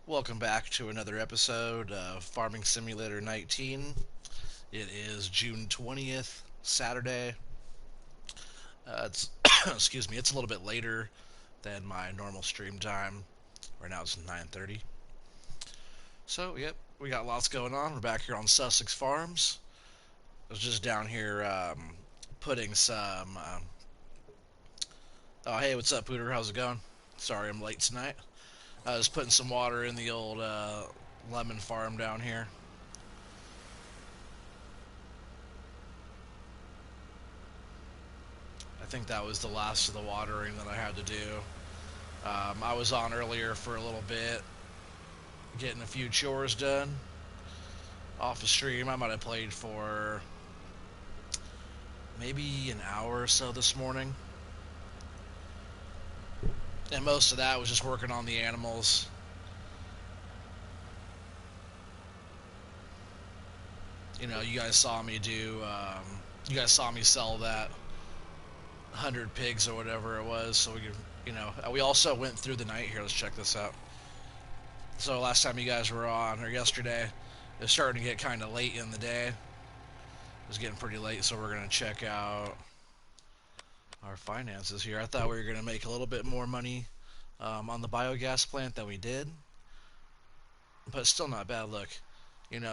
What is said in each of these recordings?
Welcome back to another episode of Farming Simulator 19. It is June 20th, Saturday. It's excuse me, it's a little bit later than my normal stream time. Right now it's 9:30. So, yep, we got lots going on. We're back here on Sussex Farms. I was just down here putting some oh, hey, what's up, Pooter? How's it going? Sorry I'm late tonight. I was putting some water in the old lemon farm down here. I think that was the last of the watering that I had to do. I was on earlier for a little bit, getting a few chores done off the stream. I might have played for maybe an hour or so this morning, and most of that was just working on the animals. You guys saw me do. You guys saw me sell that 100 pigs or whatever it was. So we also went through the night here. Let's check this out. So last time you guys were on, or yesterday, it was starting to get kind of late in the day. It was getting pretty late, so we're gonna check out our finances here. I thought we were gonna make a little bit more money on the biogas plant than we did, but still not bad. Look,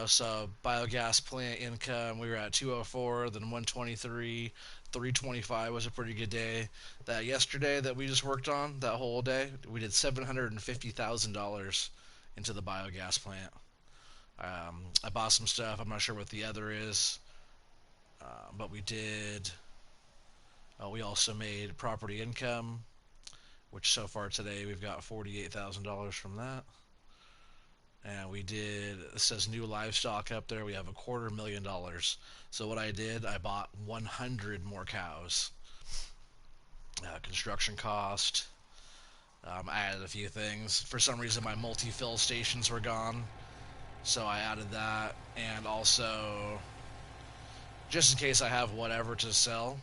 so biogas plant income, we were at 204, then 123, 325 was a pretty good day. That yesterday that we just worked on, that whole day, we did $750,000 into the biogas plant. I bought some stuff. I'm not sure what the other is, but we did. We also made property income, which so far today we've got $48,000 from that. And we did, it says new livestock up there. We have $250,000. So what I did, I bought 100 more cows. Construction cost. I added a few things. For some reason, my multi-fill stations were gone, so I added that. And also, just in case I have whatever to sell,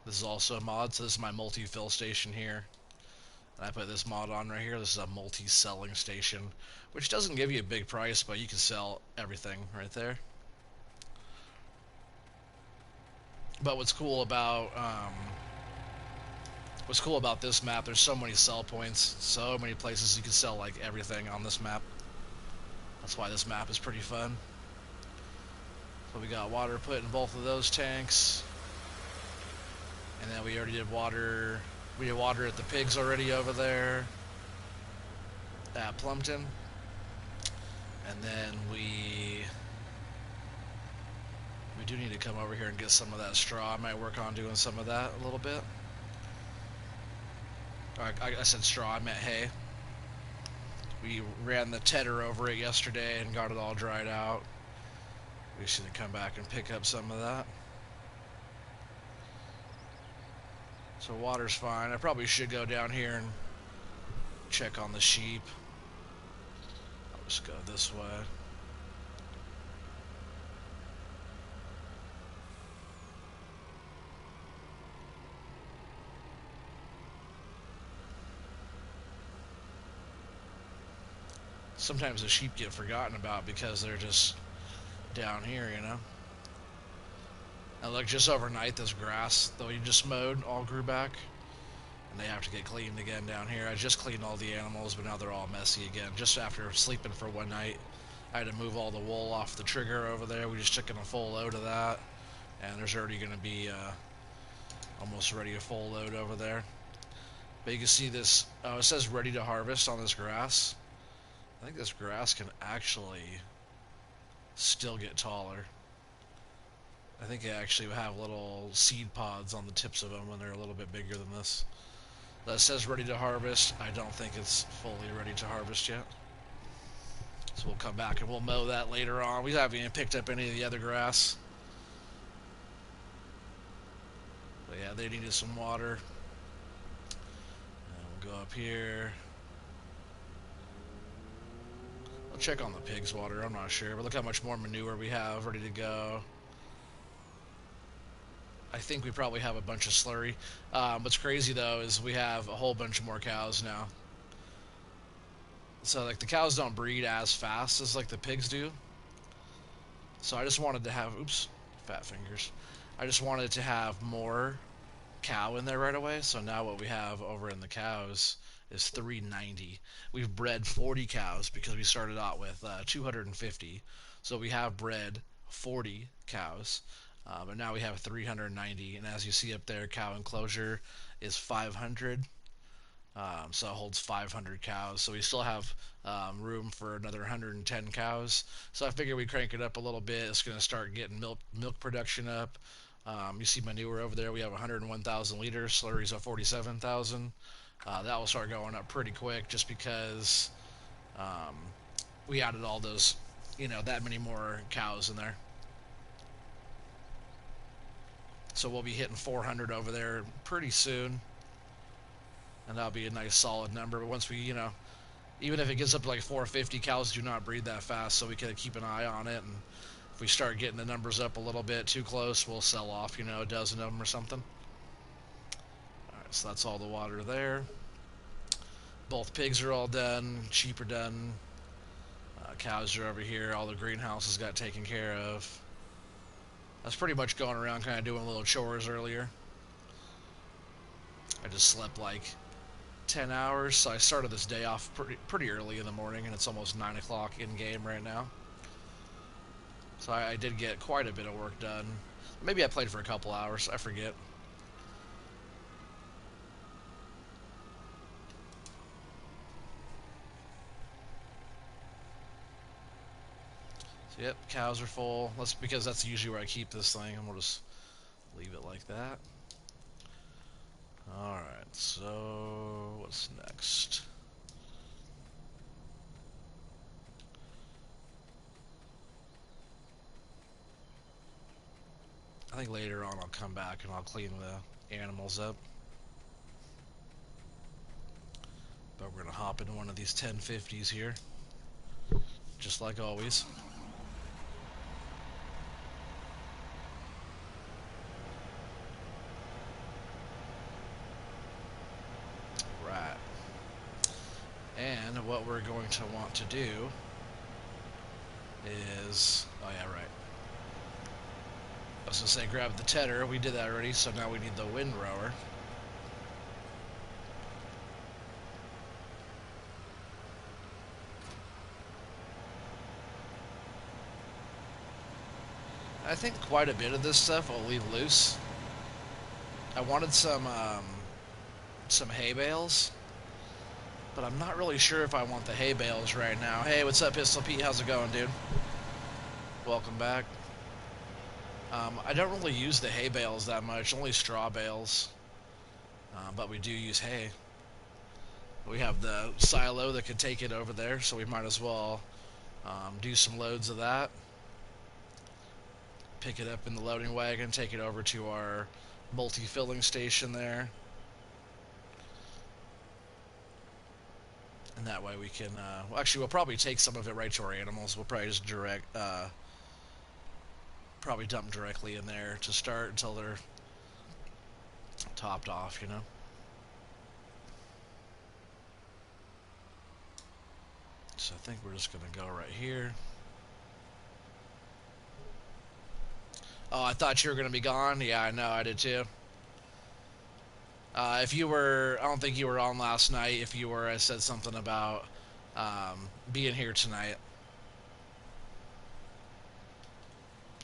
this is also a mod. So this is my multi-fill station here. And I put this mod on right here. This is a multi-selling station, which doesn't give you a big price, but you can sell everything right there. But what's cool about this map? There's so many sell points, so many places you can sell like everything on this map. That's why this map is pretty fun. So we got water put in both of those tanks, and then we already did water. We did water at the pigs already over there at Plumpton. And then we do need to come over here and get some of that straw. I might work on doing some of that a little bit. I said straw, I meant hay. We ran the tedder over it yesterday and got it all dried out. We should come back and pick up some of that. So water's fine. I probably should go down here and check on the sheep. I'll just go this way. Sometimes the sheep get forgotten about because they're just down here, And look, just overnight, this grass that we just mowed all grew back, and they have to get cleaned again down here. I just cleaned all the animals, but now they're all messy again. Just after sleeping for one night, I had to move all the wool off the trigger over there. We just took in a full load of that, and there's already going to be almost ready a full load over there. But you can see this, it says ready to harvest on this grass. I think this grass can actually still get taller. I think they actually have little seed pods on the tips of them when they're a little bit bigger than this. That says ready to harvest. I don't think it's fully ready to harvest yet. So we'll come back and we'll mow that later on. We haven't even picked up any of the other grass. But yeah, they needed some water. And we'll go up here. I'll check on the pigs' water. I'm not sure. But look how much more manure we have ready to go. I think we probably have a bunch of slurry. What's crazy though is we have a whole bunch more cows now. So like the cows don't breed as fast as like the pigs do. So I just wanted to have, oops, fat fingers. I just wanted to have more cow in there right away. So now what we have over in the cows is 390. We've bred 40 cows because we started out with 250. So we have bred 40 cows, but now we have 390. And as you see up there, cow enclosure is 500. So it holds 500 cows. So we still have room for another 110 cows. So I figure we crank it up a little bit. It's going to start getting milk production up. You see manure over there. We have 101,000 liters. Slurries of 47,000. That will start going up pretty quick, just because um, we added all those, that many more cows in there. So we'll be hitting 400 over there pretty soon, and that'll be a nice solid number. But once we, even if it gets up to like 450, cows do not breed that fast, so we can keep an eye on it. And if we start getting the numbers up a little bit too close, we'll sell off, a dozen of them or something. Alright, so that's all the water there. Both pigs are all done, sheep are done, cows are over here, all the greenhouses got taken care of. I was pretty much going around kind of doing little chores earlier. I just slept like 10 hours, so I started this day off pretty early in the morning, and it's almost 9 o'clock in game right now. So I did get quite a bit of work done. Maybe I played for a couple hours, I forget. So yep, cows are full. Because that's usually where I keep this thing, and we'll just leave it like that. Alright, so what's next? I think later on I'll come back and I'll clean the animals up. But we're gonna hop into one of these 1050s here, just like always. Right. And what we're going to want to do is, oh yeah, right. I was gonna say grab the tedder. We did that already, so now we need the windrower. I think quite a bit of this stuff I'll leave loose. I wanted some hay bales, but I'm not really sure if I want the hay bales right now. Hey, what's up, Pistol Pete? How's it going, dude? Welcome back. I don't really use the hay bales that much, only straw bales. But we do use hay. We have the silo that can take it over there, so we might as well do some loads of that. Pick it up in the loading wagon, take it over to our multi-filling station there. And that way we can, well, actually we'll probably take some of it right to our animals. We'll probably just probably dump directly in there to start until they're topped off, So I think we're just going to go right here. Oh, I thought you were going to be gone. Yeah, I know, I did too. If you were, I don't think you were on last night. If you were, I said something about being here tonight.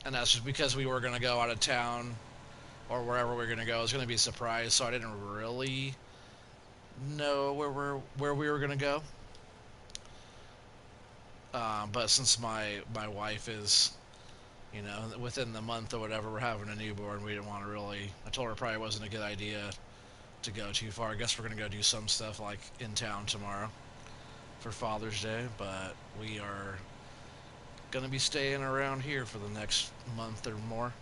And that's just because we were going to go out of town or wherever we were going to go. It was going to be a surprise, so I didn't really know where we were going to go. But since my wife is, within the month or whatever, we're having a newborn, we didn't want to really, I told her it probably wasn't a good idea to go too far. I guess we're going to go do some stuff like in town tomorrow for Father's Day, but we are going to be staying around here for the next month or more,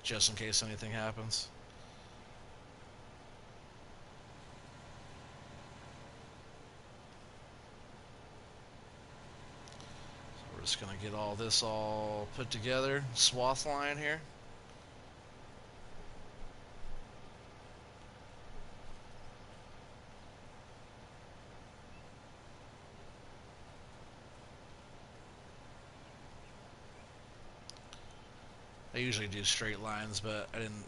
just in case anything happens. So we're just going to get all this all put together, swath line here. usually do straight lines, but I didn't.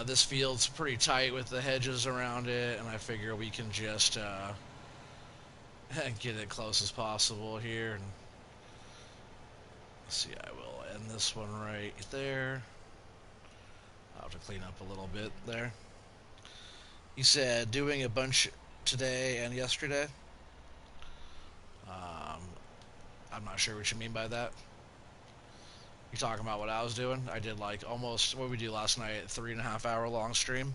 This field's pretty tight with the hedges around it, and I figure we can just get it close as possible here. And let's see, I will end this one right there. I'll have to clean up a little bit there. You said doing a bunch today and yesterday. Um, I'm not sure what you mean by that. You talking about what I was doing? I did like almost what we do last night, 3.5 hour long stream.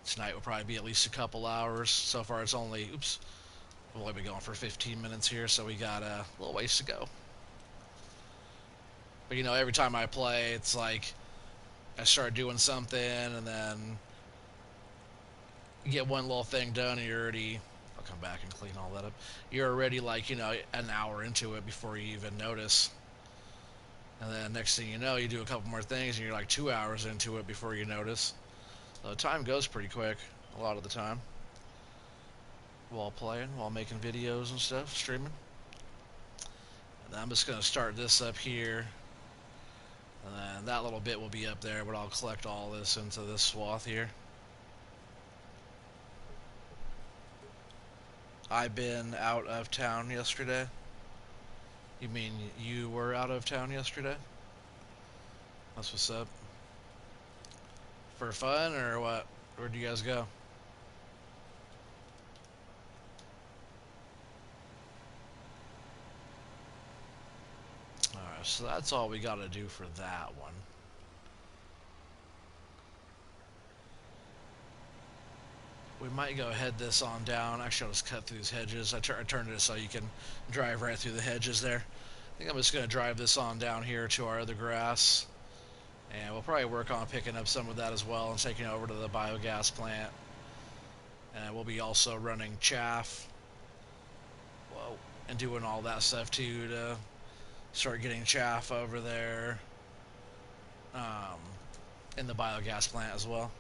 Tonight will probably be at least a couple hours. So far, it's only we've only been going for 15 minutes here, so we got a little ways to go. But every time I play, it's like I start doing something, and then you get one little thing done, and you're already. I'll come back and clean all that up. You're already like an hour into it before you even notice. And then next thing you know, you do a couple more things, and you're like 2 hours into it before you notice. So time goes pretty quick a lot of the time. While playing, while making videos and stuff, streaming. And then I'm just going to start this up here. And then that little bit will be up there, but I'll collect all this into this swath here. I've been out of town yesterday. You mean you were out of town yesterday? That's what's up. For fun or what? Where'd you guys go? Alright, so that's all we gotta do for that one. We might go head this on down. Actually, I'll just cut through these hedges. I turned it so you can drive right through the hedges there. I think I'm just going to drive this on down here to our other grass. And we'll probably work on picking up some of that as well and taking it over to the biogas plant. And we'll be also running chaff. Whoa. And doing all that stuff too to start getting chaff over there in the biogas plant as well.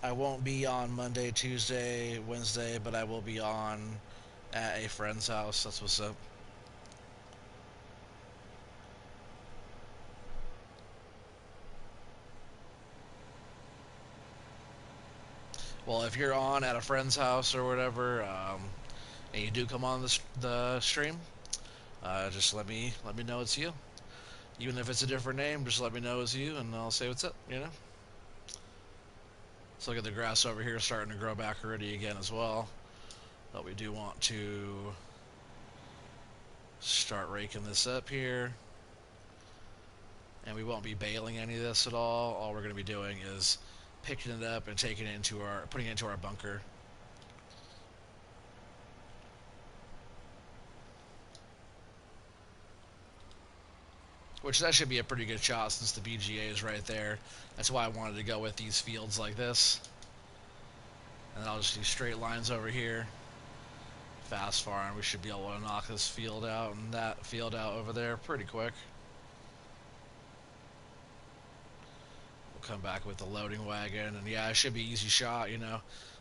I won't be on Monday, Tuesday, Wednesday, but I will be on at a friend's house. That's what's up. Well, if you're on at a friend's house or whatever, and you do come on the stream, just let me know it's you. Even if it's a different name, just let me know it's you, and I'll say what's up. So look at the grass over here starting to grow back already again as well. But we do want to start raking this up here. And we won't be baling any of this at all. All we're going to be doing is picking it up and taking it putting it into our bunker. Which that should be a pretty good shot since the BGA is right there. That's why I wanted to go with these fields like this. And then I'll just do straight lines over here. Fast farm, we should be able to knock this field out and that field out over there pretty quick. We'll come back with the loading wagon, and yeah, it should be easy shot.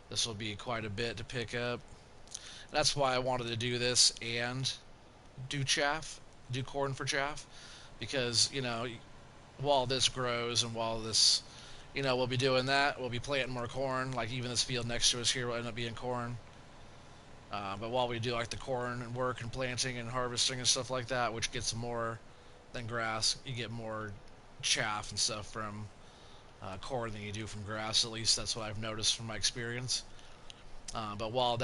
This will be quite a bit to pick up. That's why I wanted to do this and do corn for chaff. Because, while this grows and while this, we'll be doing that, we'll be planting more corn. Like, even this field next to us here will end up being corn. But while we do, like, the corn and work and planting and harvesting and stuff like that, which gets more than grass, you get more chaff and stuff from corn than you do from grass. At least that's what I've noticed from my experience. But while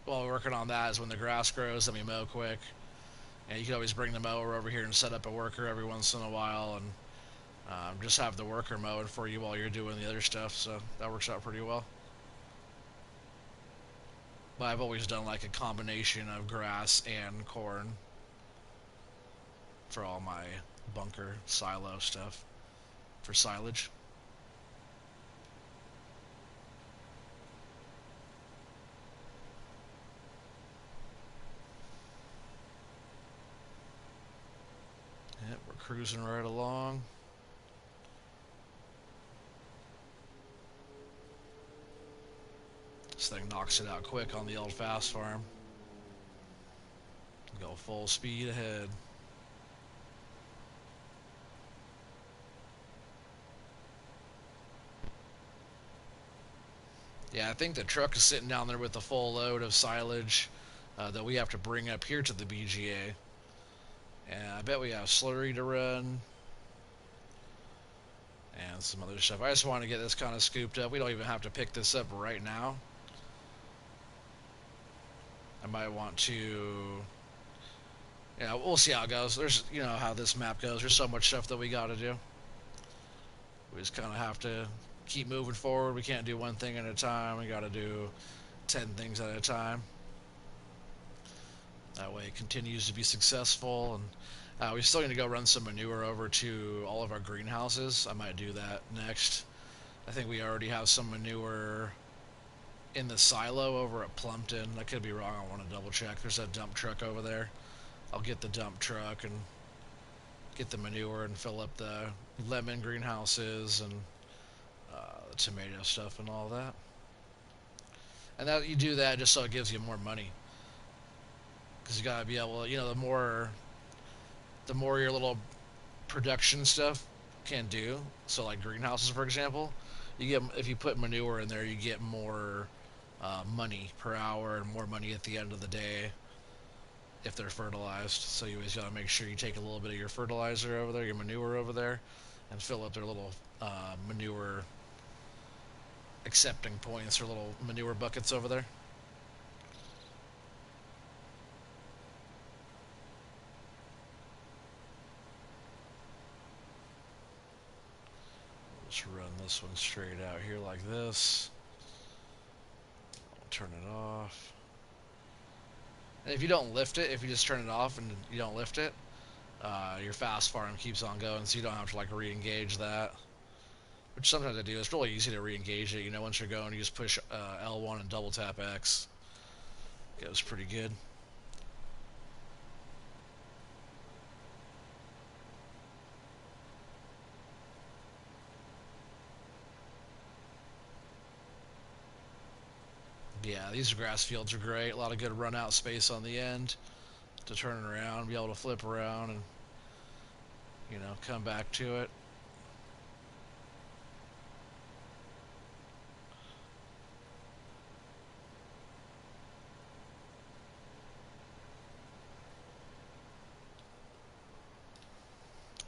we're working on that is when the grass grows, then we mow quick. And you can always bring the mower over here and set up a worker every once in a while and just have the worker mowing for you while you're doing the other stuff. So that works out pretty well. But I've always done like a combination of grass and corn for all my bunker silo stuff for silage. Yep, we're cruising right along. This thing knocks it out quick on the old fast farm. Go full speed ahead. Yeah, I think the truck is sitting down there with a full load of silage that we have to bring up here to the BGA. And I bet we have slurry to run and some other stuff. I just want to get this kind of scooped up. We don't even have to pick this up right now. I might want to. Yeah, we'll see how it goes. There's, how this map goes. There's so much stuff that we got to do. We just kind of have to keep moving forward. We can't do one thing at a time. We got to do 10 things at a time. That way it continues to be successful. And we still need to go run some manure over to all of our greenhouses. I might do that next. I think we already have some manure in the silo over at Plumpton. I could be wrong. I want to double check. There's a dump truck over there. I'll get the dump truck and get the manure and fill up the lemon greenhouses and the tomato stuff and all that. And that you do that just so it gives you more money, because you gotta be able, the more your little production stuff can do. So like greenhouses, for example, you get, if you put manure in there, you get more money per hour and more money at the end of the day if they're fertilized. So you always gotta make sure you take a little bit of your fertilizer over there, your manure over there, and fill up their little manure accepting points or little manure buckets over there. Let's run this one straight out here like this. I'll turn it off. And if you don't lift it, if you just turn it off and you don't lift it, your fast farm keeps on going, so you don't have to like re-engage that. Which sometimes I do. It's really easy to re-engage it. Once you're going, you just push L1 and double tap X. It goes pretty good. Yeah, these grass fields are great. A lot of good run out space on the end to turn around, be able to flip around and, come back to it.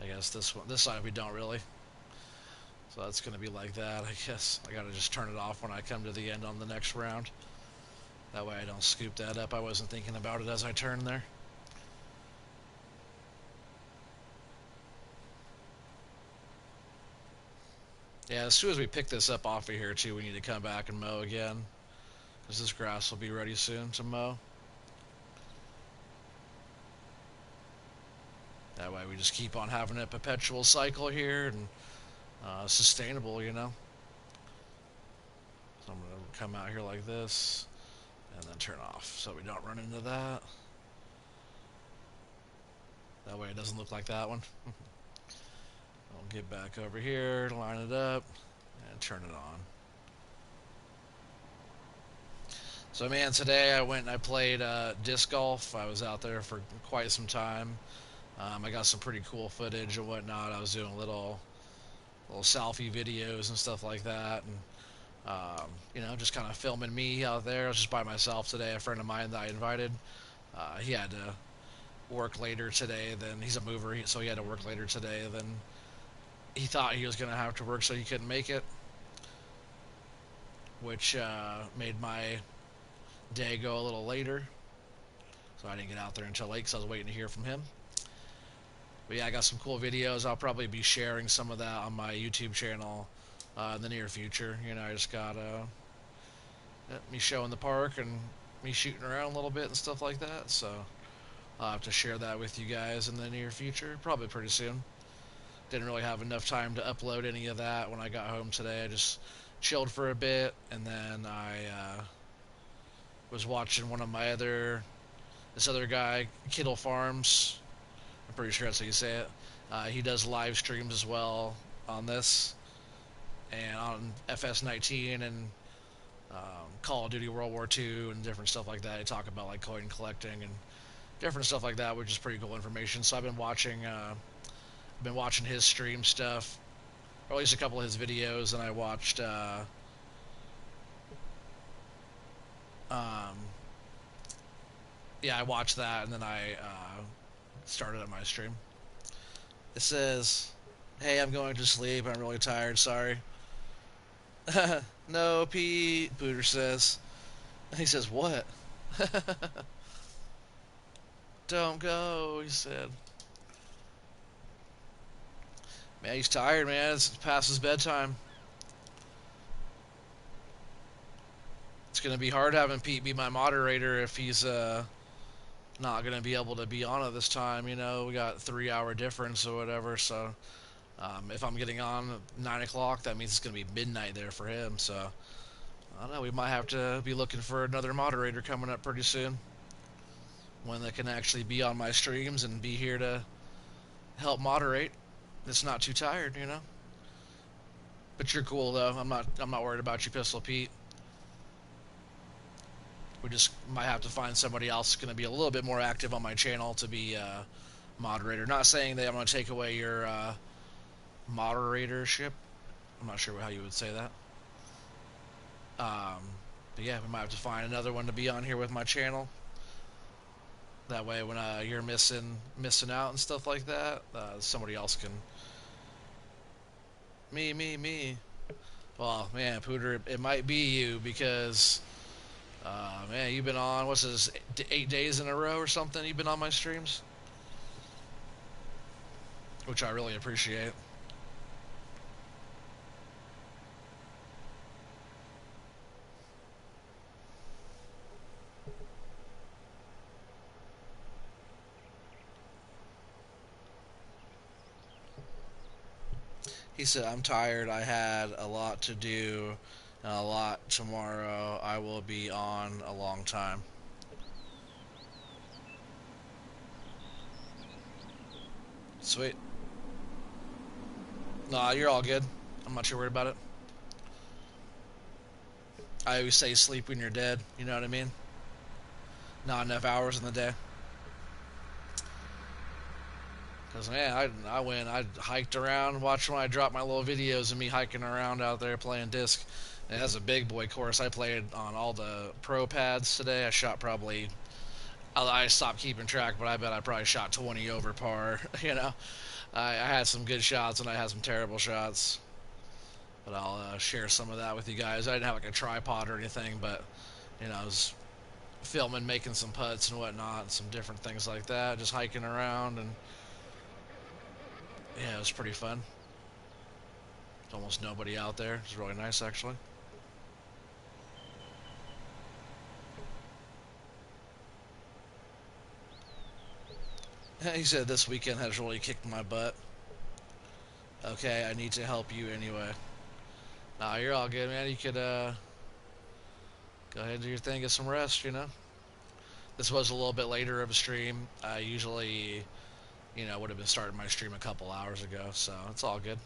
I guess this side we don't really. So that's going to be like that. I guess I got to just turn it off when I come to the end on the next round. That way I don't scoop that up. I wasn't thinking about it as I turned there. Yeah, as soon as we pick this up off of here too, we need to come back and mow again, because this grass will be ready soon to mow. That way we just keep on having a perpetual cycle here and sustainable, So I'm going to come out here like this and then turn off so we don't run into that. That way it doesn't look like that one. I'll get back over here, line it up, and turn it on. So man, today I went and I played disc golf. I was out there for quite some time. I got some pretty cool footage and whatnot. I was doing little selfie videos and stuff like that, and just kind of filming me out there. I was just by myself today. A friend of mine that I invited, he had to work later today. Then he's a mover, so he had to work later today than he thought he was going to have to work, so he couldn't make it, which made my day go a little later. So I didn't get out there until late because I was waiting to hear from him. But yeah, I got some cool videos. I'll probably be sharing some of that on my YouTube channel in the near future. I just got me showing the park and me shooting around a little bit and stuff like that. So I'll have to share that with you guys in the near future, probably pretty soon. Didn't really have enough time to upload any of that when I got home today. I just chilled for a bit, and then I was watching this other guy, Kittle Farms. I'm pretty sure that's how you say it. He does live streams as well on this and on FS19 and Call of Duty World War II and different stuff like that. They talk about like coin collecting and different stuff like that, which is pretty cool information. So I've been watching his stream stuff, or at least a couple of his videos, and I watched Um, yeah, I watched that and then I started on my stream. It says, "Hey, I'm going to sleep. I'm really tired. Sorry." No, Pete. Booter says. He says, "What?" Don't go. He said, "Man, he's tired, man. It's past his bedtime. It's gonna be hard having Pete be my moderator if he's not gonna be able to be on at this time. You know, we got 3 hour difference or whatever. So if I'm getting on at 9 o'clock, that means it's gonna be midnight there for him. So I don't know. We might have to be looking for another moderator coming up pretty soon. One that can actually be on my streams and be here to help moderate. It's not too tired, you know. But you're cool though. I'm not worried about you, Pistol Pete. We just might have to find somebody else going to be a little bit more active on my channel to be moderator. Not saying that I'm going to take away your moderatorship. I'm not sure how you would say that. Um, but yeah, we might have to find another one to be on here with my channel. That way, when you're missing out and stuff like that, somebody else can. Me. Well, man, Pooter, it might be you because, man, you've been on what's this 8 days in a row or something. You've been on my streams, which I really appreciate. He said, "I'm tired. I had a lot to do and a lot tomorrow. I will be on a long time." Sweet. Nah, you're all good. I'm not too worried about it. I always say sleep when you're dead. You know what I mean? Not enough hours in the day. Because, man, I hiked around, watched when I dropped my little videos of me hiking around out there playing disc. And as a big boy course, I played on all the pro pads today. I shot probably, I stopped keeping track, but I bet I probably shot 20 over par. You know, I had some good shots and I had some terrible shots. But I'll share some of that with you guys. I didn't have like a tripod or anything, but I was filming, making some putts and whatnot, and some different things like that. Just hiking around, and yeah, it was pretty fun. There's almost nobody out there. It's really nice, actually. He said this weekend has really kicked my butt. Okay, I need to help you anyway. Nah, you're all good, man. You could go ahead and do your thing, get some rest. This was a little bit later of a stream. I usually, would have been starting my stream a couple hours ago, so it's all good.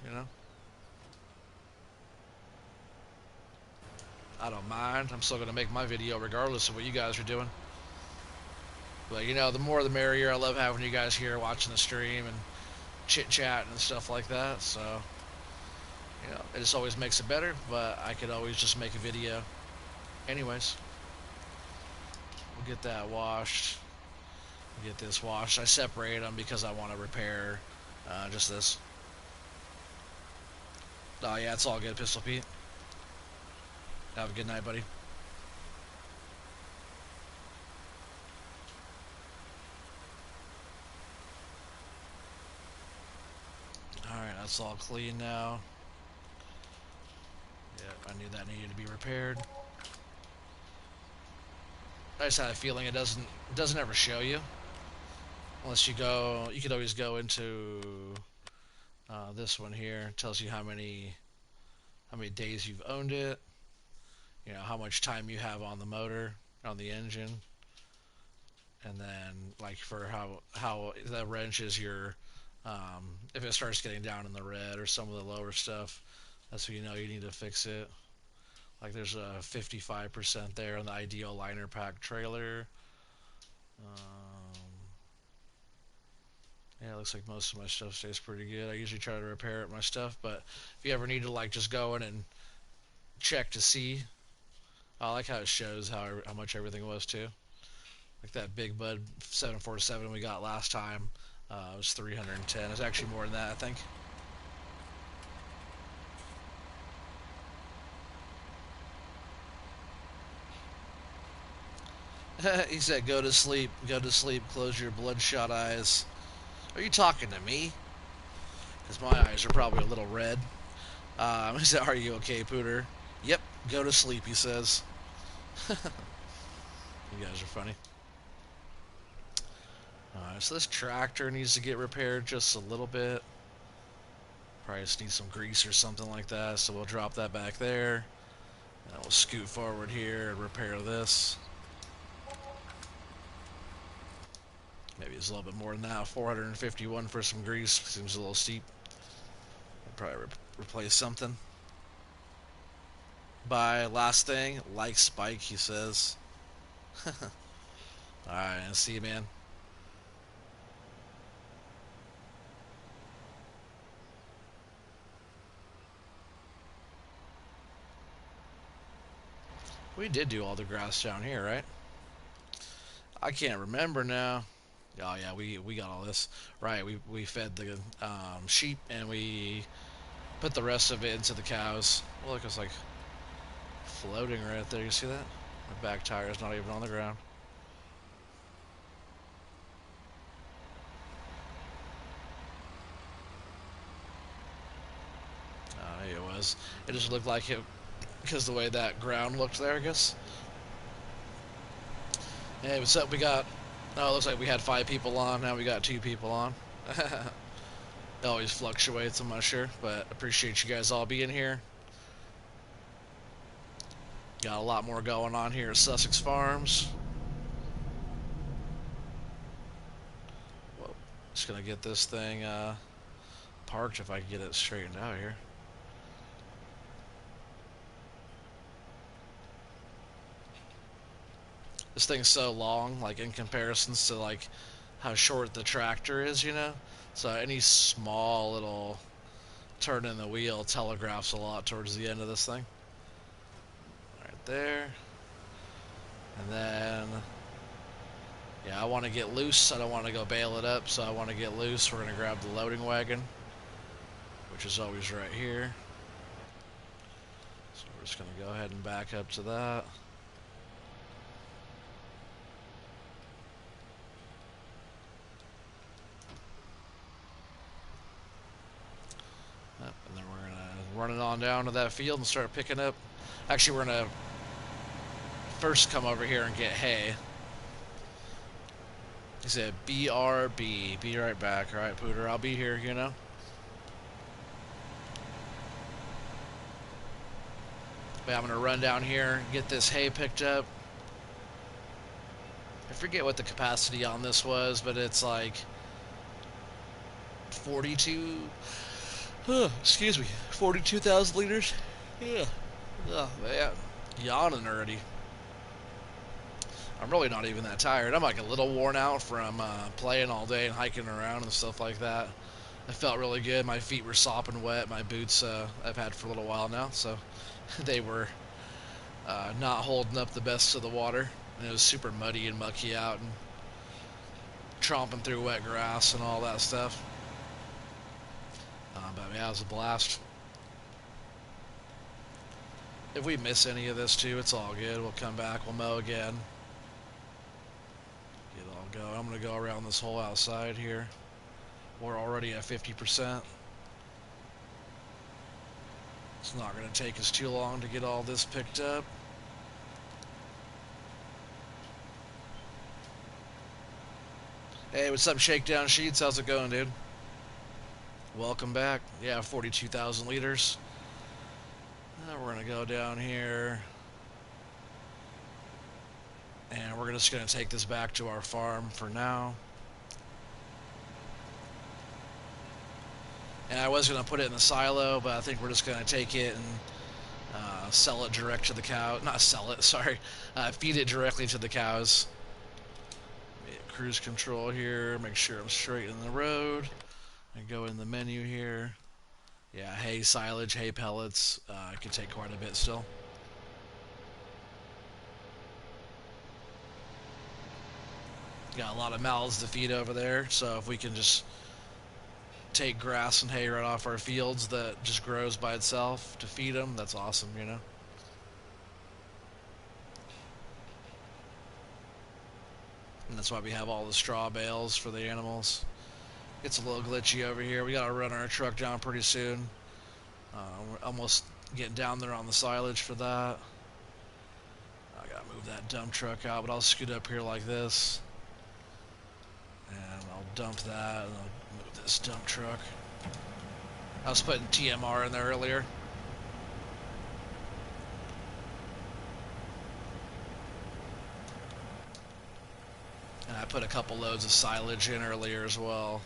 I don't mind. I'm still gonna make my video regardless of what you guys are doing. But the more the merrier. I love having you guys here watching the stream and chit chat and stuff like that. So it just always makes it better. But I could always just make a video. Anyways, we'll get that washed. We'll get this washed. I separate them because I want to repair just this. Oh yeah, it's all good, Pistol Pete. Have a good night, buddy. Alright, that's all clean now. Yep, I knew that needed to be repaired. I just had a feeling it doesn't ever show you unless you go. You could always go into this one here. It tells you how many days you've owned it. How much time you have on the motor, on the engine, and then like for how the wrenches your if it starts getting down in the red or some of the lower stuff, that's when you need to fix it. Like there's a 55% there on the ideal liner pack trailer. Yeah, it looks like most of my stuff stays pretty good. I usually try to repair it my stuff, but if you ever need to like just go in and check to see I like how it shows how much everything was too. Like that Big Bud 747 we got last time was 310. It's actually more than that, I think. He said, "Go to sleep, go to sleep, close your bloodshot eyes." Are you talking to me? Because my eyes are probably a little red. He said, "Are you okay, Pooter?" Yep, go to sleep, he says. You guys are funny. Alright, so this tractor needs to get repaired just a little bit. Probably just need some grease or something like that, so we'll drop that back there. And we'll scoot forward here and repair this. Maybe it's a little bit more than that. 451 for some grease. Seems a little steep. I'll probably replace something. By last thing, like Spike, he says. Alright, I'll see you, man. We did do all the grass down here, right? I can't remember now. Oh yeah, we got all this. Right, we fed the sheep and we put the rest of it into the cows. Well, look, it's like floating right there. You see that? My back tire is not even on the ground. It was. It just looked like it because the way that ground looked there, I guess. Hey, what's up? We got. Oh, it looks like we had 5 people on. Now we got 2 people on. It always fluctuates, I'm not sure, but appreciate you guys all being here. Got a lot more going on here at Sussex Farms. Well, just gonna get this thing parked if I can get it straightened out here. This thing's so long, like in comparison to like how short the tractor is, you know. So any small little turn in the wheel telegraphs a lot towards the end of this thing. Right there. And then, yeah, I want to get loose. I don't want to go bail it up, so I want to get loose. We're going to grab the loading wagon, which is always right here. So we're just going to go ahead and back up to that. Yep, and then we're going to run it on down to that field and start picking up. Actually, we're going to first come over here and get hay. He said, BRB. Be right back. All right, Pooter, I'll be here, you know. But I'm going to run down here, get this hay picked up. I forget what the capacity on this was, but it's like 42, excuse me, 42,000 liters. Yeah. Oh, man. Yawning already. I'm really not even that tired. I'm like a little worn out from playing all day and hiking around and stuff like that. I felt really good. My feet were sopping wet. My boots I've had for a little while now, so they were not holding up the best of the water. And it was super muddy and mucky out and tromping through wet grass and all that stuff. But yeah, it was a blast. If we miss any of this too, it's all good. We'll come back. We'll mow again. Get all go. I'm going to go around this whole outside here. We're already at 50%. It's not going to take us too long to get all this picked up. Hey, what's up, Shakedown Sheets? How's it going, dude? Welcome back. Yeah, 42,000 liters. Now we're going to go down here. And we're just going to take this back to our farm for now. And I was going to put it in the silo, but I think we're just going to take it and sell it direct to the cow. Not sell it, sorry. Feed it directly to the cows. Cruise control here. Make sure I'm straight in the road. And go in the menu here. Yeah, hay silage, hay pellets. It could take quite a bit still. Got a lot of mouths to feed over there, so if we can just take grass and hay right off our fields that just grows by itself to feed them, that's awesome, you know? And that's why we have all the straw bales for the animals. It's a little glitchy over here. We gotta run our truck down pretty soon. We're almost getting down there on the silage for that. I gotta move that dump truck out, but I'll scoot up here like this. And I'll dump that, and I'll move this dump truck. I was putting TMR in there earlier. And I put a couple loads of silage in earlier as well.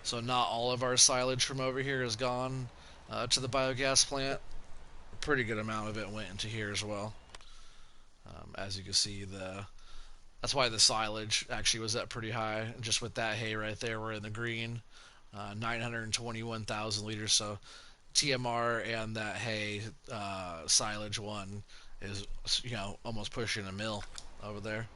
So not all of our silage from over here is gone to the biogas plant. A pretty good amount of it went into here as well. As you can see, that's why the silage actually was up pretty high. Just with that hay right there, we're in the green. 921,000 liters. So TMR and that hay silage one is, almost pushing a mill over there.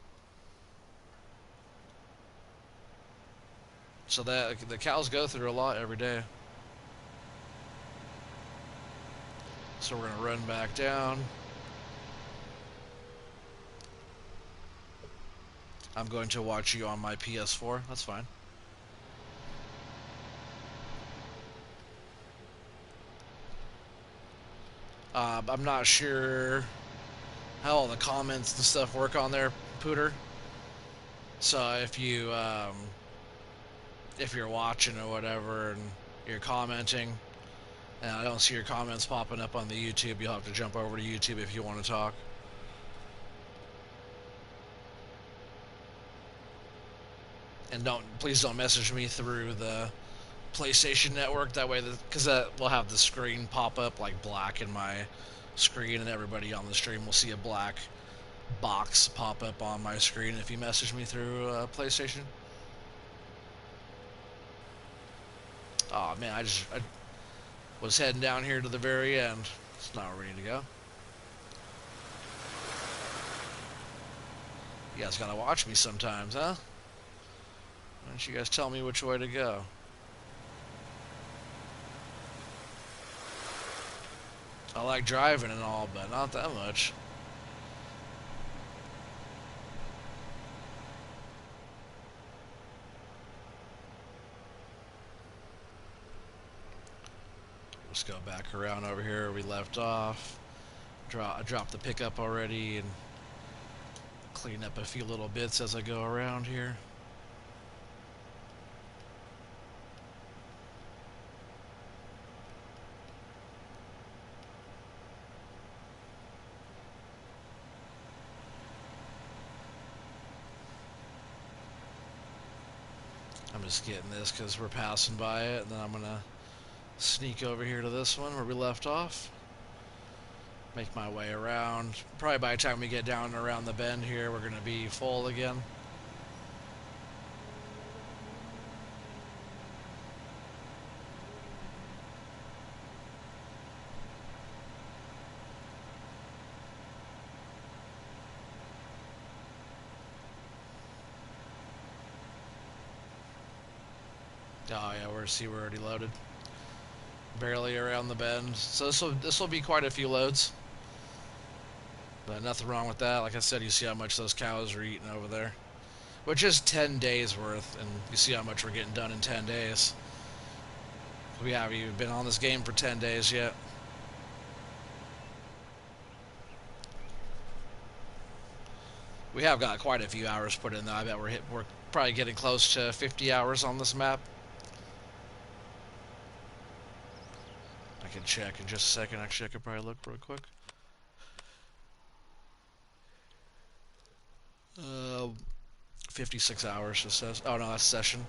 So that the cows go through a lot every day. So we're gonna run back down. I'm going to watch you on my PS4. That's fine. I'm not sure how all the comments and stuff work on there, Pooter. So if you're watching or whatever and you're commenting, and I don't see your comments popping up on the YouTube, you'll have to jump over to YouTube if you want to talk. And please don't message me through the PlayStation Network. That way, because that will have the screen pop up like black in my screen, and everybody on the stream will see a black box pop up on my screen if you message me through PlayStation. Oh man, I was heading down here to the very end. It's not ready to go. You guys gotta watch me sometimes, huh? Why don't you guys tell me which way to go? I like driving and all, but not that much. Let's go back around over here where we left off. I dropped the pickup already and clean up a few little bits as I go around here. I'm just getting this because we're passing by it, and then I'm gonna sneak over here to this one where we left off. Make my way around. Probably by the time we get down around the bend here, we're gonna be full again. Oh yeah, we're already loaded. Barely around the bend. So this will be quite a few loads. But nothing wrong with that. Like I said, you see how much those cows are eating over there. Which is 10 days worth, and you see how much we're getting done in 10 days. We haven't even been on this game for 10 days yet. We have got quite a few hours put in though. I bet we're probably getting close to 50 hours on this map. I can check in just a second. Actually, I could probably look real quick. 56 hours it says. Oh no, that's session.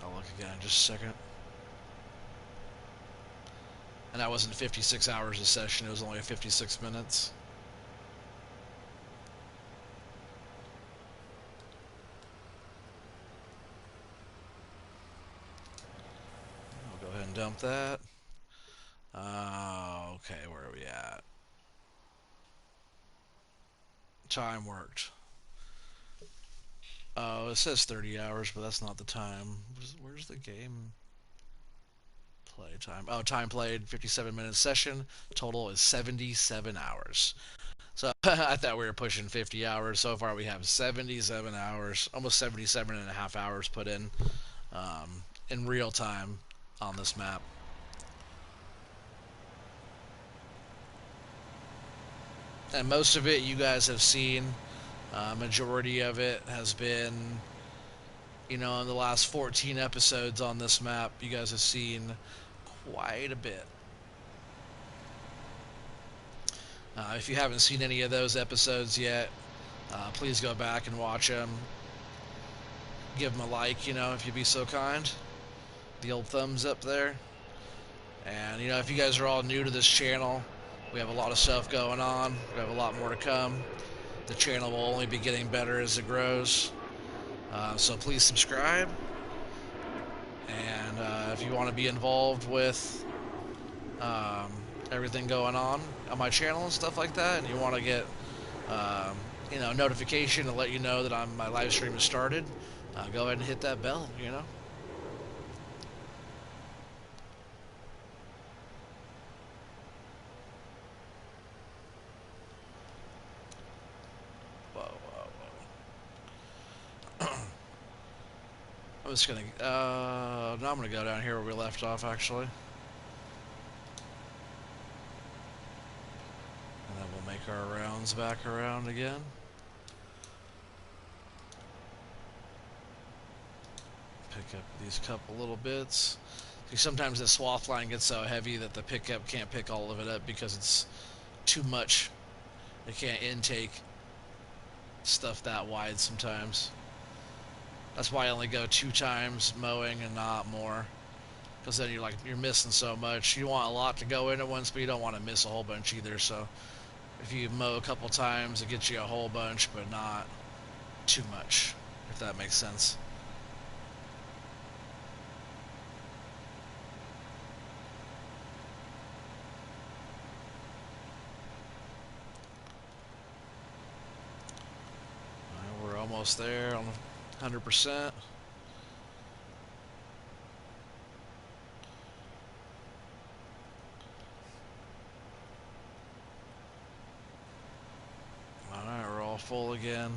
I'll look again in just a second. And that wasn't 56 hours a session, it was only 56 minutes. I'll go ahead and dump that. Okay, where are we at? Time worked. Oh, it says 30 hours, but that's not the time. Where's the game play time? Oh, time played 57-minute session. Total is 77 hours. So I thought we were pushing 50 hours. So far we have 77 hours, almost 77 and a half hours put in real time on this map. And most of it you guys have seen. Majority of it has been, in the last 14 episodes on this map, you guys have seen quite a bit. If you haven't seen any of those episodes yet, please go back and watch them. Give them a like, if you'd be so kind. The old thumbs up there. And, if you guys are all new to this channel, we have a lot of stuff going on. We have a lot more to come. The channel will only be getting better as it grows. So please subscribe. And if you want to be involved with everything going on my channel and stuff like that, and you want to get notification to let you know that my live stream has started, go ahead and hit that bell. Whoa, whoa, whoa. I'm just gonna now I'm gonna go down here where we left off, actually, and then we'll make our rounds back around again. Pick up these couple little bits. Sometimes the swath line gets so heavy that the pickup can't pick all of it up because it's too much. It can't intake stuff that wide sometimes. That's why I only go 2 times mowing and not more, because then you're missing so much. You want a lot to go in at once, but you don't want to miss a whole bunch either. So if you mow a couple times, it gets you a whole bunch, but not too much, if that makes sense. We're almost there on 100%. Alright, we're all full again.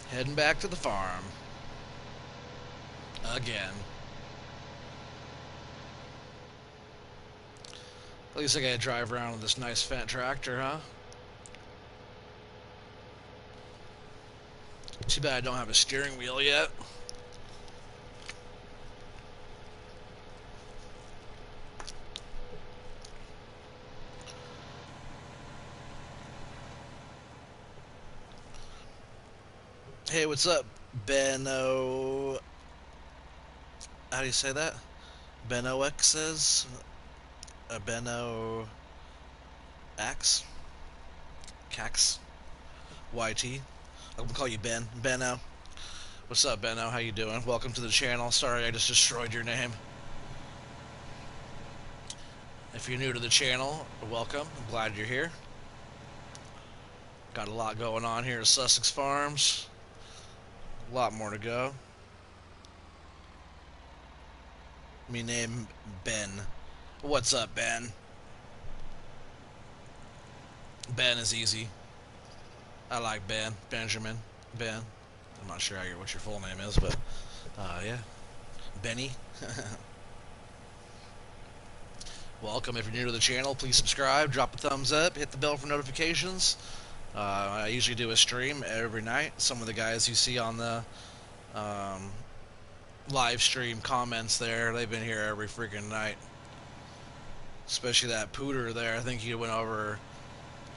Heading back to the farm. Again. At least I gotta drive around with this nice fat tractor, huh? Too bad I don't have a steering wheel yet. Hey, what's up, Benno? How do you say that? Benno X says? Benno X? Cax? YT? I'm gonna call you Ben. Benno. What's up, Benno? How you doing? Welcome to the channel. Sorry I just destroyed your name. If you're new to the channel, welcome. I'm glad you're here. Got a lot going on here at Sussex Farms. A lot more to go. Me name Ben. What's up, Ben? Ben is easy. I like Ben. Benjamin. Ben. I'm not sure what your full name is, but yeah. Benny. Welcome. If you're new to the channel, please subscribe, drop a thumbs up, hit the bell for notifications. I usually do a stream every night. Some of the guys you see on the live stream comments there, they've been here every freaking night. Especially that Pooter there. I think he went over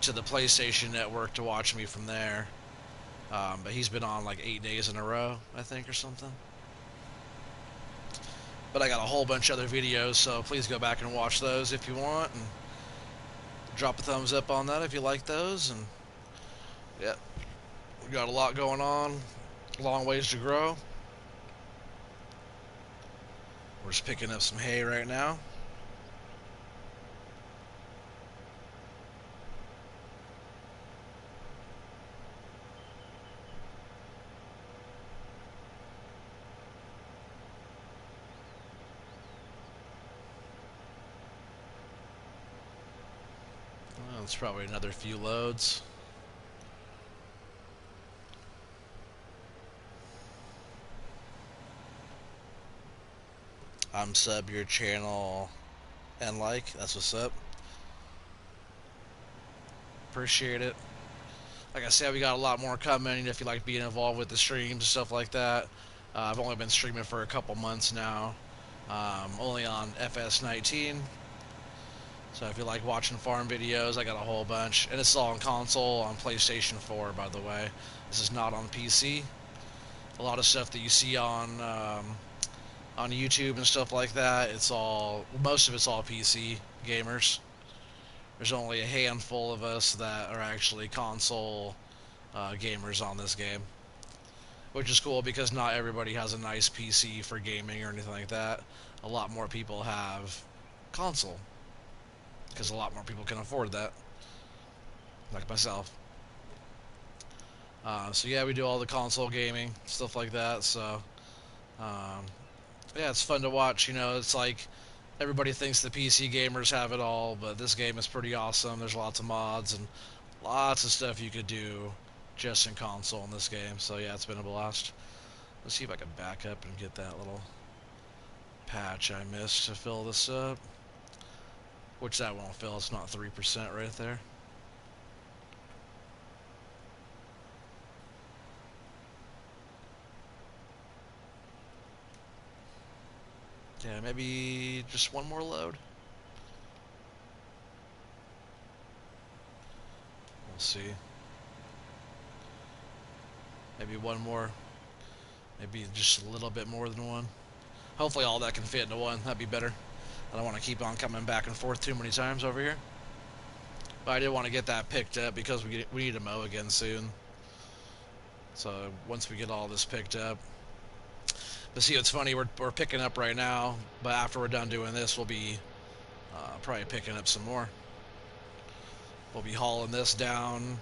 to the PlayStation Network to watch me from there. But he's been on like 8 days in a row, I think, or something. But I got a whole bunch of other videos, so please go back and watch those if you want, and drop a thumbs up on that if you like those. And yeah, we got a lot going on, long ways to grow. We're just picking up some hay right now. It's probably another few loads. I'm sub your channel and like. That's what's up. Appreciate it. Like I said, we got a lot more coming. If you like being involved with the streams and stuff like that, I've only been streaming for a couple months now. Only on FS19. So if you like watching farm videos, I got a whole bunch. And it's all on console, on PlayStation 4, by the way. This is not on PC. A lot of stuff that you see on YouTube and stuff like that, most of it's all PC gamers. There's only a handful of us that are actually console gamers on this game, which is cool because not everybody has a nice PC for gaming or anything like that. A lot more people have console because a lot more people can afford that, like myself. So yeah, we do all the console gaming stuff like that. So um, yeah, it's fun to watch. You know, it's like everybody thinks the PC gamers have it all, but this game is pretty awesome. There's lots of mods and lots of stuff you could do just in console in this game. So yeah, it's been a blast. Let's see if I can back up and get that little patch I missed to fill this up. Which that won't fill. It's not 3% right there. Yeah, maybe just one more load. We'll see. Maybe one more. Maybe just a little bit more than one. Hopefully all that can fit into one. That'd be better. I don't want to keep on coming back and forth too many times over here. But I did want to get that picked up because we need to mow again soon. So once we get all this picked up. But see, it's funny, we're picking up right now, but after we're done doing this, we'll be probably picking up some more. We'll be hauling this down,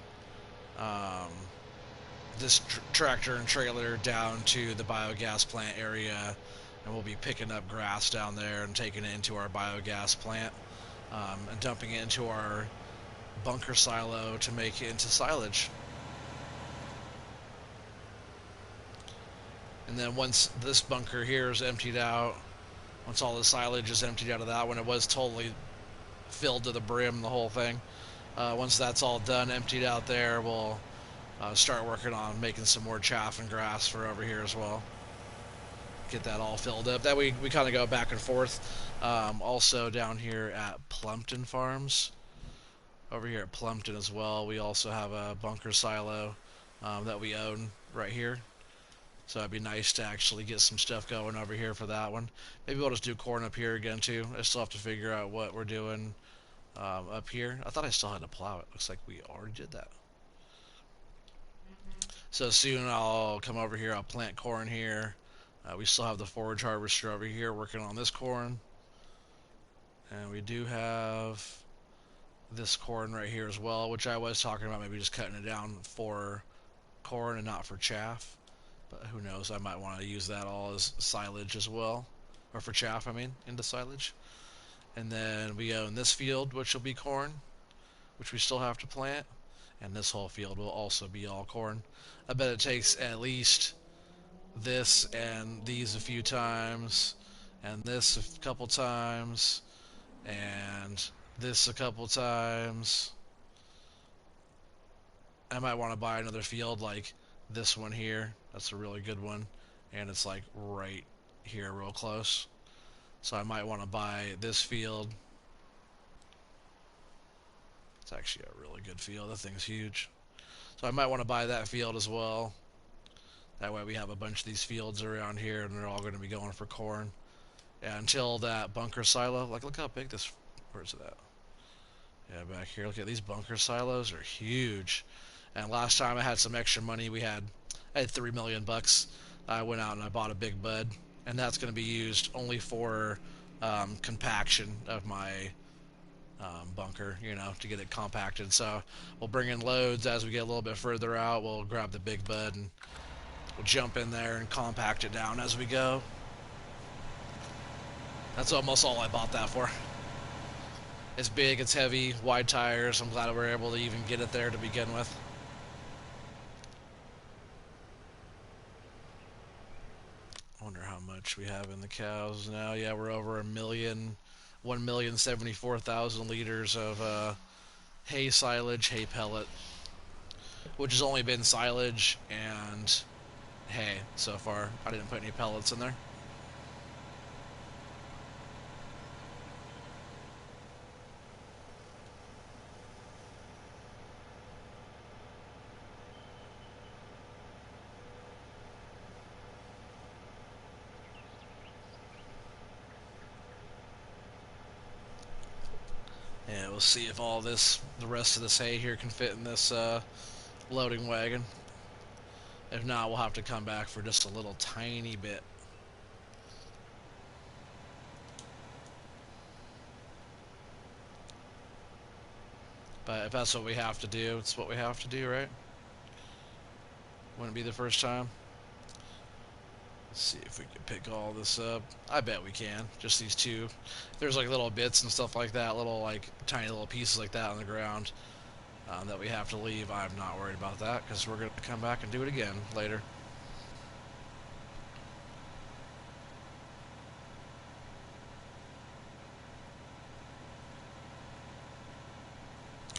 this tractor and trailer down to the biogas plant area, and we'll be picking up grass down there and taking it into our biogas plant and dumping it into our bunker silo to make it into silage. And then once this bunker here is emptied out, once all the silage is emptied out of that one, it was totally filled to the brim, the whole thing. Once that's all done, emptied out there, we'll start working on making some more chaff and grass for over here as well. Get that all filled up. That way we kind of go back and forth. Also down here at Plumpton Farms, over here at Plumpton as well, we also have a bunker silo that we own right here. So it'd be nice to actually get some stuff going over here for that one. Maybe we'll just do corn up here again too. I still have to figure out what we're doing up here. I thought I still had to plow it. Looks like we already did that. So soon I'll come over here. I'll plant corn here. We still have the forage harvester over here working on this corn. And we do have this corn right here as well, which I was talking about maybe just cutting it down for corn and not for chaff. But who knows, I might want to use that all as silage as well. Or for chaff, I mean, into silage. And then we own this field, which will be corn, which we still have to plant. And this whole field will also be all corn. I bet it takes at least this and these a few times, and this a couple times, and this a couple times. I might want to buy another field like this one here. That's a really good one, and it's like right here real close. So I might want to buy this field. It's actually a really good field. That thing's huge. So I might want to buy that field as well. That way we have a bunch of these fields around here, and they're all going to be going for corn. Yeah, until that bunker silo, like look how big this, where's it at? Yeah, back here, look at these bunker silos are huge. And last time I had some extra money, I had 3 million bucks. I went out and I bought a big bud, and that's going to be used only for compaction of my bunker, you know, to get it compacted. So we'll bring in loads as we get a little bit further out. We'll grab the big bud and we'll jump in there and compact it down as we go. That's almost all I bought that for. It's big, it's heavy, wide tires. I'm glad we were able to even get it there to begin with. I wonder how much we have in the cows now. Yeah, we're over 1,074,000 liters of hay silage, hay pellet, which has only been silage and hay so far. I didn't put any pellets in there. Yeah, we'll see if all this, the rest of this hay here can fit in this loading wagon. If not, we'll have to come back for just a little tiny bit. But if that's what we have to do, it's what we have to do, right? Wouldn't be the first time. Let's see if we can pick all this up. I bet we can. Just these two. There's like little bits and stuff like that, little like tiny little pieces like that on the ground that we have to leave. I'm not worried about that because we're going to come back and do it again later.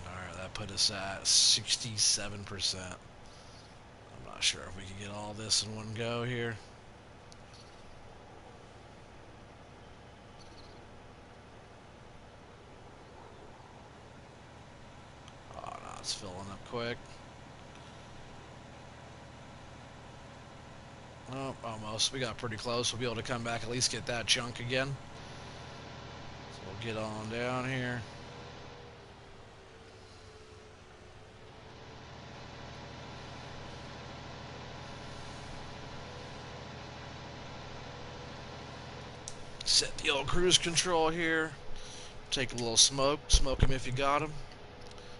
Alright, that put us at 67%. I'm not sure if we can get all this in one go here. Oh no, it's filling up quick. Oh, almost. We got pretty close. We'll be able to come back, at least get that chunk again. So we'll get on down here. Set the old cruise control here. Take a little smoke. Smoke him if you got him.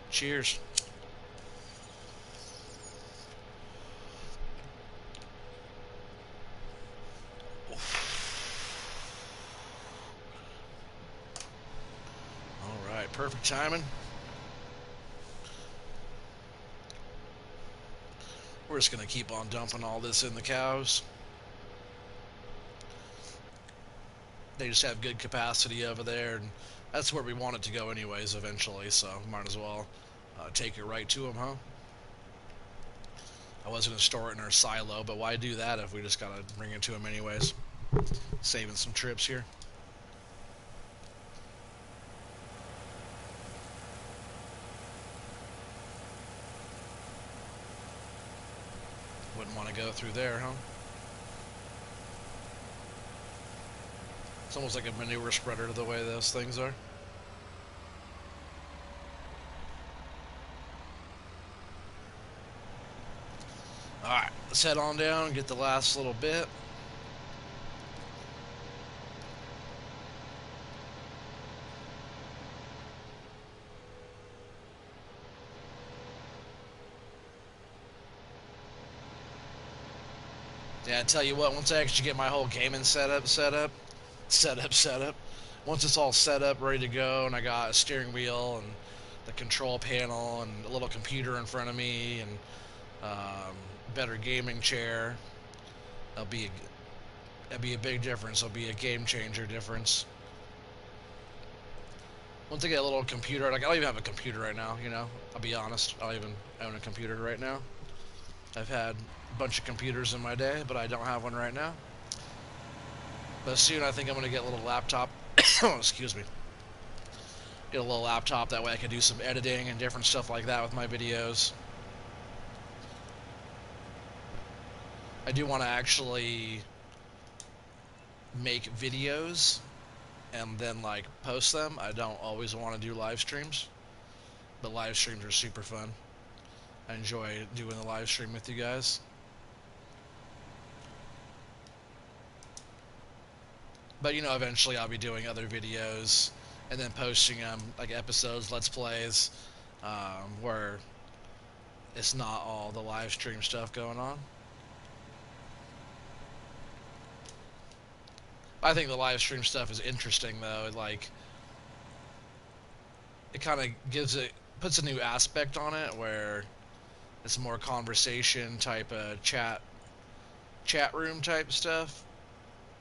Cheers. Alright, perfect timing. We're just going to keep on dumping all this in the cows. They just have good capacity over there, and that's where we want it to go anyways eventually, so might as well take it right to them, huh? I was going to store it in our silo, but why do that if we just got to bring it to them anyways? Saving some trips here. Wouldn't want to go through there, huh? It's almost like a manure spreader the way those things are. Alright, let's head on down and get the last little bit. Yeah, I tell you what, once I actually get my whole gaming setup, once it's all set up, ready to go, and I got a steering wheel and the control panel and a little computer in front of me and better gaming chair, that'll be a big difference. It'll be a game changer difference. Once I get a little computer, like I don't even have a computer right now, you know. I'll be honest, I don't even own a computer right now. I've had a bunch of computers in my day, but I don't have one right now. But soon I think I'm going to get a little laptop. Excuse me. Get a little laptop, that way I can do some editing and different stuff like that with my videos. I do want to actually make videos and then like post them. I don't always want to do live streams, but live streams are super fun. I enjoy doing the live stream with you guys. But you know, eventually I'll be doing other videos and then posting them, like episodes, let's plays, where it's not all the live stream stuff going on. I think the live stream stuff is interesting though. Like, it kind of puts a new aspect on it where it's more conversation type of chat room type stuff,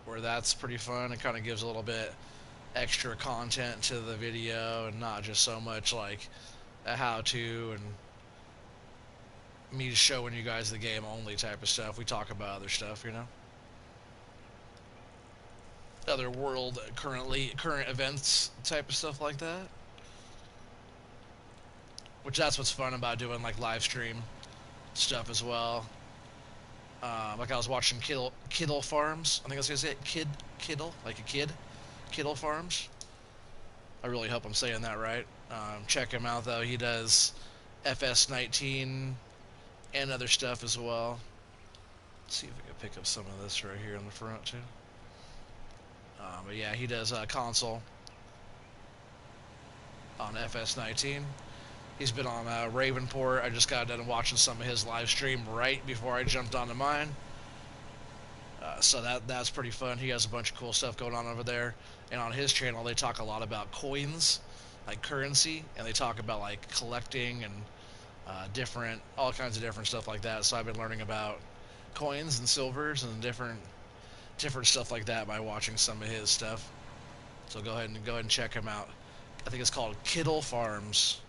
where that's pretty fun. It kind of gives a little bit extra content to the video and not just so much like a how to and me just showing you guys the game only type of stuff. We talk about other stuff, other world current events type of stuff like that. Which that's what's fun about doing like live stream stuff as well. Like I was watching Kiddle Farms. I think I was gonna say it. Kiddle, like a kid. Kiddle Farms. I really hope I'm saying that right. Check him out though. He does FS19 and other stuff as well. Let's see if we can pick up some of this right here in the front too. But yeah, he does console on FS19. He's been on Ravenport. I just got done watching some of his live stream right before I jumped onto mine. So that's pretty fun. He has a bunch of cool stuff going on over there. And on his channel, they talk a lot about coins, like currency, and they talk about like collecting and all kinds of different stuff like that. So I've been learning about coins and silvers and different stuff like that by watching some of his stuff. So go ahead and check him out. I think it's called Kiddle Farms.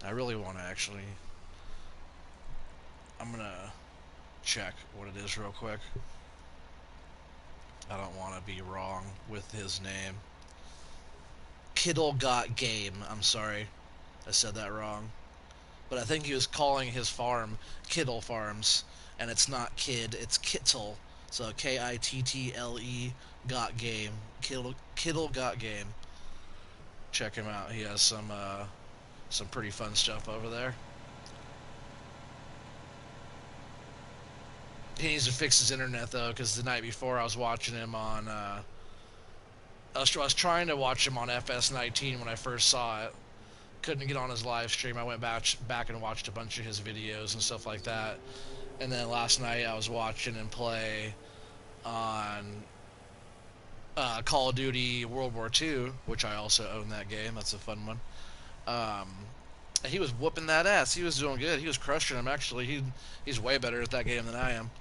I really want to actually. I'm gonna check what it is real quick. I don't want to be wrong with his name. Kiddle Got Game. I'm sorry, I said that wrong. But I think he was calling his farm Kiddle Farms, and it's not kid, it's Kittle. So Kittle Got Game. Kiddle Got Game. Check him out. He has some pretty fun stuff over there. He needs to fix his internet though, because the night before I was watching him on. I was trying to watch him on FS19 when I first saw it. Couldn't get on his live stream. I went back and watched a bunch of his videos and stuff like that. And then last night I was watching him play on Call of Duty World War II, which I also own that game. That's a fun one. Um, he was whooping that ass. He was doing good. He was crushing him. Actually, he's way better at that game than I am.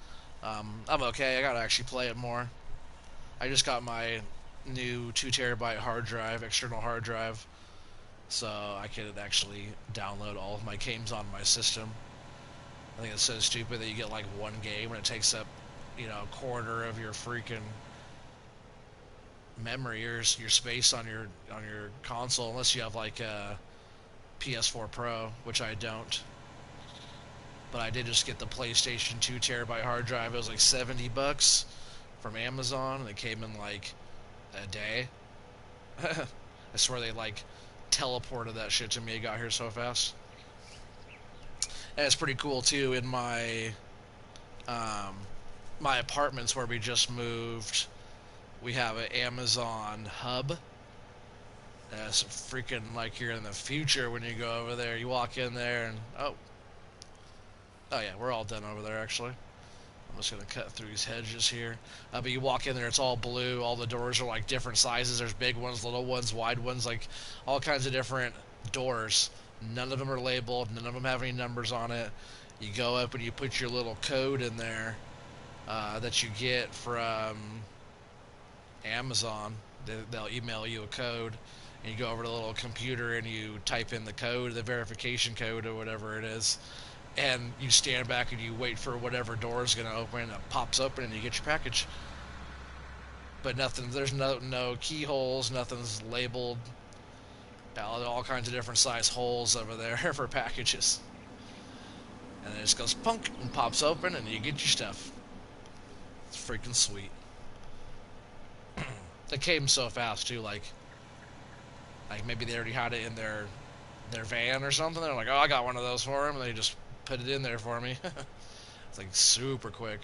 I'm okay. I gotta actually play it more. I just got my new 2 terabyte hard drive, external hard drive, so I could actually download all of my games on my system. I think it's so stupid that you get like one game and it takes up, a quarter of your freaking memory, your space on your console, unless you have like a PS4 Pro, which I don't. But I did just get the PlayStation 2 terabyte hard drive. It was like $70 from Amazon, and it came in like a day. I swear they like teleported that shit to me. It got here so fast. And it's pretty cool too. In my apartments where we just moved, we have an Amazon hub. It's freaking like you're in the future when you go over there. You walk in there and oh yeah, we're all done over there actually. I'm just gonna cut through these hedges here. But you walk in there, it's all blue. All the doors are like different sizes. There's big ones, little ones, wide ones, like all kinds of different doors. None of them are labeled. None of them have any numbers on it. You go up and you put your little code in there that you get from Amazon. They'll email you a code, and you go over to the little computer and you type in the code, the verification code or whatever it is, and you stand back and you wait for whatever door is going to open, and it pops open and you get your package. But nothing, there's no keyholes, nothing's labeled. All kinds of different size holes over there for packages. And it just goes punk and pops open and you get your stuff. It's freaking sweet. It came so fast too, like maybe they already had it in their van or something. They're like, oh, I got one of those for them, and they just put it in there for me. It's like super quick.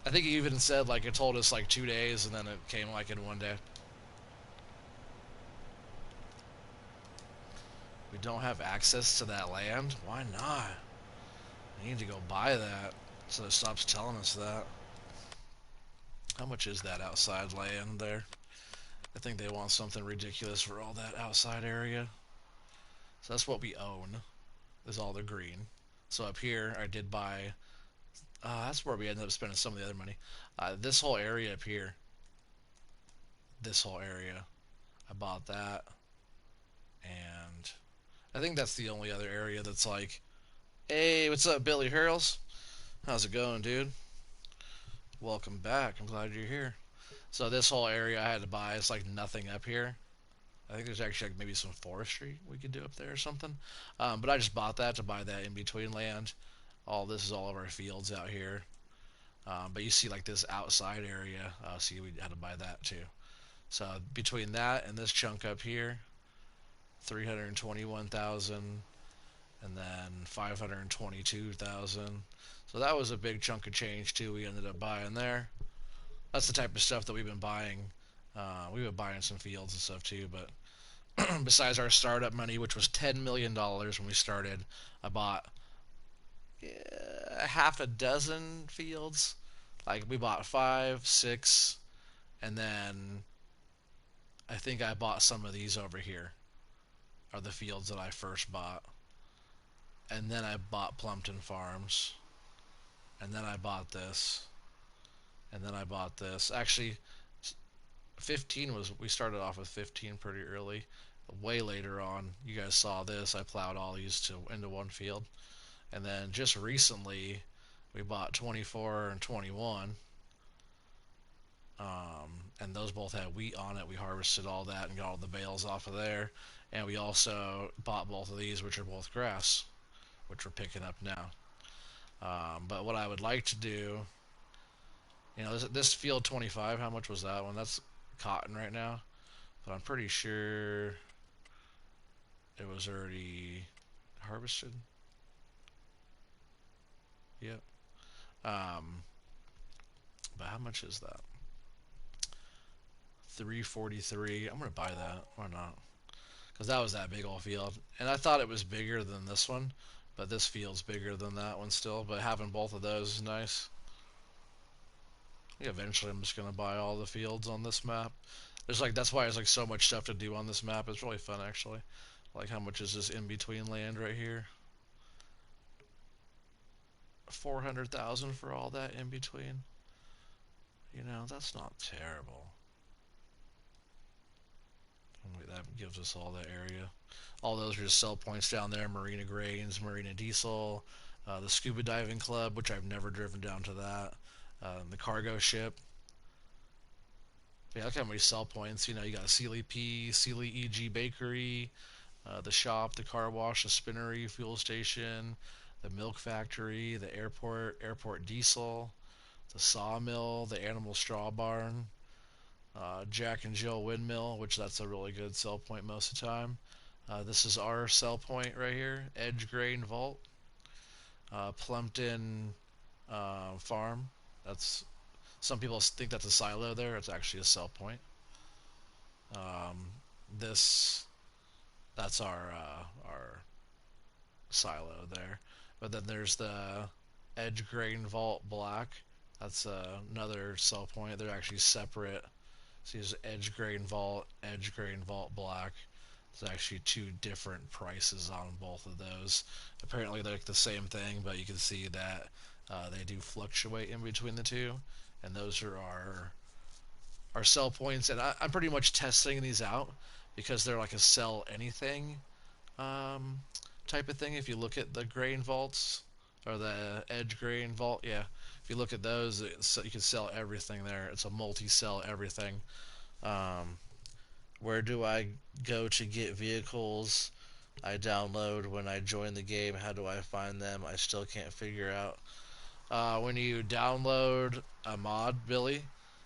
I think he even said like it told us like 2 days, and then it came like in one day. We don't have access to that land? Why not? I need to go buy that so it stops telling us that. How much is that outside land there? I think they want something ridiculous for all that outside area. So that's what we own, is all the green. So up here, I did buy. That's where we ended up spending some of the other money. This whole area up here, this whole area, I bought that, and I think that's the only other area that's like, hey, what's up, Billy Hurls? How's it going, dude? Welcome back. I'm glad you're here. So this whole area I had to buy. It's like nothing up here. I think there's actually like maybe some forestry we could do up there or something. But I just bought that to buy that in between land. All this is all of our fields out here. But you see like this outside area. See, we had to buy that too. So between that and this chunk up here, 321,000, and then 522,000. So that was a big chunk of change too. We ended up buying there. That's the type of stuff that we've been buying. We've been buying some fields and stuff too, but besides our startup money, which was $10 million when we started, I bought half a dozen fields. Like we bought five, six, and then I think I bought some of these over here are the fields that I first bought. And then I bought Plumpton Farms. And then I bought this. And then I bought this. Actually, 15 was, we started off with 15 pretty early. Way later on, you guys saw this. I plowed all these into one field. And then just recently, we bought 24 and 21. And those both had wheat on it. We harvested all that and got all the bales off of there. And we also bought both of these, which are both grass, which we're picking up now. But what I would like to do, this field 25, how much was that one? That's cotton right now. But I'm pretty sure it was already harvested. Yep. Um, but how much is that? 343. I'm gonna buy that. Why not? Because that was that big old field, and I thought it was bigger than this one, but this field's bigger than that one still. But having both of those is nice. Yeah, eventually, I'm just gonna buy all the fields on this map. There's like that's why there's like so much stuff to do on this map. It's really fun actually. Like how much is this in between land right here? 400,000 for all that in between. That's not terrible. That gives us all that area. All those are just sell points down there. Marina Grains, Marina Diesel, the Scuba Diving Club, which I've never driven down to that. The cargo ship. Yeah, look how many sell points. You got Sealy P, Sealy EG Bakery, the shop, the car wash, the spinnery, fuel station, the milk factory, the airport diesel, the sawmill, the animal straw barn, Jack and Jill Windmill, which that's a really good sell point most of the time. This is our sell point right here, Edge Grain Vault, Plumpton Farm. That's some people think that's a silo there. It's actually a sell point. This that's our silo there. But then there's the Edge Grain Vault Black. That's another sell point. They're actually separate. So there's Edge Grain Vault Black. There's actually two different prices on both of those. Apparently they're like the same thing, but you can see that they do fluctuate in between the two. And those are our sell points. And I'm pretty much testing these out because they're like a sell anything um, type of thing. If you look at the grain vaults or the Edge Grain Vault, yeah, if you look at those, you can sell everything there. It's a multi-sell everything. Um, where do I go to get vehicles I download when I join the game? How do I find them? I still can't figure out. When you download a mod, Billy,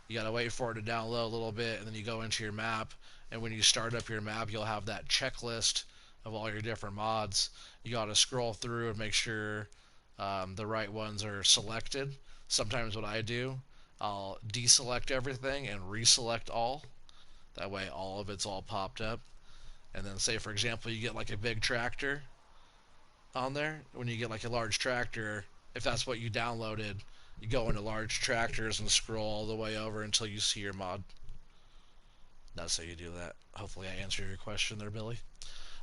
you gotta wait for it to download a little bit, and then you go into your map. And when you start up your map, you'll have that checklist of all your different mods. You gotta scroll through and make sure the right ones are selected. Sometimes what I do, I'll deselect everything and reselect all. That way all of it's all popped up. And then say for example you get like a big tractor on there. When you get like a large tractor, if that's what you downloaded, you go into large tractors and scroll all the way over until you see your mod. That's how you do that. Hopefully, I answered your question there, Billy.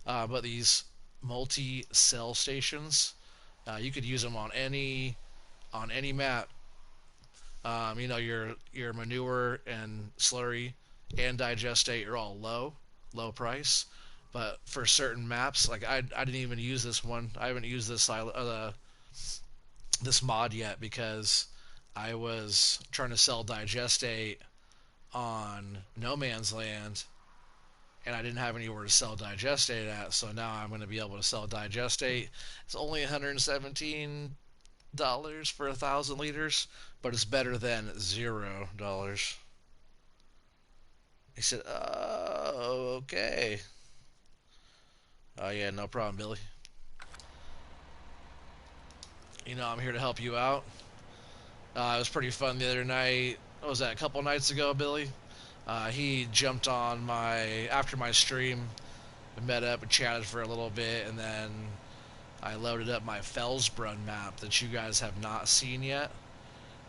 But these multi-cell stations, you could use them on any map. Your manure and slurry and digestate are all low price. But for certain maps, like I didn't even use this one. I haven't used this mod yet because I was trying to sell digestate on No Man's Land, and I didn't have anywhere to sell digestate at. So now I'm going to be able to sell digestate. It's only $117 for 1,000 liters, but it's better than $0. He said, "Oh, okay. Oh yeah, no problem, Billy. I'm here to help you out. It was pretty fun the other night. What was that? A couple nights ago, Billy. He jumped on my after my stream. We met up and chatted for a little bit, and then I loaded up my Felsbrunn map that you guys have not seen yet,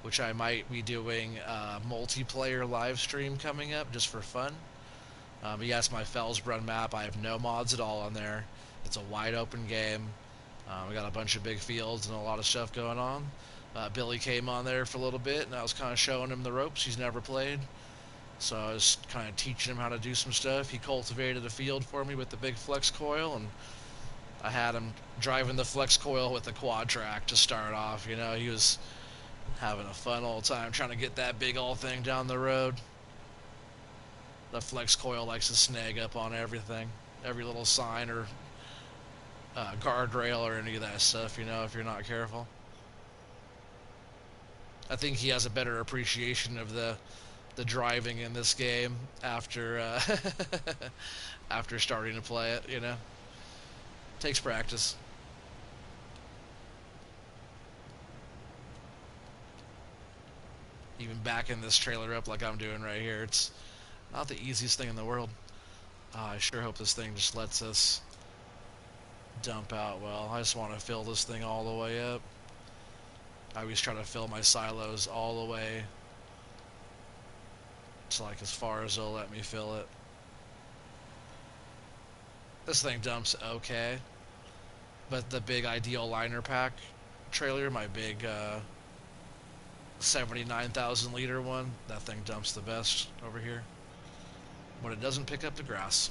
which I might be doing a multiplayer live stream coming up just for fun. But yes, my Felsbrunn map. I have no mods at all on there. It's a wide open game. We got a bunch of big fields and a lot of stuff going on. Billy came on there for a little bit, and I was kind of showing him the ropes. He's never played, so I was kind of teaching him how to do some stuff. He cultivated a field for me with the big flex coil, and I had him driving the flex coil with the quad track to start off. He was having a fun old time trying to get that big old thing down the road. The flex coil likes to snag up on everything, every little sign or guardrail or any of that stuff, if you're not careful. I think he has a better appreciation of the driving in this game after after starting to play it. Takes practice. Even backing this trailer up like I'm doing right here, it's not the easiest thing in the world. I sure hope this thing just lets us dump out well. I just want to fill this thing all the way up. I always try to fill my silos all the way to like as far as they'll let me fill it. This thing dumps okay, but the big ideal liner pack trailer, my big 79,000 liter one, that thing dumps the best over here. But it doesn't pick up the grass.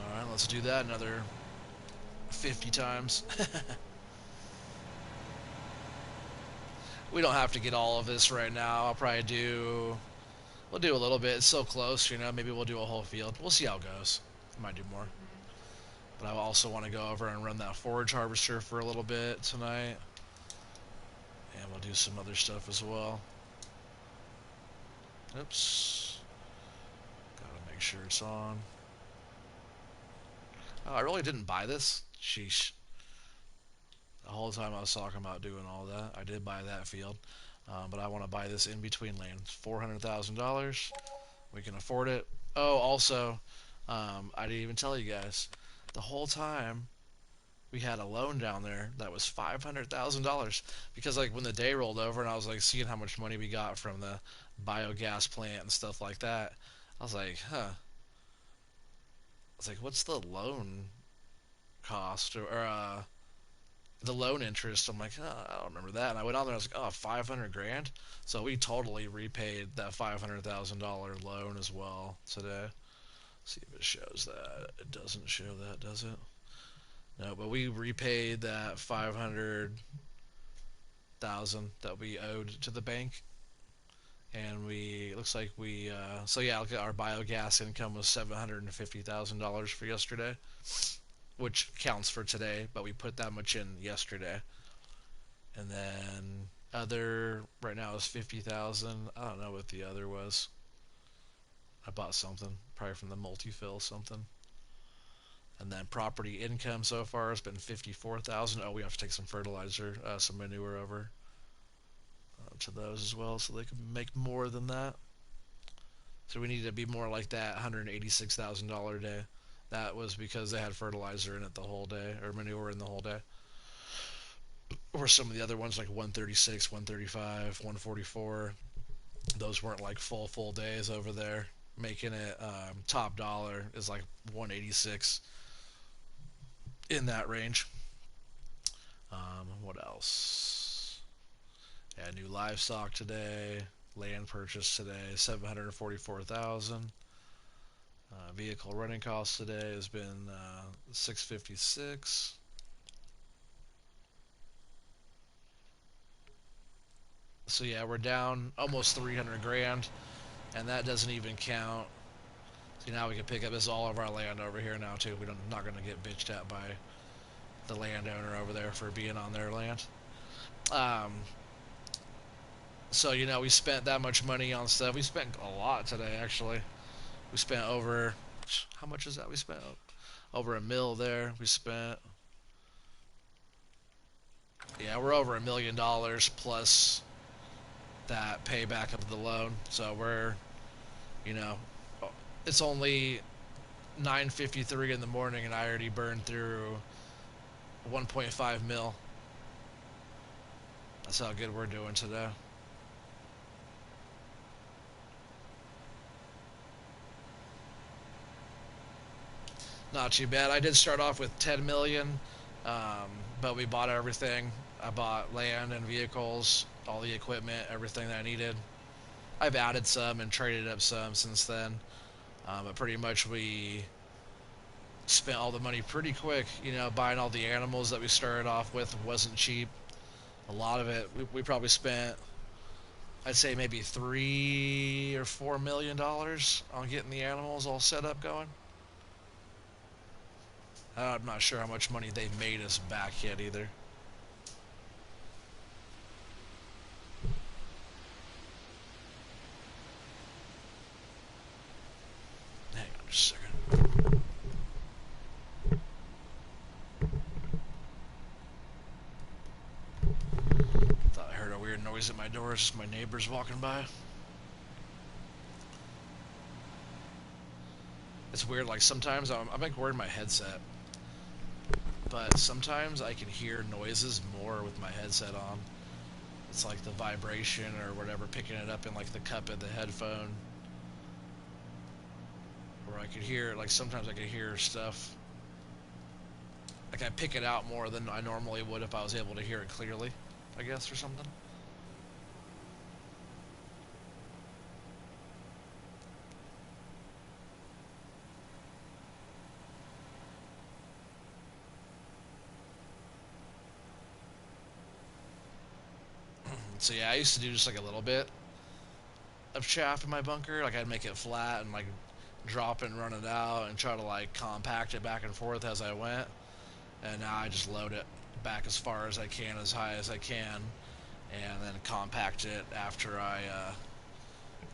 Alright, let's do that another 50 times. We don't have to get all of this right now. We'll do a little bit. It's so close, maybe we'll do a whole field. We'll see how it goes. I might do more. But I also want to go over and run that forage harvester for a little bit tonight. And we'll do some other stuff as well. Oops. Gotta make sure it's on. Oh, I really didn't buy this. Sheesh. The whole time I was talking about doing all that, I did buy that field. But I want to buy this in between land. $400,000. We can afford it. Oh, also, I didn't even tell you guys. The whole time we had a loan down there that was $500,000 because like when the day rolled over and I was like seeing how much money we got from the biogas plant and stuff like that, I was like, huh. I was like, what's the loan cost or the loan interest? I'm like, oh, I don't remember that. And I went on there, I was like, oh, 500 grand. So we totally repaid that $500,000 loan as well today. See if it shows that. It doesn't show that, does it? No, but we repaid that 500,000 that we owed to the bank, and it looks like so yeah, look at our biogas income was $750,000 for yesterday, which counts for today, but we put that much in yesterday, and then other right now is 50,000. I don't know what the other was. I bought something probably from the multi-fill something. And then property income so far has been 54,000. Oh, we have to take some fertilizer, some manure over to those as well, so they can make more than that. So we need to be more like that $186,000 day. That was because they had fertilizer in it the whole day, or manure in the whole day. Or some of the other ones like 136, 135, 144. Those weren't like full days over there. Making it top dollar is like 186 in that range. What else? Yeah, new livestock today. Land purchase today, 744,000. Vehicle running cost today has been 656. So yeah, we're down almost 300 grand, and that doesn't even count. See, now we can pick up this all of our land over here now too. We're not going to get bitched at by the landowner over there for being on their land. Um, so we spent that much money on stuff. We spent a lot today actually. We spent over, how much is that? We spent over a mil there. We spent, yeah, we're over $1 million plus that payback of the loan. So we're, you know, it's only 9:53 in the morning, and I already burned through 1.5 mil. That's how good we're doing today. Not too bad. I did start off with 10 million, but we bought everything. I bought land and vehicles, all the equipment, everything that I needed. I've added some and traded up some since then, but pretty much we spent all the money pretty quick. Buying all the animals that we started off with wasn't cheap. A lot of it, we probably spent, I'd say maybe $3 or $4 million on getting the animals all set up going. I'm not sure how much money they've made us back yet either. Hang on just a second. Thought I heard a weird noise at my door. It's just my neighbors walking by. It's weird, like sometimes I'm like wearing my headset, but sometimes I can hear noises more with my headset on. It's like the vibration or whatever, picking it up in like the cup of the headphone. Or I could hear, like sometimes I could hear stuff. Like I pick it out more than I normally would if I was able to hear it clearly, I guess, or something. So yeah, I used to do just like a little bit of chaff in my bunker. Like I'd make it flat and like drop it and run it out and try to like compact it back and forth as I went. And now I just load it back as far as I can, as high as I can, and then compact it after I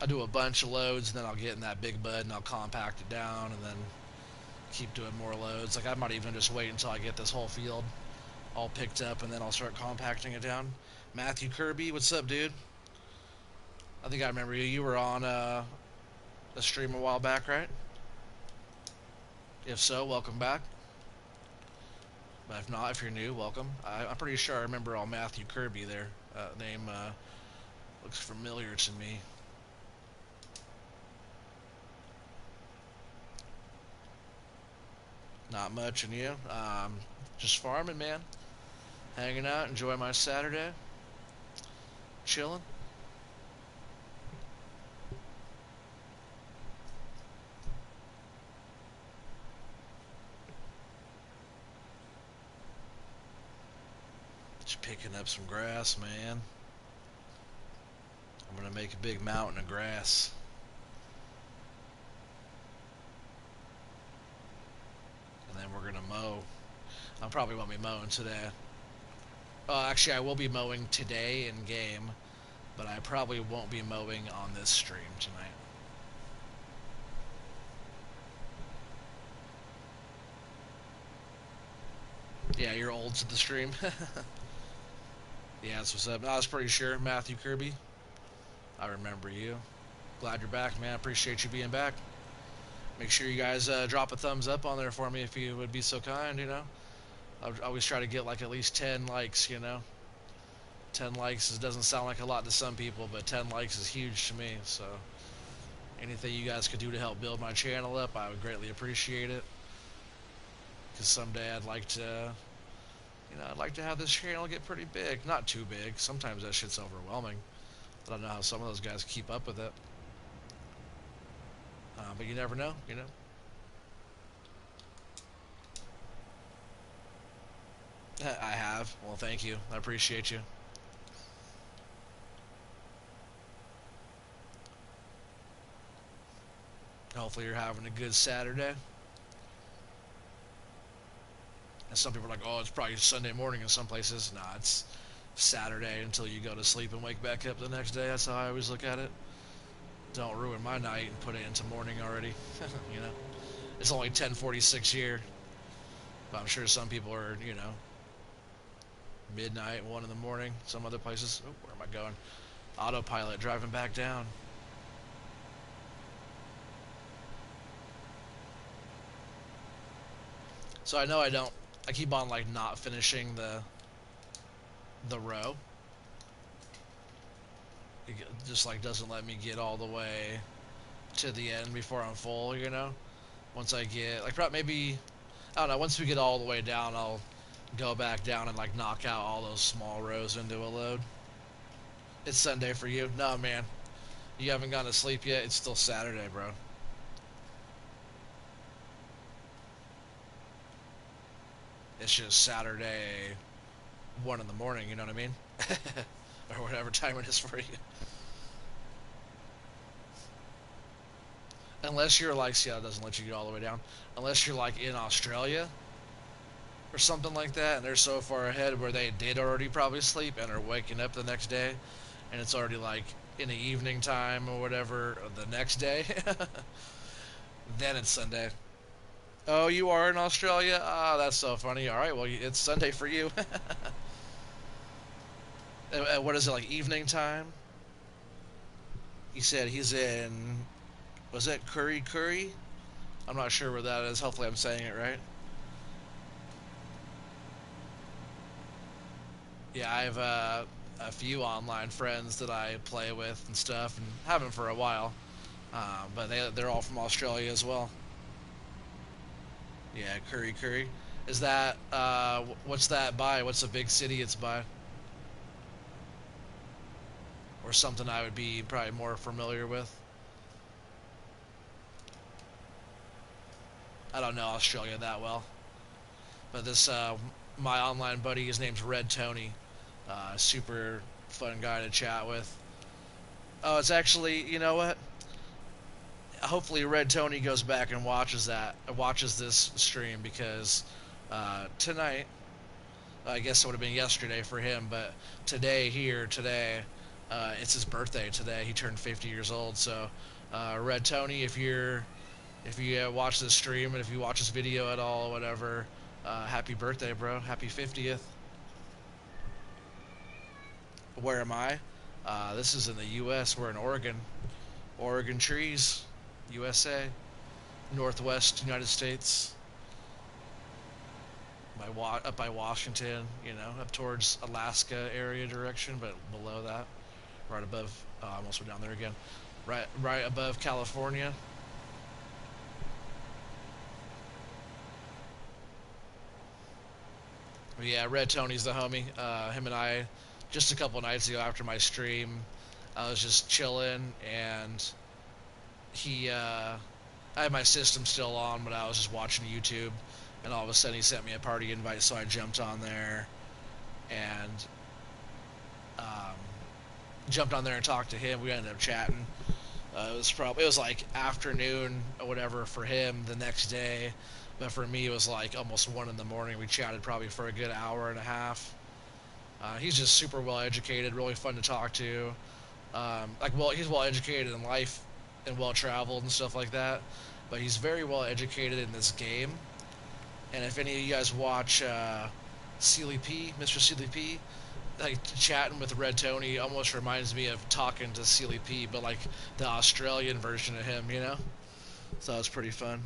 do a bunch of loads, and then I'll get in that big bud and I'll compact it down, and then keep doing more loads. Like I might even just wait until I get this whole field all picked up, and then I'll start compacting it down. Matthew Kirby, what's up, dude? I think I remember you. You were on a stream a while back, right? If so, welcome back. But if not, if you're new, welcome. I'm pretty sure I remember all Matthew Kirby there. Name looks familiar to me. Not much, and you? Just farming, man. Hanging out, enjoying my Saturday. Chilling. Just picking up some grass, man. I'm gonna make a big mountain of grass. And then we're gonna mow. I probably won't be mowing today. Actually, I will be mowing today in game, but I probably won't be mowing on this stream tonight. Yeah, you're old to the stream. Yeah, that's what's up. I was pretty sure, Matthew Kirby. I remember you. Glad you're back, man. Appreciate you being back. Make sure you guys drop a thumbs up on there for me if you would be so kind, I always try to get like at least 10 likes, 10 likes doesn't sound like a lot to some people, but 10 likes is huge to me. So anything you guys could do to help build my channel up, I would greatly appreciate it. Because someday I'd like to have this channel get pretty big. Not too big. Sometimes that shit's overwhelming. I don't know how some of those guys keep up with it. But you never know. I have. Well, thank you. I appreciate you. Hopefully you're having a good Saturday. And some people are like, oh, it's probably Sunday morning in some places. Nah, it's Saturday until you go to sleep and wake back up the next day. That's how I always look at it. Don't ruin my night and put it into morning already. you know, it's only 10:46 here, but I'm sure some people are, midnight, 1 in the morning. Some other places. Oh, where am I going? Autopilot driving back down. So I know I don't. I keep on like not finishing the row. It just like doesn't let me get all the way to the end before I'm full. Once I get like maybe I don't know. Once we get all the way down, I'll go back down and like knock out all those small rows into a load. It's Sunday for you? No, man. You haven't gone to sleep yet? It's still Saturday, bro. It's just Saturday, 1 in the morning, you know what I mean? Or whatever time it is for you. Unless you're like, see, it doesn't let you get all the way down. Unless you're like in Australia or something like that, and they're so far ahead where they did already probably sleep and are waking up the next day, and it's already like in the evening time or whatever the next day. Then it's Sunday. Oh, you are in Australia? Ah, that's so funny. All right, well, it's Sunday for you. What is it, like evening time? He said he's in, was that Curry Curry? I'm not sure where that is. Hopefully I'm saying it right. Yeah, I have a few online friends that I play with and stuff, and haven't for a while. But they're all from Australia as well. Yeah, Curry Curry. Is that what's that by? What's the big city it's by? Or something I would be probably more familiar with. I don't know Australia that well, but this my online buddy, his name's Red Tony. Super fun guy to chat with. Oh, it's actually, you know what? Hopefully, Red Tony goes back and watches this stream because tonight, I guess it would have been yesterday for him, but today, it's his birthday today. He turned 50 years old. So, Red Tony, if you watch this stream and if you watch this video at all, whatever, happy birthday, bro. Happy 50th. Where am I? This is in the U.S. We're in Oregon. Oregon trees, USA, Northwest United States. Up by Washington, up towards Alaska area direction, but below that, right above. I almost went down there again. Right above California. But yeah, Red Tony's the homie. Him and I, just a couple nights ago after my stream, I was just chilling, and I had my system still on, but I was just watching YouTube, and all of a sudden he sent me a party invite, so I jumped on there, and jumped on there and talked to him. We ended up chatting. It was like afternoon or whatever for him the next day, but for me it was like almost 1 in the morning. We chatted probably for a good hour and a half. He's just super well educated, really fun to talk to. He's well educated in life and well traveled and stuff like that, but he's very well educated in this game. And if any of you guys watch Sealy P, Mr. Sealy P, like chatting with Red Tony almost reminds me of talking to Sealy P, but like the Australian version of him. So it's pretty fun.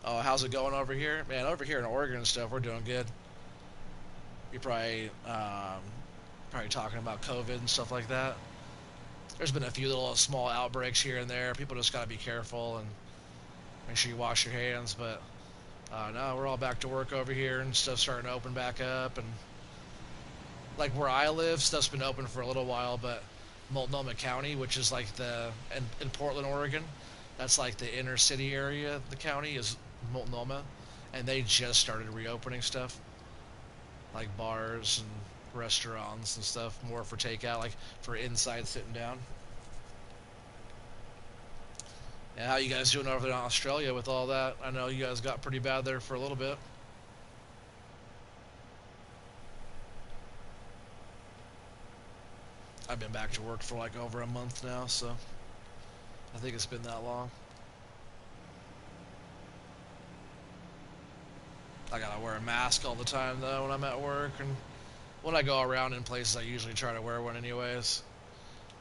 Oh, how's it going over here? Man, over here in Oregon and stuff, we're doing good. You're probably talking about COVID and stuff like that. There's been a few little small outbreaks here and there. People just gotta be careful and make sure you wash your hands. But no, we're all back to work over here and stuff's starting to open back up. And like where I live, stuff's been open for a little while, but Multnomah County, which is like in Portland, Oregon, that's like the inner city area of the county is Multnomah, and they just started reopening stuff like bars and restaurants and stuff, more for takeout, like for inside sitting down. And how you guys doing over there in Australia with all that? I know you guys got pretty bad there for a little bit. I've been back to work for like over a month now, so I think it's been that long. I gotta wear a mask all the time though when I'm at work, and when I go around in places, I usually try to wear one anyways.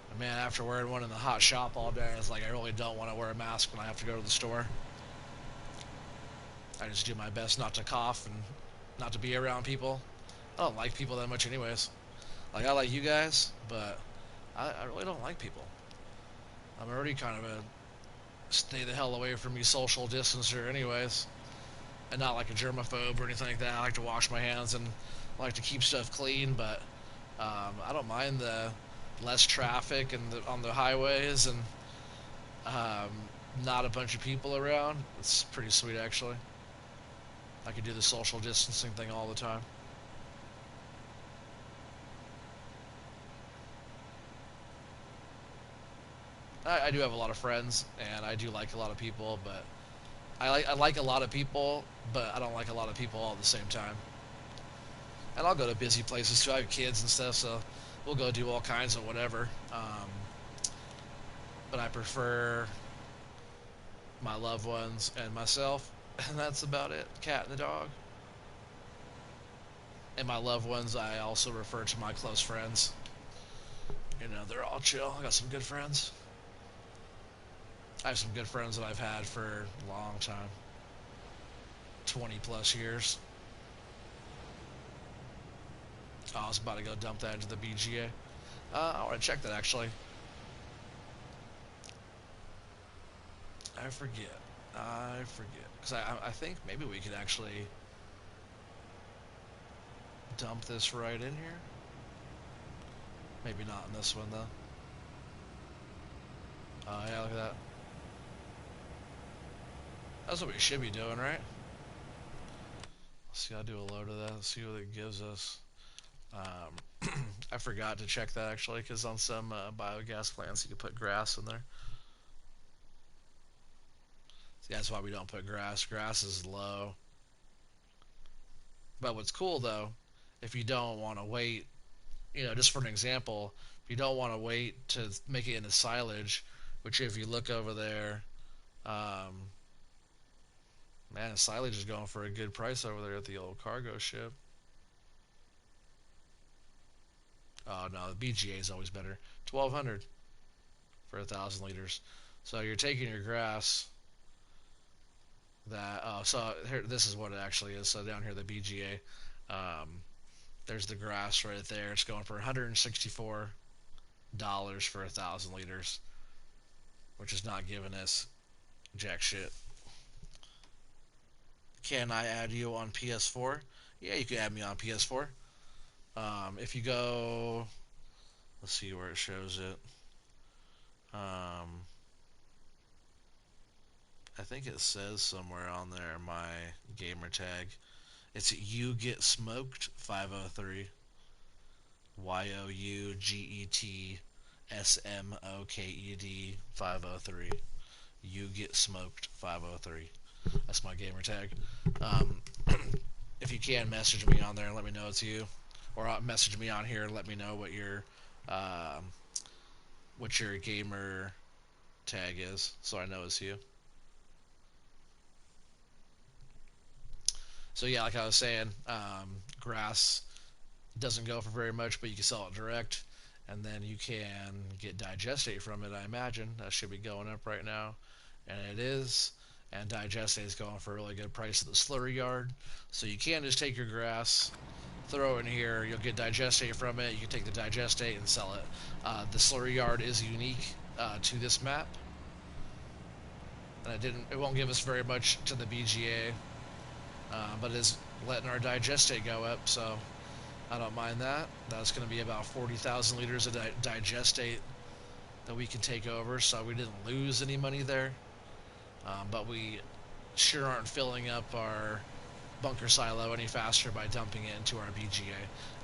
But man, after wearing one in the hot shop all day, it's like I really don't want to wear a mask when I have to go to the store. I just do my best not to cough and not to be around people. I don't like people that much anyways. Like I like you guys, but I really don't like people. I'm already kind of a stay the hell away from me social distancer anyways. And not like a germaphobe or anything like that. I like to wash my hands and I like to keep stuff clean, but I don't mind the less traffic and on the highways and um, not a bunch of people around. It's pretty sweet actually. I could do the social distancing thing all the time. I do have a lot of friends and I do like a lot of people, but I like a lot of people, but I don't like a lot of people all at the same time. And I'll go to busy places too. I have kids and stuff, so we'll go do all kinds of whatever. But I prefer my loved ones and myself, and that's about it. Cat and the dog. And my loved ones, I also refer to my close friends. They're all chill. I got some good friends. I have some good friends that I've had for a long time, 20 plus years. Oh, I was about to go dump that into the BGA. I want to check that actually. I forget. I forget. Because I think maybe we could actually dump this right in here. Maybe not in this one though. Oh yeah, look at that. That's what we should be doing, right? Let's see, I'll do a load of that. Let's see what it gives us. I forgot to check that actually, because on some biogas plants you can put grass in there. See, that's why we don't put grass. Grass is low. But what's cool though, if you don't want to wait, just for an example, if you don't want to wait to make it into silage, which if you look over there, um, man, silage is going for a good price over there at the old cargo ship. Oh no, the BGA is always better. 1,200 for 1,000 liters. So you're taking your grass. So here, this is what it actually is. So down here, the BGA, there's the grass right there. It's going for $164 for 1,000 liters, which is not giving us jack shit. Can I add you on PS4? Yeah, you can add me on PS4. If you go, let's see where it shows it. Um, I think it says somewhere on there my gamer tag. It's You Get Smoked 503. YOUGETSMOKED 503. You Get Smoked 503. That's my gamer tag. Um, if you can, message me on there and let me know it's you, or message me on here and let me know um, what your gamer tag is, so I know it's you. So yeah, like I was saying, grass doesn't go for very much, but you can sell it direct, and then you can get digestate from it. I imagine that should be going up right now, and it is. And digestate is going for a really good price at the slurry yard. So you can just take your grass, throw in here. You'll get digestate from it. You can take the digestate and sell it. The slurry yard is unique to this map, and it won't give us very much to the BGA, but it's letting our digestate go up, so I don't mind that. That's going to be about 40,000 liters of digestate that we can take over, so we didn't lose any money there, but we sure aren't filling up our bunker silo any faster by dumping it into our BGA.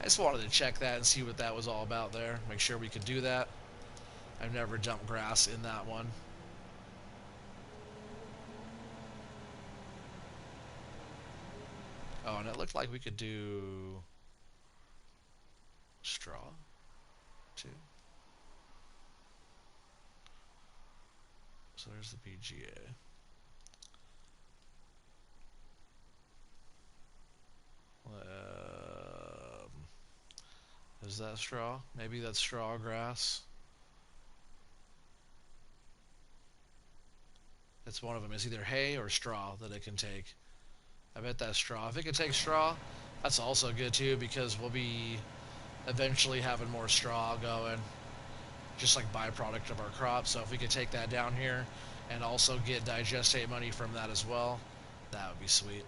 I just wanted to check that and see what that was all about there, make sure we could do that. I've never dumped grass in that one. Oh, and it looked like we could do straw too. So there's the BGA. Is that straw? Maybe that's straw grass. It's one of them. It's either hay or straw that it can take. I bet that's straw. If it can take straw, that's also good too, because we'll be eventually having more straw going, just like byproduct of our crop. So if we could take that down here and also get digestate money from that as well, that would be sweet.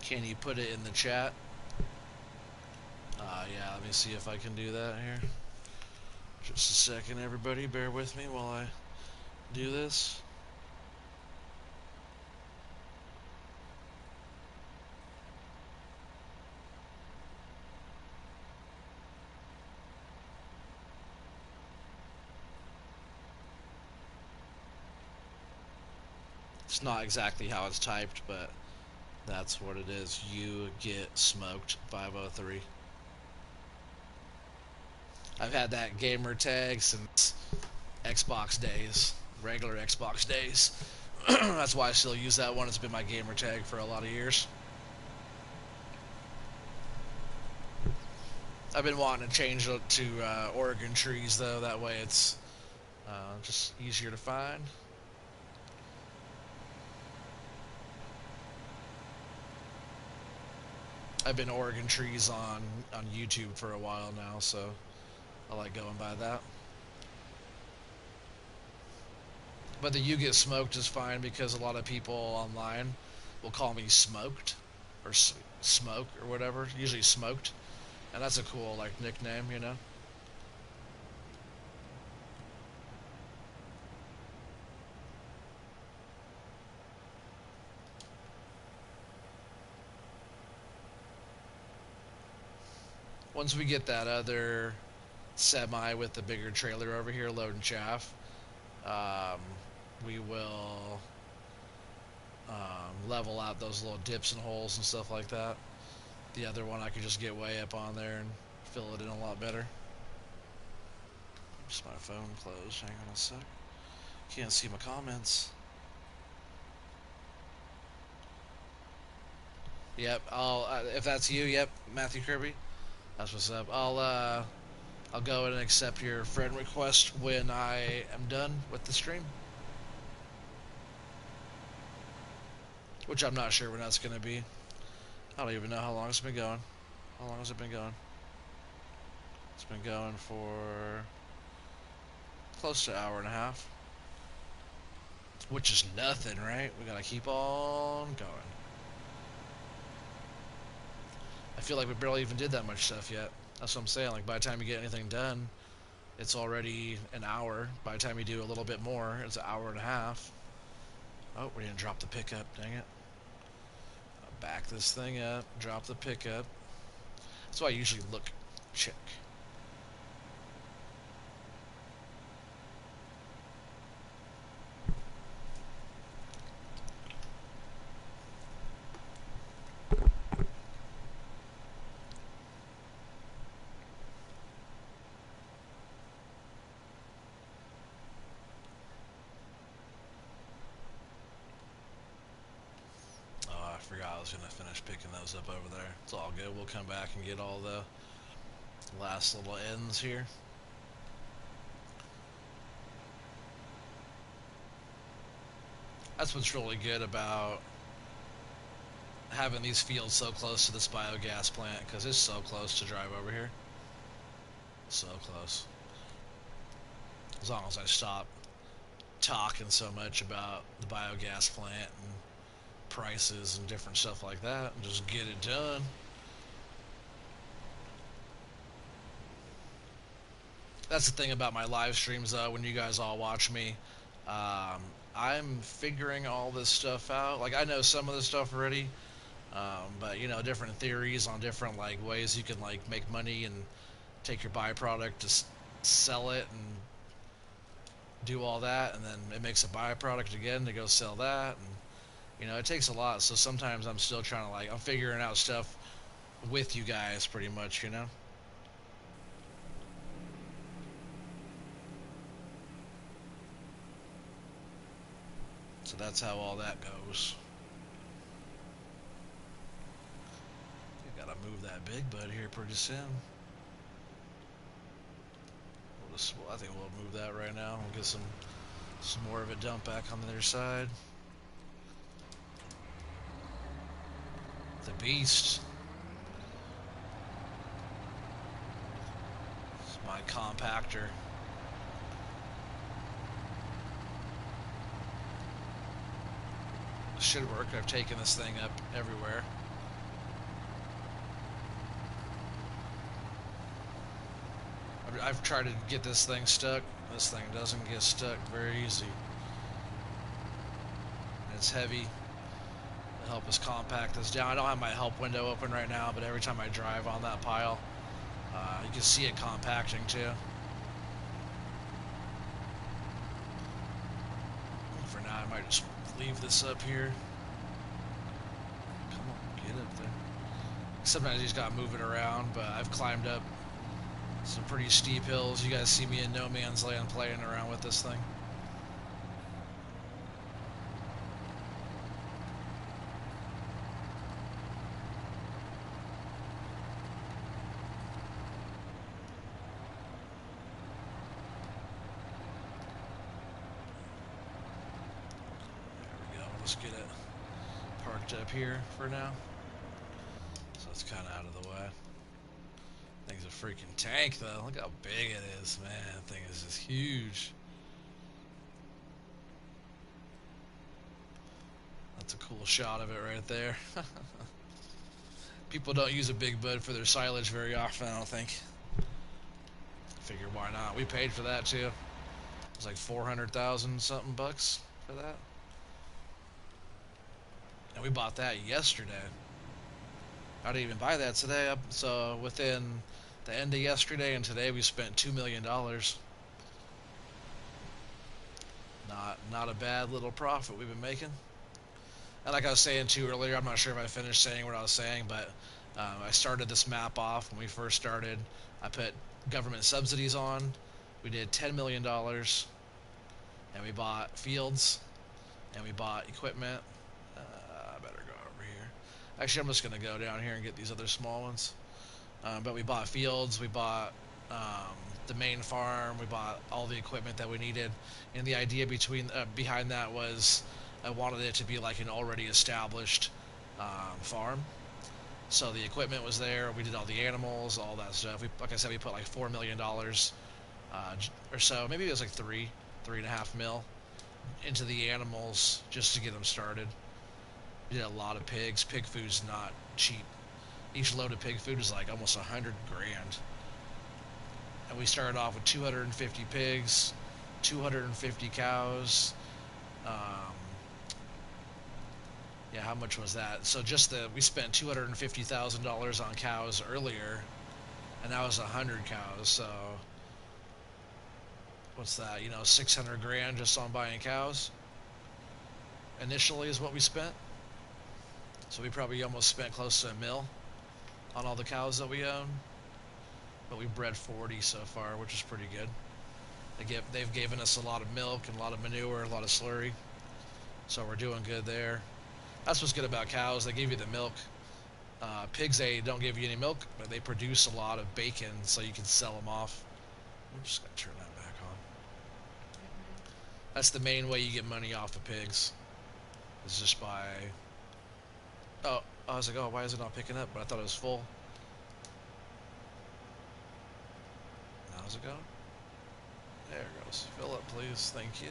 Can you put it in the chat? Yeah, let me see if I can do that here. Just a second, everybody. Bear with me while I do this. It's not exactly how it's typed, but that's what it is. You get smoked 503. I've had that gamer tag since Xbox days, regular Xbox days. That's why I still use that one. It's been my gamer tag for a lot of years. I've been wanting to change it to Oregon trees, though. That way it's just easier to find. I've been Oregon trees on YouTube for a while now, so I like going by that. But the you get smoked is fine, because a lot of people online will call me smoked or smoke or whatever, usually smoked, and that's a cool like nickname, you know. Once we get that other semi with the bigger trailer over here loading chaff, um, we will level out those little dips and holes and stuff like that. The other one I could just get way up on there and fill it in a lot better. Just my phone closed. Hang on a sec. Can't see my comments. Yep, if that's you, yep, Matthew Kirby. That's what's up. I'll go and accept your friend request when I am done with the stream. Which I'm not sure when that's going to be. I don't even know how long it's been going. How long has it been going? It's been going for close to an hour and a half. Which is nothing, right? We gotta keep on going. I feel like we barely even did that much stuff yet. That's what I'm saying. Like, by the time you get anything done, it's already an hour. By the time you do a little bit more, it's an hour and a half. Oh, we didn't drop the pickup. Dang it. Back this thing up. Drop the pickup. That's why I usually look. Check. picking those up over there. It's all good. We'll come back and get all the last little ends here. That's what's really good about having these fields so close to this biogas plant, because it's so close to drive over here. So close. As long as I stop talking so much about the biogas plant and prices and different stuff like that and just get it done. That's the thing about my live streams, though. When you guys all watch me, I'm figuring all this stuff out. Like, I know some of this stuff already, but you know, different theories on different like ways you can like make money and take your byproduct to sell it and do all that, and then it makes a byproduct again to go sell that, and you know, it takes a lot. So sometimes I'm still trying to like, I'm figuring out stuff with you guys pretty much, you know. So that's how all that goes. You gotta move that big bud here pretty soon. I think we'll move that right now. We'll get some more of it dumped back on the other side. The beast. It's my compactor. Should work. I've taken this thing up everywhere. I've tried to get this thing stuck. This thing doesn't get stuck very easy. It's heavy. It'll help us compact this down. I don't have my help window open right now, but every time I drive on that pile, you can see it compacting too. For now, I might just leave this up here. Come on, get up there. Sometimes you just gotta move it around, but I've climbed up some pretty steep hills. You guys see me in no man's land playing around with this thing. There we go. Let's get it parked up here for now. So it's kind of out of the way. Thing's a freaking tank, though. Look how big it is, man. That thing is just huge. That's a cool shot of it right there. People don't use a big bud for their silage very often, I don't think. Figure why not? We paid for that too. It was like 400,000 something bucks for that. And we bought that yesterday. I didn't even buy that today. So within the end of yesterday and today, we spent $2 million. Not a bad little profit we've been making. And like I was saying too earlier, I'm not sure if I finished saying what I was saying, but I started this map off when we first started. I put government subsidies on. We did $10 million, and we bought fields, and we bought equipment. I better go over here. Actually, I'm just going to go down here and get these other small ones. But we bought fields, we bought the main farm, we bought all the equipment that we needed. And the idea behind that was I wanted it to be like an already established farm. So the equipment was there, we did all the animals, all that stuff. Like I said, we put like $4 million or so, maybe it was like 3.5 mil into the animals just to get them started. We did a lot of pigs. Pig food's not cheap. Each load of pig food is like almost 100 grand. And we started off with 250 pigs, 250 cows. Yeah, how much was that? So we spent $250,000 on cows earlier, and that was 100 cows. So what's that? You know, 600 grand just on buying cows. Initially is what we spent. So we probably almost spent close to $1 million on all the cows that we own. But we've bred 40 so far, which is pretty good. They've given us a lot of milk and a lot of manure, a lot of slurry. So we're doing good there. That's what's good about cows. They give you the milk Pigs, they don't give you any milk, but they produce a lot of bacon, so you can sell them off. I'm just gonna turn that back on. That's the main way you get money off of pigs. Is just by. Oh, I was like, oh, why is it not picking up? But I thought it was full. How's it going? There it goes. Fill up, please. Thank you.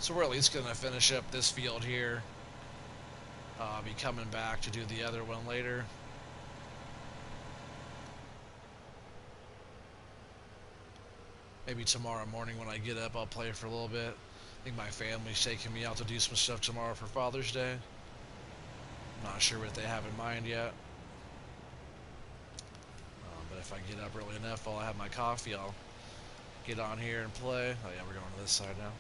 So we're at least going to finish up this field here. I'll be coming back to do the other one later. Maybe tomorrow morning when I get up, I'll play for a little bit. I think my family's taking me out to do some stuff tomorrow for Father's Day. I'm not sure what they have in mind yet. But if I get up early enough, while I have my coffee, I'll get on here and play. Oh yeah, we're going to this side now.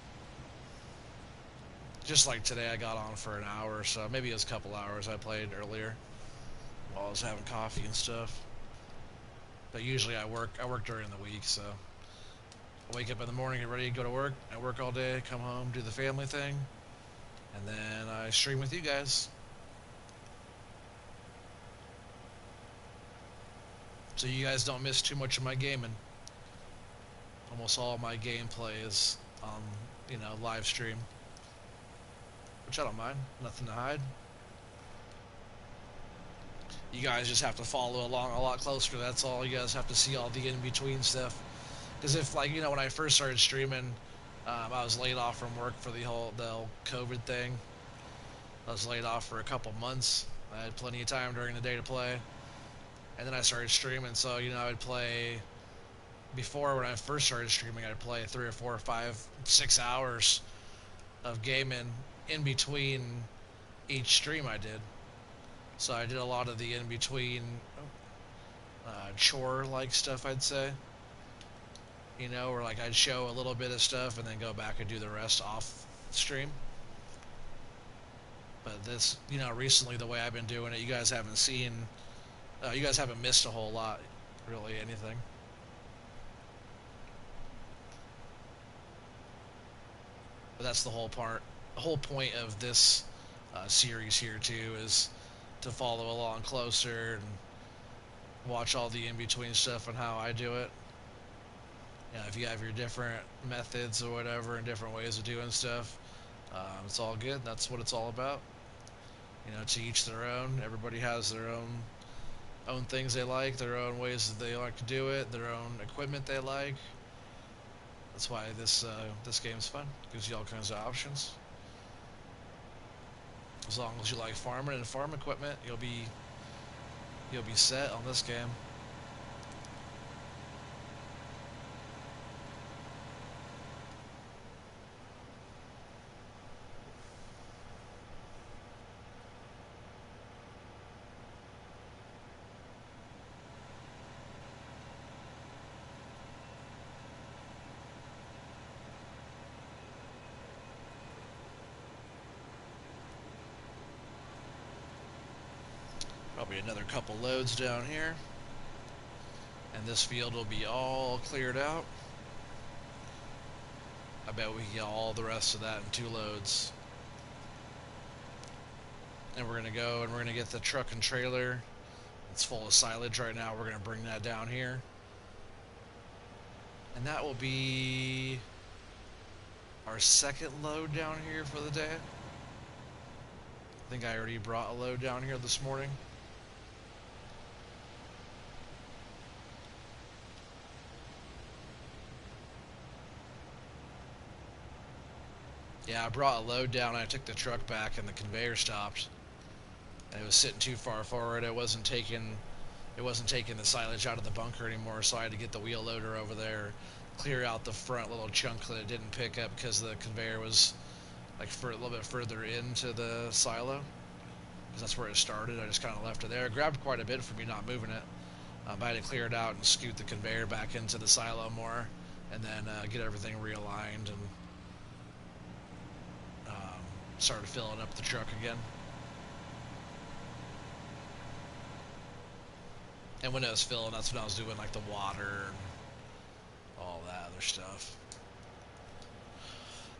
Just like today, I got on for an hour or so. Maybe it was a couple hours I played earlier while I was having coffee and stuff. But usually I work during the week, so I wake up in the morning, get ready to go to work. I work all day, come home, do the family thing, and then I stream with you guys. So you guys don't miss too much of my gaming. Almost all my gameplay is on, live stream. Which I don't mind. Nothing to hide. You guys just have to follow along a lot closer. That's all. You guys have to see all the in-between stuff. Because if, when I first started streaming, I was laid off from work for the whole COVID thing. I was laid off for a couple months. I had plenty of time during the day to play. And then I started streaming, so, I would play... Before, when I first started streaming, I'd play 3 or 4 or 5, 6 hours of gaming in between each stream I did. So I did a lot of the in-between chore-like stuff, I'd say. Where I'd show a little bit of stuff and then go back and do the rest off stream. But this, recently the way I've been doing it, you guys haven't seen, you guys haven't missed a whole lot, really, anything. But that's the whole point of this series here too, is to follow along closer and watch all the in-between stuff and how I do it. If you have your different methods or whatever and different ways of doing stuff, it's all good. That's what it's all about. To each their own. Everybody has their own things they like, their own ways that they like to do it, their own equipment they like. That's why this game's fun. Gives you all kinds of options. As long as you like farming and farm equipment, you'll be set on this game. Probably another couple loads down here, and this field will be all cleared out. I bet we can get all the rest of that in 2 loads. And we're gonna go and we're gonna get the truck and trailer. It's full of silage right now. We're gonna bring that down here, and that will be our second load down here for the day. I think I already brought a load down here this morning. Yeah, I brought a load down and I took the truck back and the conveyor stopped. And it was sitting too far forward. It wasn't taking the silage out of the bunker anymore, so I had to get the wheel loader over there, clear out the front little chunk that it didn't pick up because the conveyor was for a little bit further into the silo. Because that's where it started. I just kind of left it there. It grabbed quite a bit for me not moving it. I had to clear it out and scoot the conveyor back into the silo more, and then get everything realigned and started filling up the truck again. And when it was filling, that's when I was doing the water all that other stuff.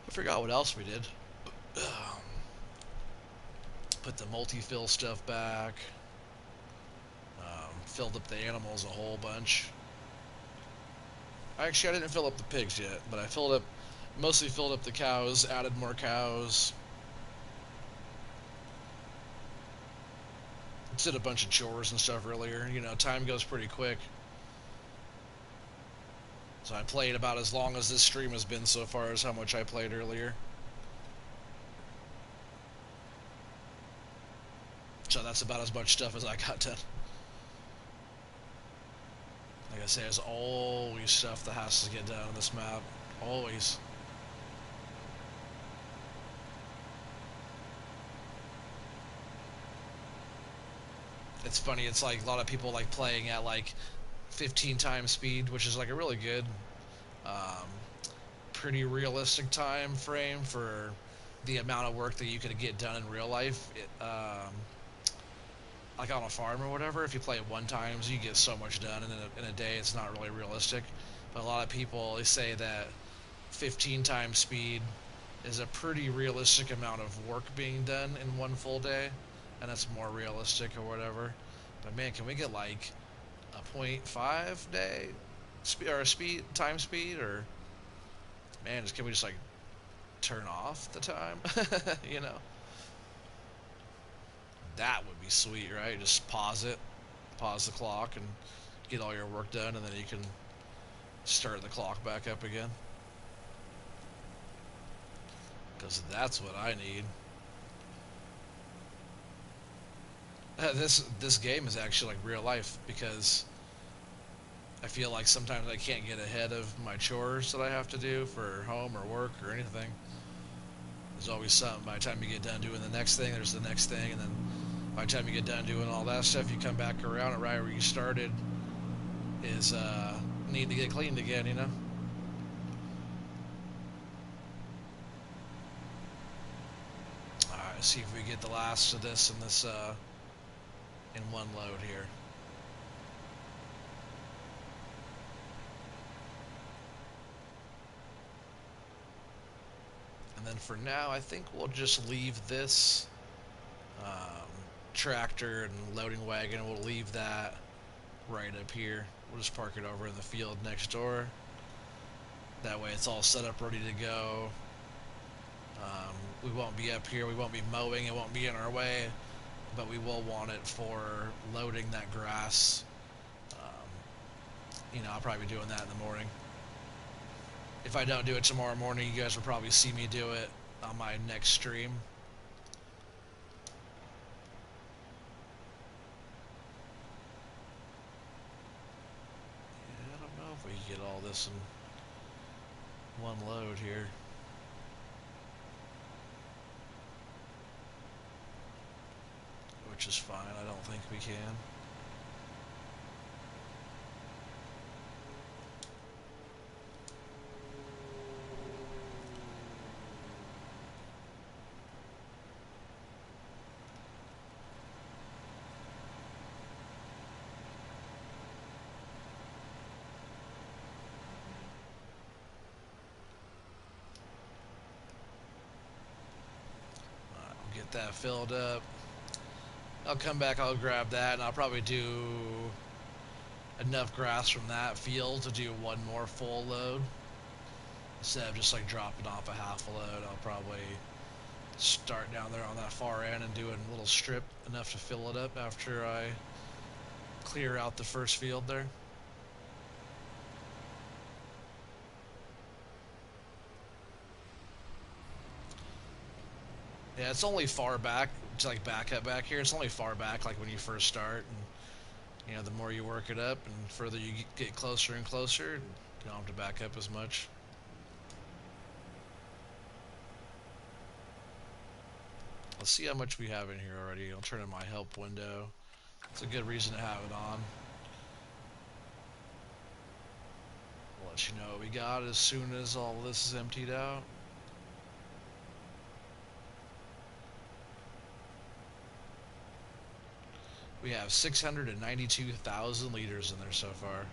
I forgot what else we did. Put the multi-fill stuff back. Filled up the animals a whole bunch. Actually, I didn't fill up the pigs yet, but I mostly filled up the cows, added more cows. Did a bunch of chores and stuff earlier. You know, time goes pretty quick. So I played about as long as this stream has been so far as how much I played earlier. So that's about as much stuff as I got done. Like I say, there's always stuff that has to get done on this map. Always. It's funny, it's like a lot of people like playing at like 15 times speed, which is like a really good, um, pretty realistic time frame for the amount of work that you could get done in real life. Like on a farm or whatever, if you play it 1 times, you get so much done in a day. It's not really realistic. But a lot of people, they say that 15 times speed is a pretty realistic amount of work being done in one full day, and that's more realistic or whatever. But man, can we get like a .5 day time speed, or man, can we just like turn off the time? You know, that would be sweet, right? Just pause the clock, and get all your work done, and then you can start the clock back up again. Because that's what I need. This game is actually like real life, because I feel like sometimes I can't get ahead of my chores that I have to do for home or work or anything. There's always something. By the time you get done doing the next thing, there's the next thing, and then by the time you get done doing all that stuff, you come back around and right where you started is need to get cleaned again, you know? Alright, see if we get the last of this in one load here. And then for now, I think we'll just leave this tractor and loading wagon. We'll leave that right up here. We'll just park it over in the field next door. That way it's all set up, ready to go. We won't be up here. We won't be mowing. It won't be in our way. But we will want it for loading that grass. You know, I'll probably be doing that in the morning. If I don't do it tomorrow morning, you guys will probably see me do it on my next stream. Yeah, I don't know if we can get all this in one load here. Which is fine, I don't think we can. Get that filled up. I'll come back, I'll grab that, and I'll probably do enough grass from that field to do one more full load. Instead of just like dropping off a half a load, I'll probably start down there on that far end and do a little strip enough to fill it up after I clear out the first field there. Yeah, it's only far back, to like back up back here. It's only far back, like when you first start, and you know, the more you work it up and further you get closer and closer, you don't have to back up as much. Let's see how much we have in here already. I'll turn in my help window. It's a good reason to have it on. I'll let you know what we got as soon as all this is emptied out. We have 692,000 liters in there so far.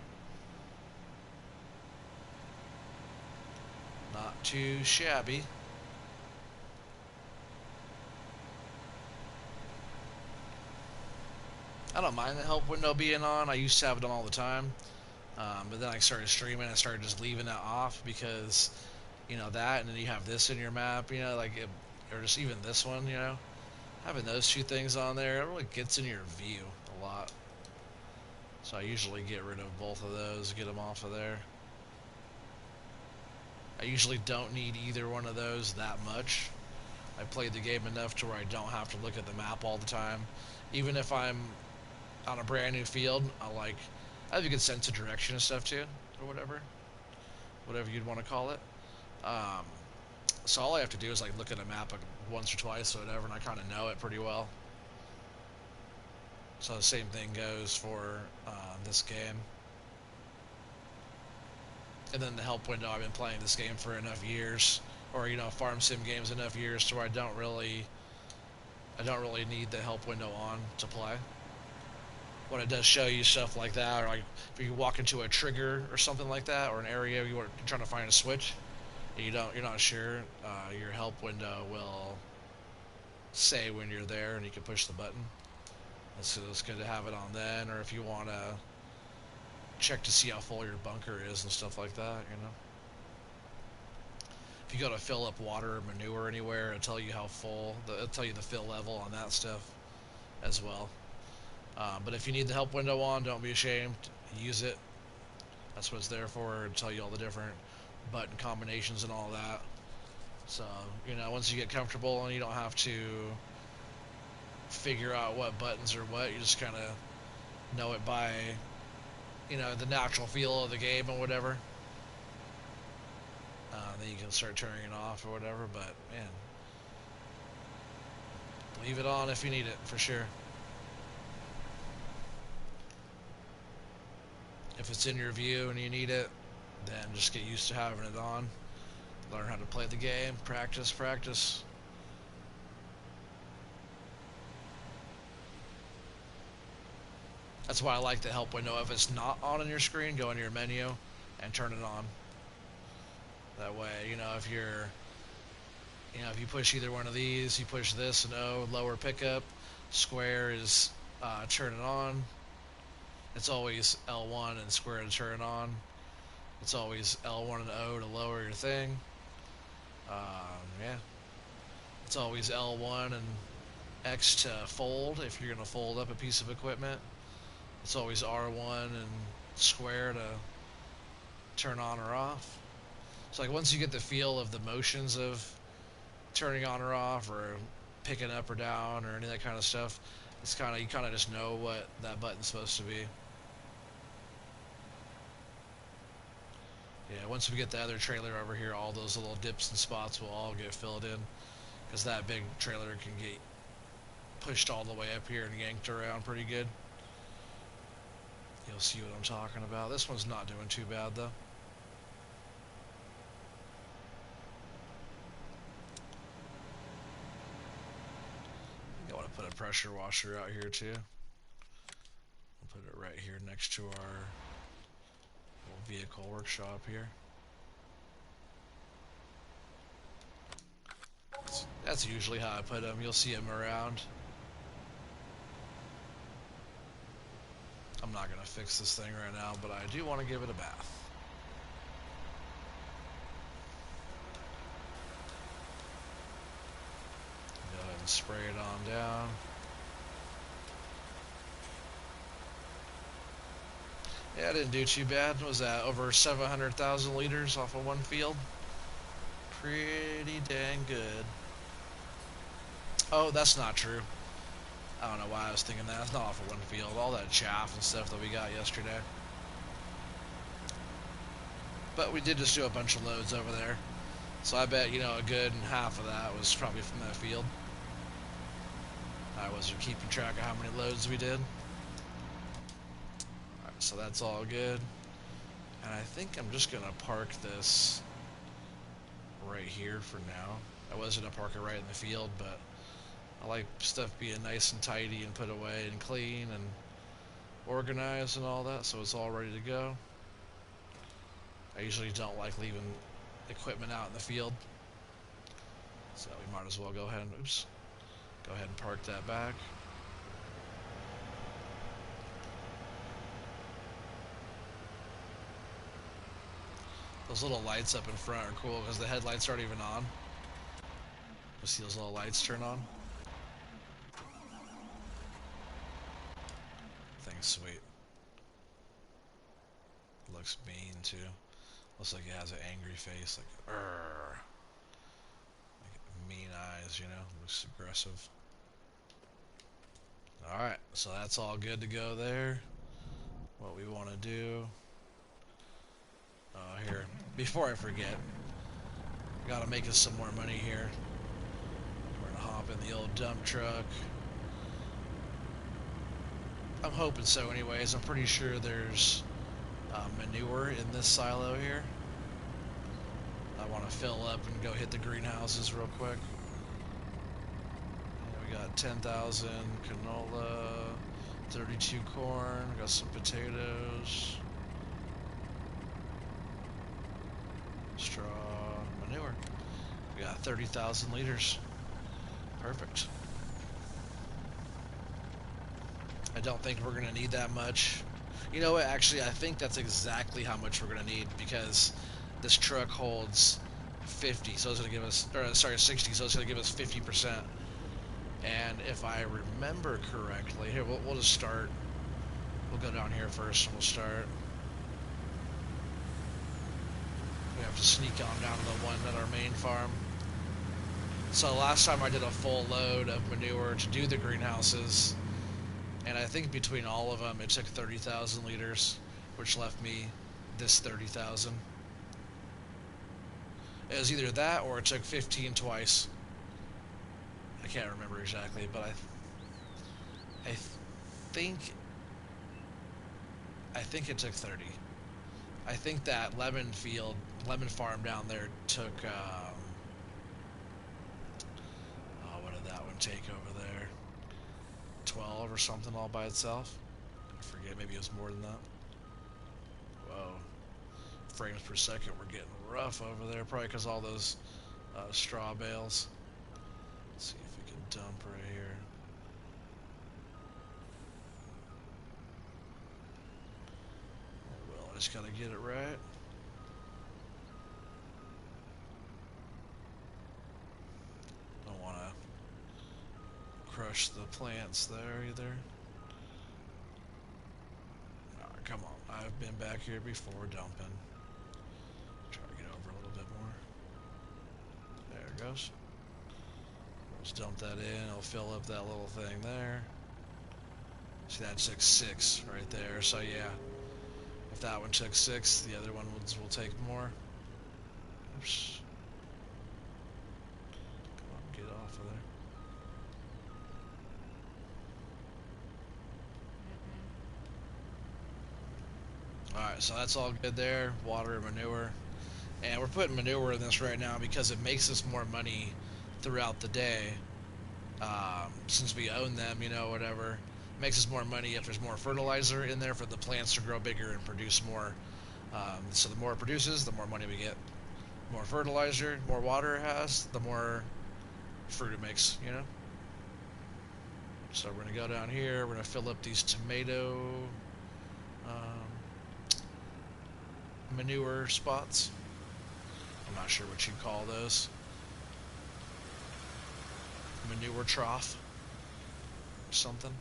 Not too shabby. I don't mind the help window being on. I used to have it on all the time. But then I started streaming. I started just leaving that off because, that, and then you have this in your map, or just even this one, having those two things on there, it really gets in your view a lot. So I usually get rid of both of those, get them off of there. I usually don't need either one of those that much. I played the game enough to where I don't have to look at the map all the time. Even if I'm on a brand new field, I have a good sense of direction and stuff too, or whatever you'd want to call it. Um, so all I have to do is look at a map once or twice or whatever, and I kind of know it pretty well. So the same thing goes for this game. And then the help window, I've been playing this game for enough years, or farm sim games enough years to where I don't really need the help window on to play. When it does show you stuff like that, or if you walk into a trigger or something like that, or an area you're trying to find a switch, and you're not sure, your help window will say when you're there, and you can push the button. So it's good to have it on then, or if you want to check to see how full your bunker is and stuff like that, If you go to fill up water or manure anywhere, it'll tell you how full, it'll tell you the fill level on that stuff as well. But if you need the help window on, don't be ashamed. Use it. That's what it's there for. It'll tell you all the different button combinations and all that. So, once you get comfortable and you don't have to figure out what buttons are what, you just kind of know it by, the natural feel of the game or whatever. Then you can start turning it off or whatever, but, man, leave it on if you need it, for sure. If it's in your view and you need it, then just get used to having it on. Learn how to play the game. Practice, practice. That's why I like the help window. If it's not on your screen, go into your menu and turn it on. That way, if if you push either one of these, you push this and O, lower pickup, square is turn it on. It's always L1 and square to turn it on. It's always L1 and O to lower your thing. Yeah. It's always L1 and X to fold if you're going to fold up a piece of equipment. It's always R1 and square to turn on or off. So once you get the feel of the motions of turning on or off or picking up or down or any of that kind of stuff, you kind of just know what that button's supposed to be. Yeah, once we get the other trailer over here, all those little dips and spots will all get filled in, because that big trailer can get pushed all the way up here and yanked around pretty good. You'll see what I'm talking about. This one's not doing too bad though. I want to put a pressure washer out here too. I'll put it right here next to our vehicle workshop here. That's usually how I put them. You'll see them around. I'm not going to fix this thing right now, but I do want to give it a bath. Go ahead and spray it on down. Yeah, I didn't do too bad. Was that over 700,000 liters off of one field? Pretty dang good. Oh, that's not true. I don't know why I was thinking that. It's not off of one field. All that chaff and stuff that we got yesterday. But we did just do a bunch of loads over there. So I bet, a good half of that was probably from that field. I wasn't keeping track of how many loads we did. Alright, so that's all good. And I think I'm just going to park this right here for now. I was going to park it right in the field, but I like stuff being nice and tidy and put away and clean and organized and all that, so it's all ready to go. I usually don't like leaving equipment out in the field. So we might as well go ahead and go ahead and park that back. Those little lights up in front are cool because the headlights aren't even on. You see those little lights turn on? Thing's sweet. Looks mean too. Looks like it has an angry face, like mean eyes, you know? Looks aggressive. Alright, so that's all good to go there. What we want to do... here, before I forget, gotta make us some more money here. We're gonna hop in the old dump truck. I'm hoping so anyways. I'm pretty sure there's manure in this silo here. I want to fill up and go hit the greenhouses real quick. And we got 10,000 canola, 32 corn, got some potatoes, straw, manure. We got 30,000 liters. Perfect. I don't think we're going to need that much. You know what, actually, I think that's exactly how much we're going to need because this truck holds 50, so it's going to give us, or sorry, 60, so it's going to give us 50%. And if I remember correctly, here, we'll just start. We'll go down here first and we'll start. We have to sneak on down to the one at our main farm. So last time I did a full load of manure to do the greenhouses, and I think between all of them it took 30,000 liters, which left me this 30,000. It was either that or it took 15 twice. I can't remember exactly, but I think it took 30. I think that lemon farm down there took what did that one take over there? 12 or something all by itself. I forget, maybe it was more than that. Whoa. Frames per second were getting rough over there, probably because all those straw bales. Let's see if we can dump right here. Well, I just gotta get it right. Don't want to crush the plants there either. Alright, come on. I've been back here before dumping. Try to get over a little bit more. There it goes. Just dump that in. It'll fill up that little thing there. See, that took 6 right there. So yeah, if that one took 6, the other one will take more. Oops. Come on, get off of there. Alright, so that's all good there. Water and manure. And we're putting manure in this right now because it makes us more money throughout the day. Since we own them, you know, whatever. It makes us more money if there's more fertilizer in there for the plants to grow bigger and produce more. So the more it produces, the more money we get. More fertilizer, more water it has, the more fruit it makes, you know? So we're going to go down here. We're going to fill up these tomato manure spots. I'm not sure what you'd call those. Manure trough or something.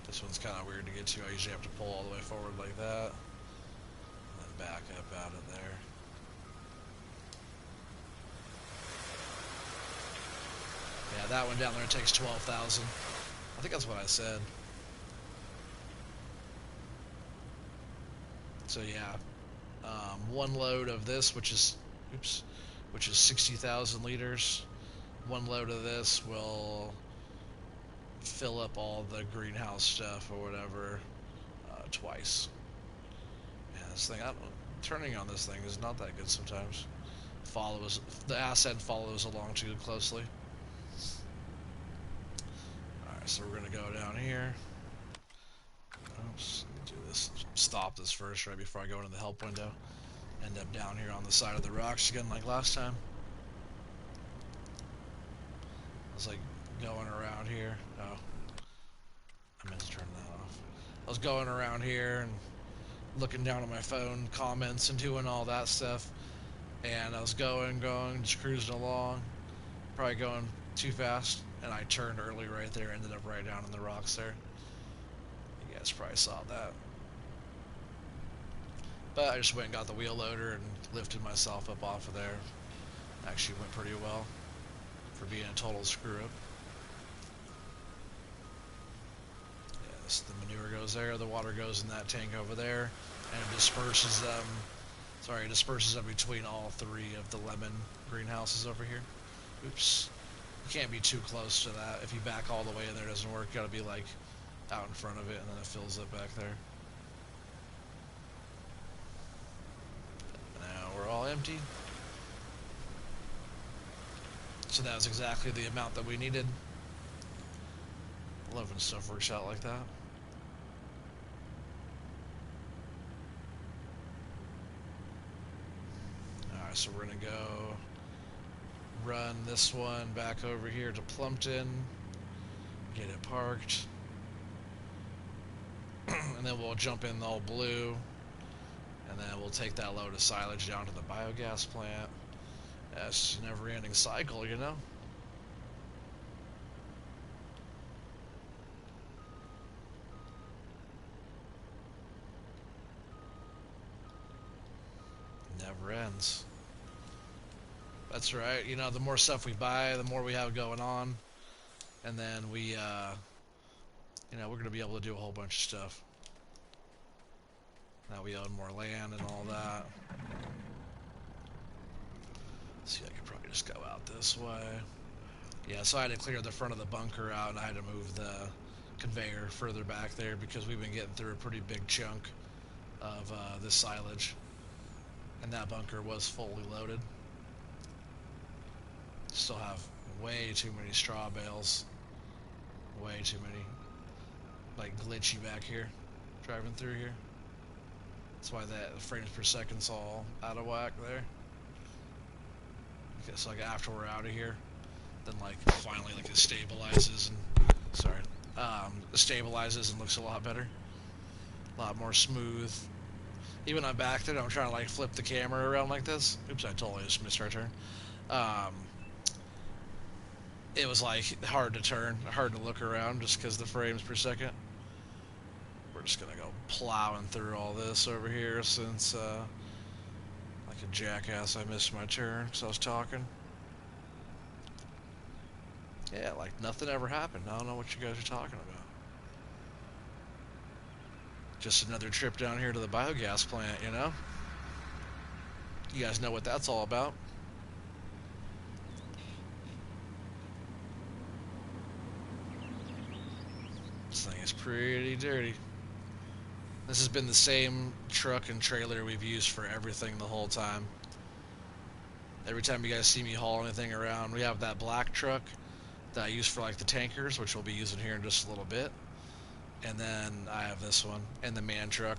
This one's kind of weird to get to. I usually have to pull all the way forward like that. And then back up out of there. Yeah, that one down there takes 12,000. I think that's what I said. So yeah, one load of this, which is 60,000 liters. One load of this will fill up all the greenhouse stuff or whatever twice. Yeah, this thing, turning on this thing is not that good sometimes. Follows the asset follows along too closely. All right, so we're gonna go down here. Oops, let me do this. Stop this first, right before I go into the help window. End up down here on the side of the rocks again, like last time. I was like going around here. Oh, I meant to turn that off. I was going around here and looking down at my phone, comments and doing all that stuff. And I was going, just cruising along, probably going too fast. And I turned early right there, ended up right down in the rocks there. You guys probably saw that. But I just went and got the wheel loader and lifted myself up off of there. Actually went pretty well for being a total screw up. Yes, the manure goes there, the water goes in that tank over there, and it disperses them. Sorry, it disperses them between all three of the lemon greenhouses over here. Oops. You can't be too close to that. If you back all the way in there, it doesn't work. You gotta be like out in front of it, and then it fills up back there. Now we're all empty. So that was exactly the amount that we needed. I love when stuff works out like that. Alright, so we're gonna go run this one back over here to Plumpton, get it parked, and then we'll jump in all blue, and then we'll take that load of silage down to the biogas plant. Yeah, it's just a never-ending cycle, you know? Never ends. That's right. You know, the more stuff we buy, the more we have going on, and then we, you know, we're gonna be able to do a whole bunch of stuff. Now we own more land and all that. See, I could probably just go out this way. Yeah, so I had to clear the front of the bunker out, and I had to move the conveyor further back there because we've been getting through a pretty big chunk of this silage, and that bunker was fully loaded. Still have way too many straw bales. Way too many. Like glitchy back here, driving through here. That's why that frames per second's all out of whack there. Okay, so like after we're out of here, then like finally like it stabilizes and it stabilizes and looks a lot better, a lot more smooth. Even on back there, I'm trying to like flip the camera around like this. Oops, I totally just missed our turn. It was like hard to turn, hard to look around just because the frames per second. We're just gonna go plowing through all this over here since like a jackass I missed my turn because I was talking. Yeah, like nothing ever happened. I don't know what you guys are talking about. Just another trip down here to the biogas plant, you know? You guys know what that's all about. This thing is pretty dirty. This has been the same truck and trailer we've used for everything the whole time. Every time you guys see me haul anything around, we have that black truck that I use for like the tankers, which we'll be using here in just a little bit. And then I have this one and the man truck.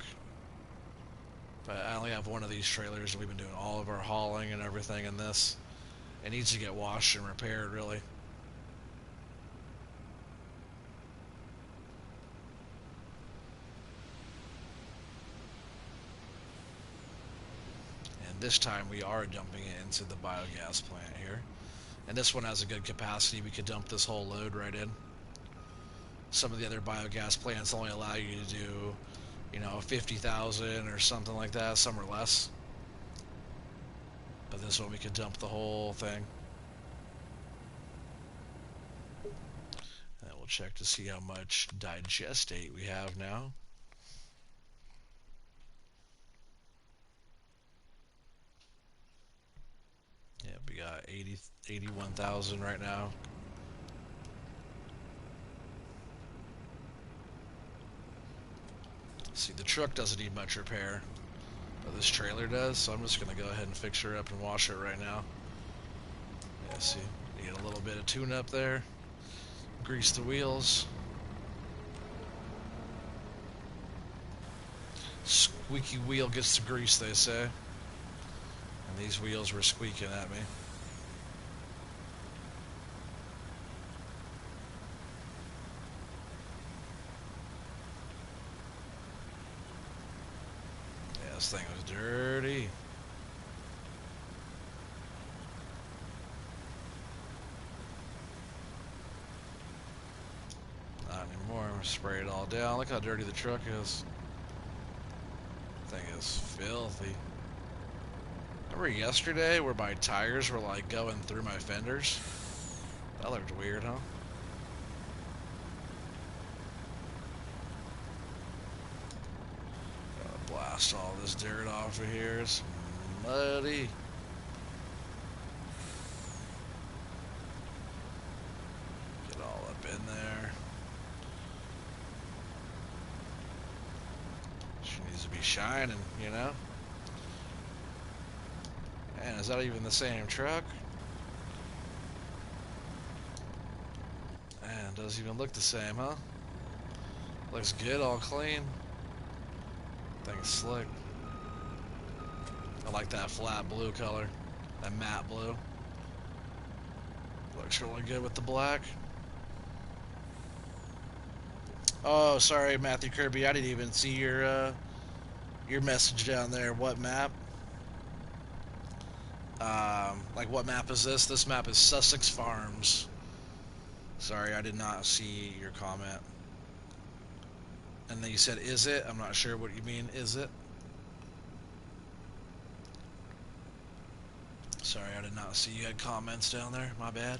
But I only have one of these trailers, and we've been doing all of our hauling and everything in this. It needs to get washed and repaired, really. And this time we are dumping it into the biogas plant here. And this one has a good capacity. We could dump this whole load right in. Some of the other biogas plants only allow you to do, you know, 50,000 or something like that. Some are less. But this one we could dump the whole thing. And we'll check to see how much digestate we have now. Yeah, we got 81,000 right now. See, the truck doesn't need much repair, but this trailer does, so I'm just going to go ahead and fix her up and wash it right now. Yeah, see, need a little bit of tune-up there. Grease the wheels. Squeaky wheel gets the grease, they say. And these wheels were squeaking at me. Yeah, this thing was dirty. Not anymore. Spray it all down. Look how dirty the truck is. Thing is filthy. Remember yesterday where my tires were like going through my fenders? That looked weird, huh? Gotta blast all this dirt off of here. It's muddy. Get all up in there. She needs to be shining, you know? Man, is that even the same truck? Man, doesn't even look the same, huh? Looks good, all clean. Thing's slick. I like that flat blue color. That matte blue. Looks really good with the black. Oh, sorry, Matthew Kirby. I didn't even see your message down there. What map? Like what map is this? This map is Sussex Farms. Sorry, I did not see your comment. And then you said, is it? I'm not sure what you mean, is it? Sorry, I did not see you had comments down there. My bad.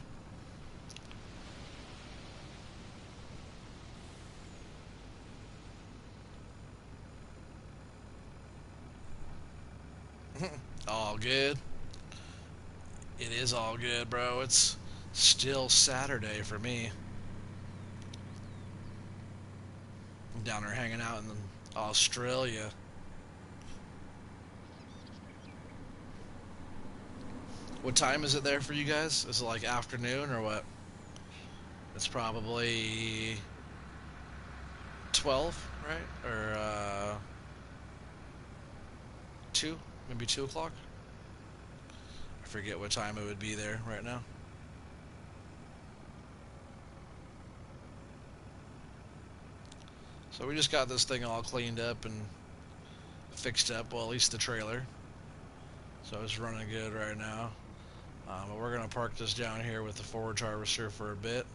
All good. It is all good, bro. It's still Saturday for me. I'm down there hanging out in Australia. What time is it there for you guys? Is it like afternoon or what? It's probably 12, right? Or 2? Maybe 2 o'clock? I forget what time it would be there right now. So we just got this thing all cleaned up and fixed up. Well, at least the trailer. So it's running good right now. But we're going to park this down here with the forage harvester for a bit.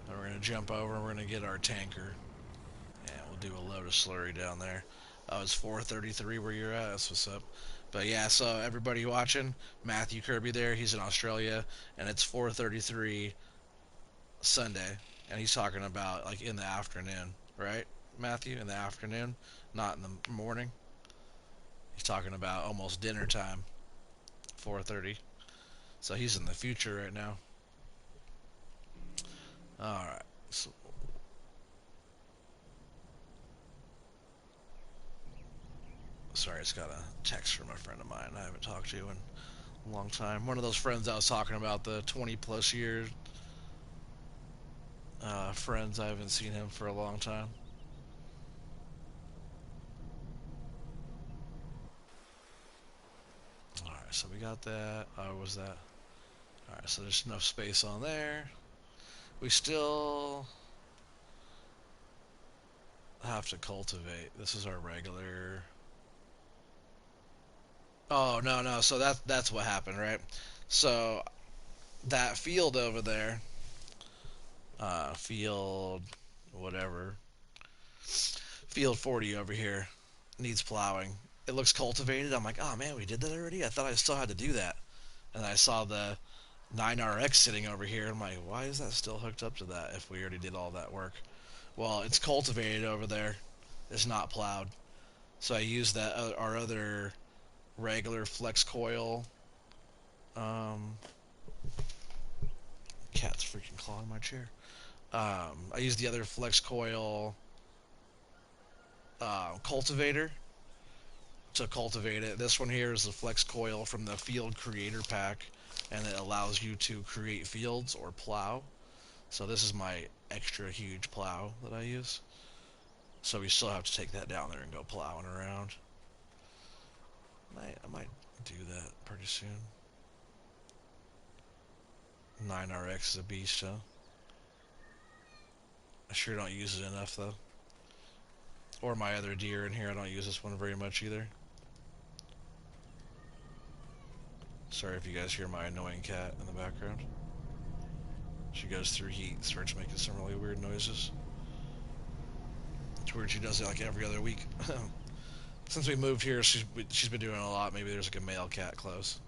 And we're going to jump over and we're going to get our tanker. And we'll do a load of slurry down there. Oh, it's 4:33 where you're at. That's what's up. But yeah, so everybody watching, Matthew Kirby there, he's in Australia, and it's 4:33 Sunday, and he's talking about like in the afternoon, right, Matthew? In the afternoon, not in the morning. He's talking about almost dinner time, 4:30. So he's in the future right now. All right. So, sorry, it's got a text from a friend of mine I haven't talked to in a long time. One of those friends I was talking about, the 20 plus years friends. I haven't seen him for a long time. All right, so we got that. Oh, was that? All right, so there's enough space on there. We still have to cultivate. This is our regular. Oh no no. So that's what happened, right? So that field over there, field whatever, field 40 over here needs plowing. It looks cultivated. I'm like, oh man, we did that already. I thought I still had to do that. And I saw the 9RX sitting over here. I'm like, why is that still hooked up to that if we already did all that work? Well, it's cultivated over there. It's not plowed. So I used that our other regular flex coil. Cat's freaking clawing my chair. I used the other flex coil cultivator to cultivate it. This one here is the flex coil from the field creator pack, and it allows you to create fields or plow. So this is my extra huge plow that I use. So we still have to take that down there and go plowing around. I might do that pretty soon. 9RX is a beast, huh? I sure don't use it enough, though. Or my other deer in here, I don't use this one very much either. Sorry if you guys hear my annoying cat in the background. She goes through heat and starts making some really weird noises. It's weird, she does it like every other week. Since we moved here, she's been doing it a lot. Maybe there's like a male cat close.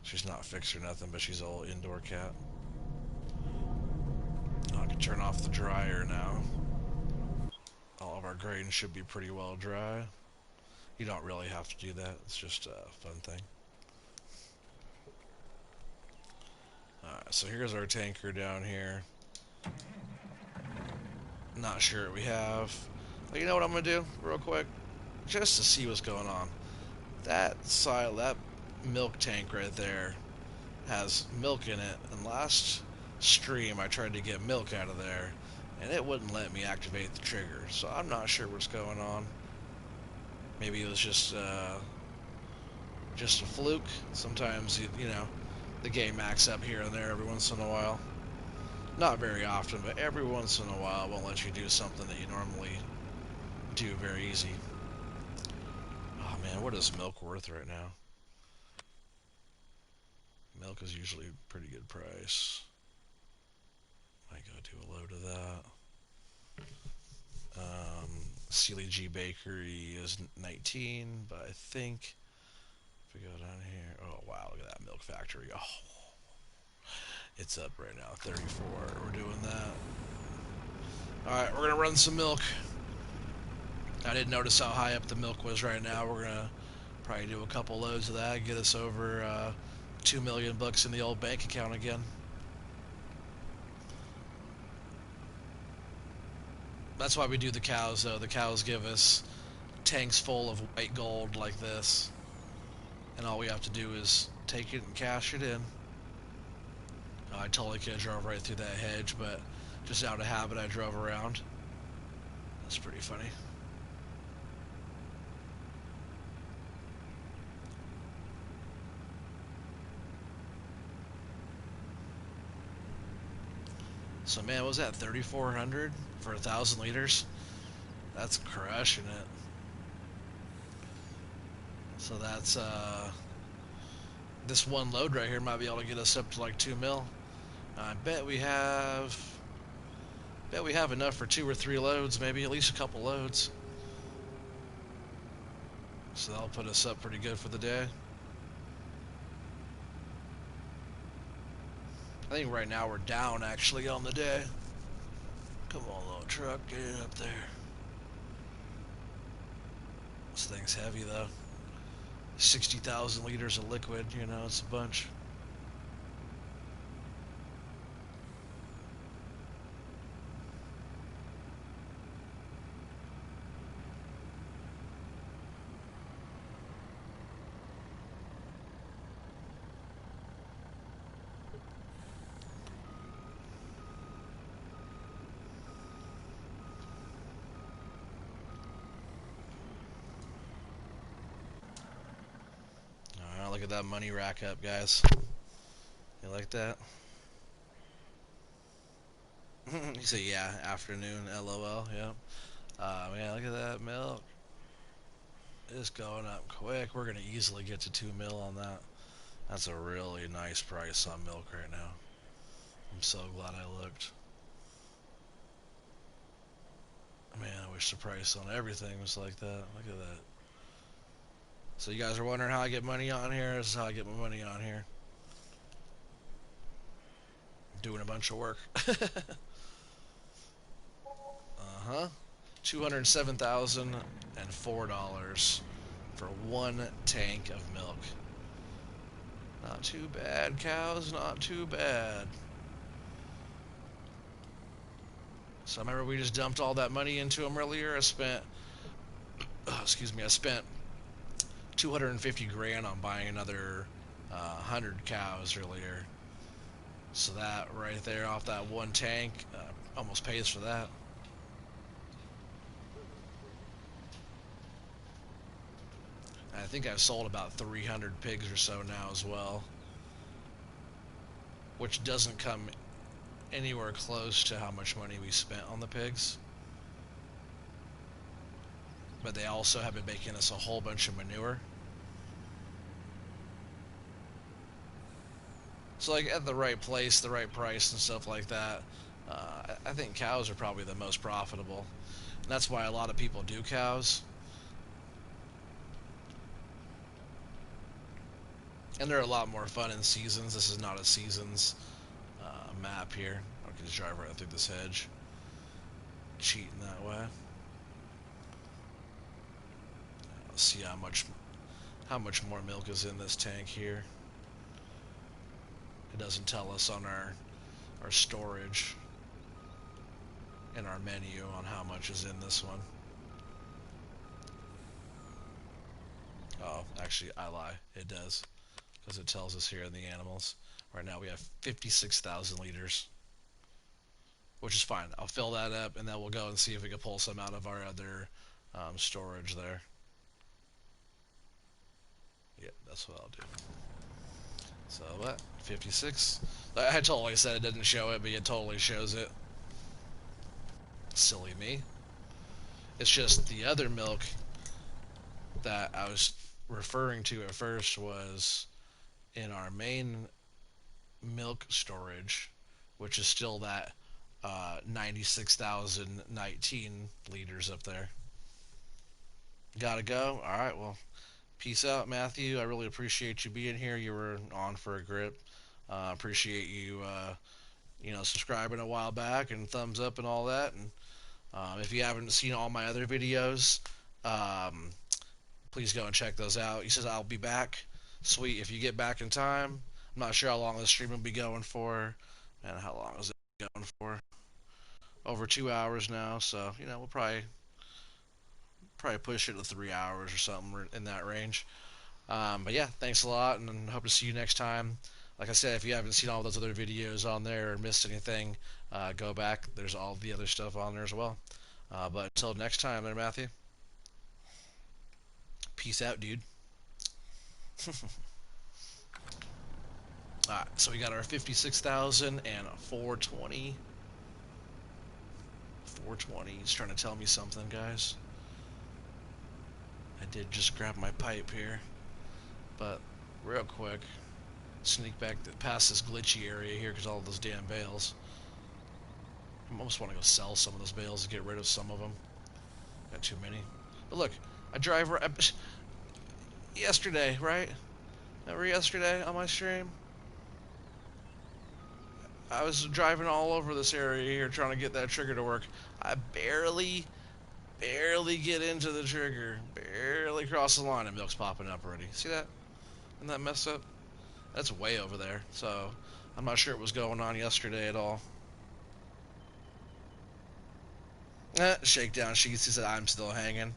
She's not fixed or nothing, but she's an old indoor cat. I can turn off the dryer now. All of our grain should be pretty well dry. You don't really have to do that. It's just a fun thing. Alright, so here's our tanker down here. Not sure what we have. But you know what I'm going to do real quick? Just to see what's going on. That milk tank right there has milk in it. And last stream I tried to get milk out of there, and it wouldn't let me activate the trigger. So I'm not sure what's going on. Maybe it was just a fluke. Sometimes, you know, the game acts up here and there every once in a while. Not very often, but every once in a while it won't let you do something that you normally do very easy. Oh man, what is milk worth right now? Milk is usually a pretty good price. Might go do a load of that. Sealy G Bakery is 19, but I think if we go down here, oh wow, look at that milk factory. Oh, it's up right now, 34. We're doing that. Alright, we're gonna run some milk. I didn't notice how high up the milk was right now. We're gonna probably do a couple loads of that, get us over 2 million bucks in the old bank account again. That's why we do the cows, though. The cows give us tanks full of white gold like this, and all we have to do is take it and cash it in. I totally could have drove right through that hedge, but just out of habit I drove around. That's pretty funny. So man, what was that 3,400 for 1,000 liters? That's crushing it. So that's this one load right here might be able to get us up to like 2 mil. I bet we have enough for 2 or 3 loads, maybe at least a couple loads. So that'll put us up pretty good for the day. I think right now we're down actually on the day. Come on, little truck, get it up there. This thing's heavy though. 60,000 liters of liquid, you know, it's a bunch. Look at that money rack up, guys. You like that? You say, yeah, afternoon, LOL, yeah. Man, look at that milk. It's going up quick. We're going to easily get to 2 mil on that. That's a really nice price on milk right now. I'm so glad I looked. Man, I wish the price on everything was like that. Look at that. So you guys are wondering how I get money on here? This is how I get my money on here. Doing a bunch of work. Uh-huh. $207,004 for 1 tank of milk. Not too bad, cows, not too bad. So I remember we just dumped all that money into them earlier. I spent excuse me, I spent 250 grand on buying another 100 cows earlier. So that right there off that one tank almost pays for that. I think I've sold about 300 pigs or so now as well, which doesn't come anywhere close to how much money we spent on the pigs. But they also have been making us a whole bunch of manure. So like at the right place, the right price, and stuff like that, I think cows are probably the most profitable. And that's why a lot of people do cows. And they're a lot more fun in seasons. This is not a seasons map here. I can just drive right through this hedge, cheating that way. Let's see how much more milk is in this tank here. It doesn't tell us on our storage in our menu on how much is in this one. Oh, actually, I lie. It does, because it tells us here in the animals. Right now we have 56,000 liters, which is fine. I'll fill that up, and then we'll go and see if we can pull some out of our other storage there. Yeah, that's what I'll do. So what? 56? I totally said it didn't show it, but it totally shows it. Silly me. It's just the other milk that I was referring to at first was in our main milk storage, which is still that 96,019 liters up there. Gotta go? Alright, well, peace out, Matthew. I really appreciate you being here. You were on for a grip. Appreciate you, subscribing a while back and thumbs up and all that. And if you haven't seen all my other videos, um, please go and check those out. He says I'll be back. Sweet. If you get back in time, I'm not sure how long this stream will be going for. And how long is it going for? Over 2 hours now. So we'll probably push it to 3 hours or something in that range. But yeah, thanks a lot, and hope to see you next time. Like I said, if you haven't seen all those other videos on there or missed anything, go back. There's all the other stuff on there as well. But until next time, there, Matthew. Peace out, dude. Alright, so we got our 56,000 and 420. 420. He's trying to tell me something, guys. I did just grab my pipe here. But, real quick, sneak back past this glitchy area here because all those damn bales. I almost want to go sell some of those bales to get rid of some of them. Got too many. But look, I drive yesterday, right? Remember yesterday on my stream? I was driving all over this area here trying to get that trigger to work. I barely get into the trigger. Barely cross the line and milk's popping up already. See that? Isn't that messed up? That's way over there. So, I'm not sure what was going on yesterday at all. Shakedown Sheets, he said, I'm still hanging.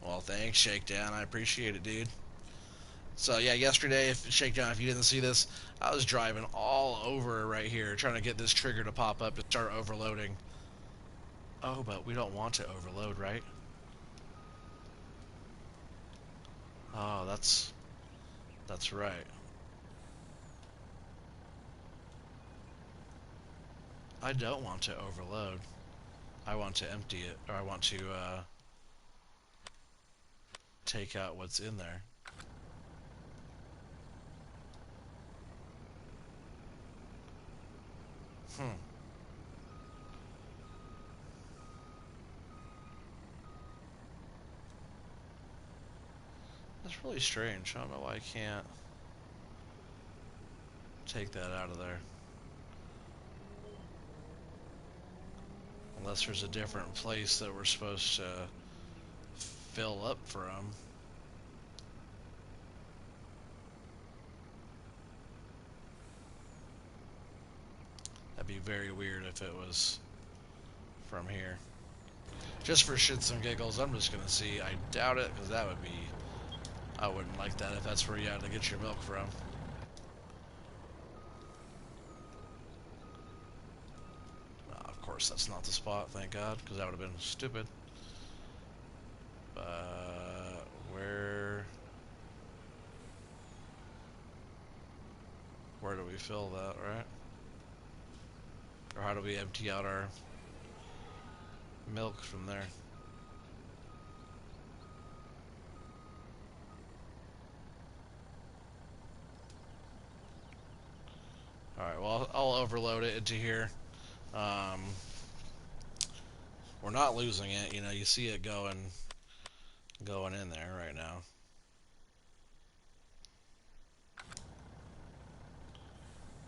Well, thanks, Shakedown. I appreciate it, dude. So, yeah, yesterday, Shakedown, if you didn't see this, I was driving all over right here trying to get this trigger to pop up to start overloading. Oh, but we don't want to overload, right? Oh, that's right. I don't want to overload. I want to empty it, or I want to take out what's in there. Hmm. That's really strange. I don't know why I can't take that out of there. Unless there's a different place that we're supposed to fill up from. That'd be very weird if it was from here. Just for shits and giggles, I'm just gonna see. I doubt it, because that would be... I wouldn't like that if that's where you had to get your milk from. Of course, that's not the spot, thank God, because that would have been stupid. Where... Where do we fill that, right? Or how do we empty out our milk from there? Alright, well, I'll overload it into here. We're not losing it, you know, you see it going in there right now.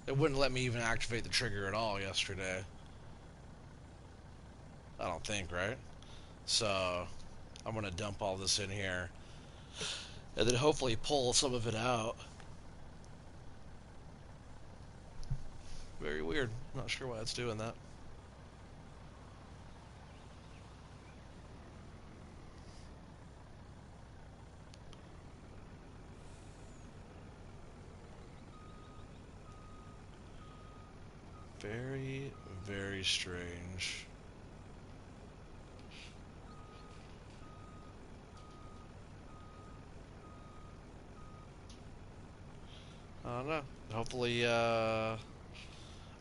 It wouldn't let me even activate the trigger at all yesterday. I don't think, right? So, I'm going to dump all this in here. And then hopefully pull some of it out. Very weird. Not sure why it's doing that. Very, very strange. I don't know. Hopefully, I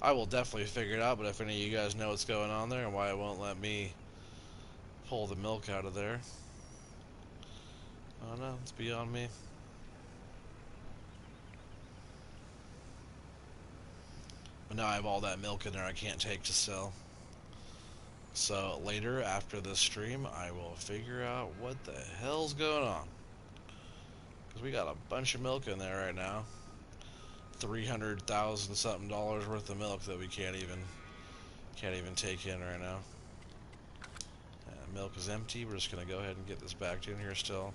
will definitely figure it out, but if any of you guys know what's going on there and why it won't let me pull the milk out of there, I don't know. It's beyond me. But now I have all that milk in there I can't take to sell. So later, after this stream, I will figure out what the hell's going on. Because we got a bunch of milk in there right now. 300,000 something dollars worth of milk that we can't even take in right now. And milk is empty. We're just gonna go ahead and get this back in here still.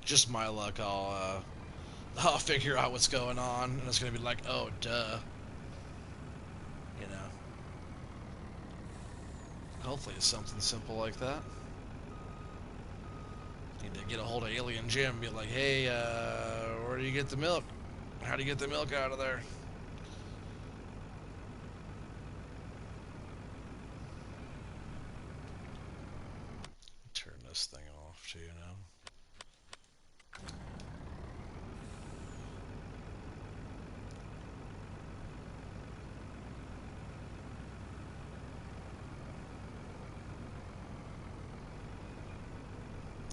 Just my luck, I'll figure out what's going on, and it's gonna be like, oh duh, you know. Hopefully it's something simple like that. Need to get a hold of Alien Jim and be like, hey, where do you get the milk? How do you get the milk out of there? Turn this thing off too now.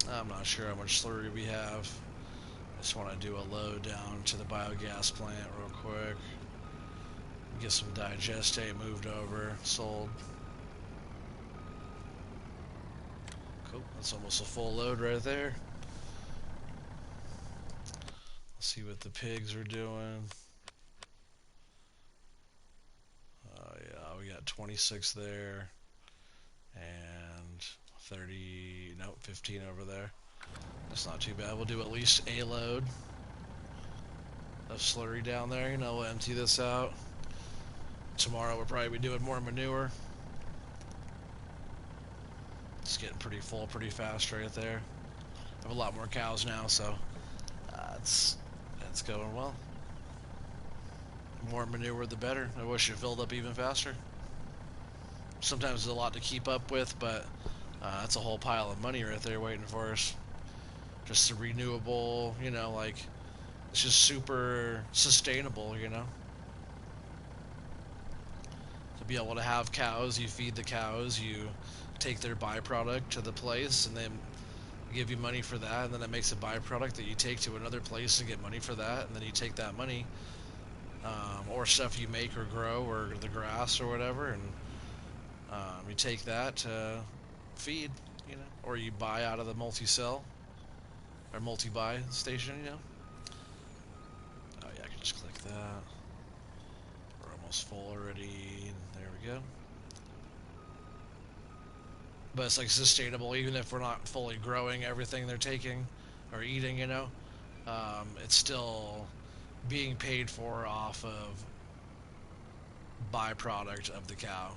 I'm not sure how much slurry we have. I just want to do a load down to the biogas plant real quick. Get some digestate moved over, sold. Cool, that's almost a full load right there. Let's see what the pigs are doing. Yeah, we got 26 there. And 30, nope, 15 over there. That's not too bad. We'll do at least a load of slurry down there. You know, we'll empty this out. Tomorrow we'll probably be doing more manure. It's getting pretty full pretty fast right there. I have a lot more cows now, so it's going well. The more manure, the better. I wish it filled up even faster. Sometimes it's a lot to keep up with, but that's a whole pile of money right there waiting for us. Just the renewable, you know, like, it's just super sustainable, you know. To be able to have cows, you feed the cows, you take their byproduct to the place, and they give you money for that, and then it makes a byproduct that you take to another place and get money for that, and then you take that money, or stuff you make or grow, or the grass or whatever, and you take that to feed, you know, or you buy out of the multi-sell or multi-buy station, you know. Oh yeah, I can just click that. We're almost full already. There we go. But it's like sustainable, even if we're not fully growing everything they're taking or eating, you know. It's still being paid for off of byproduct of the cow.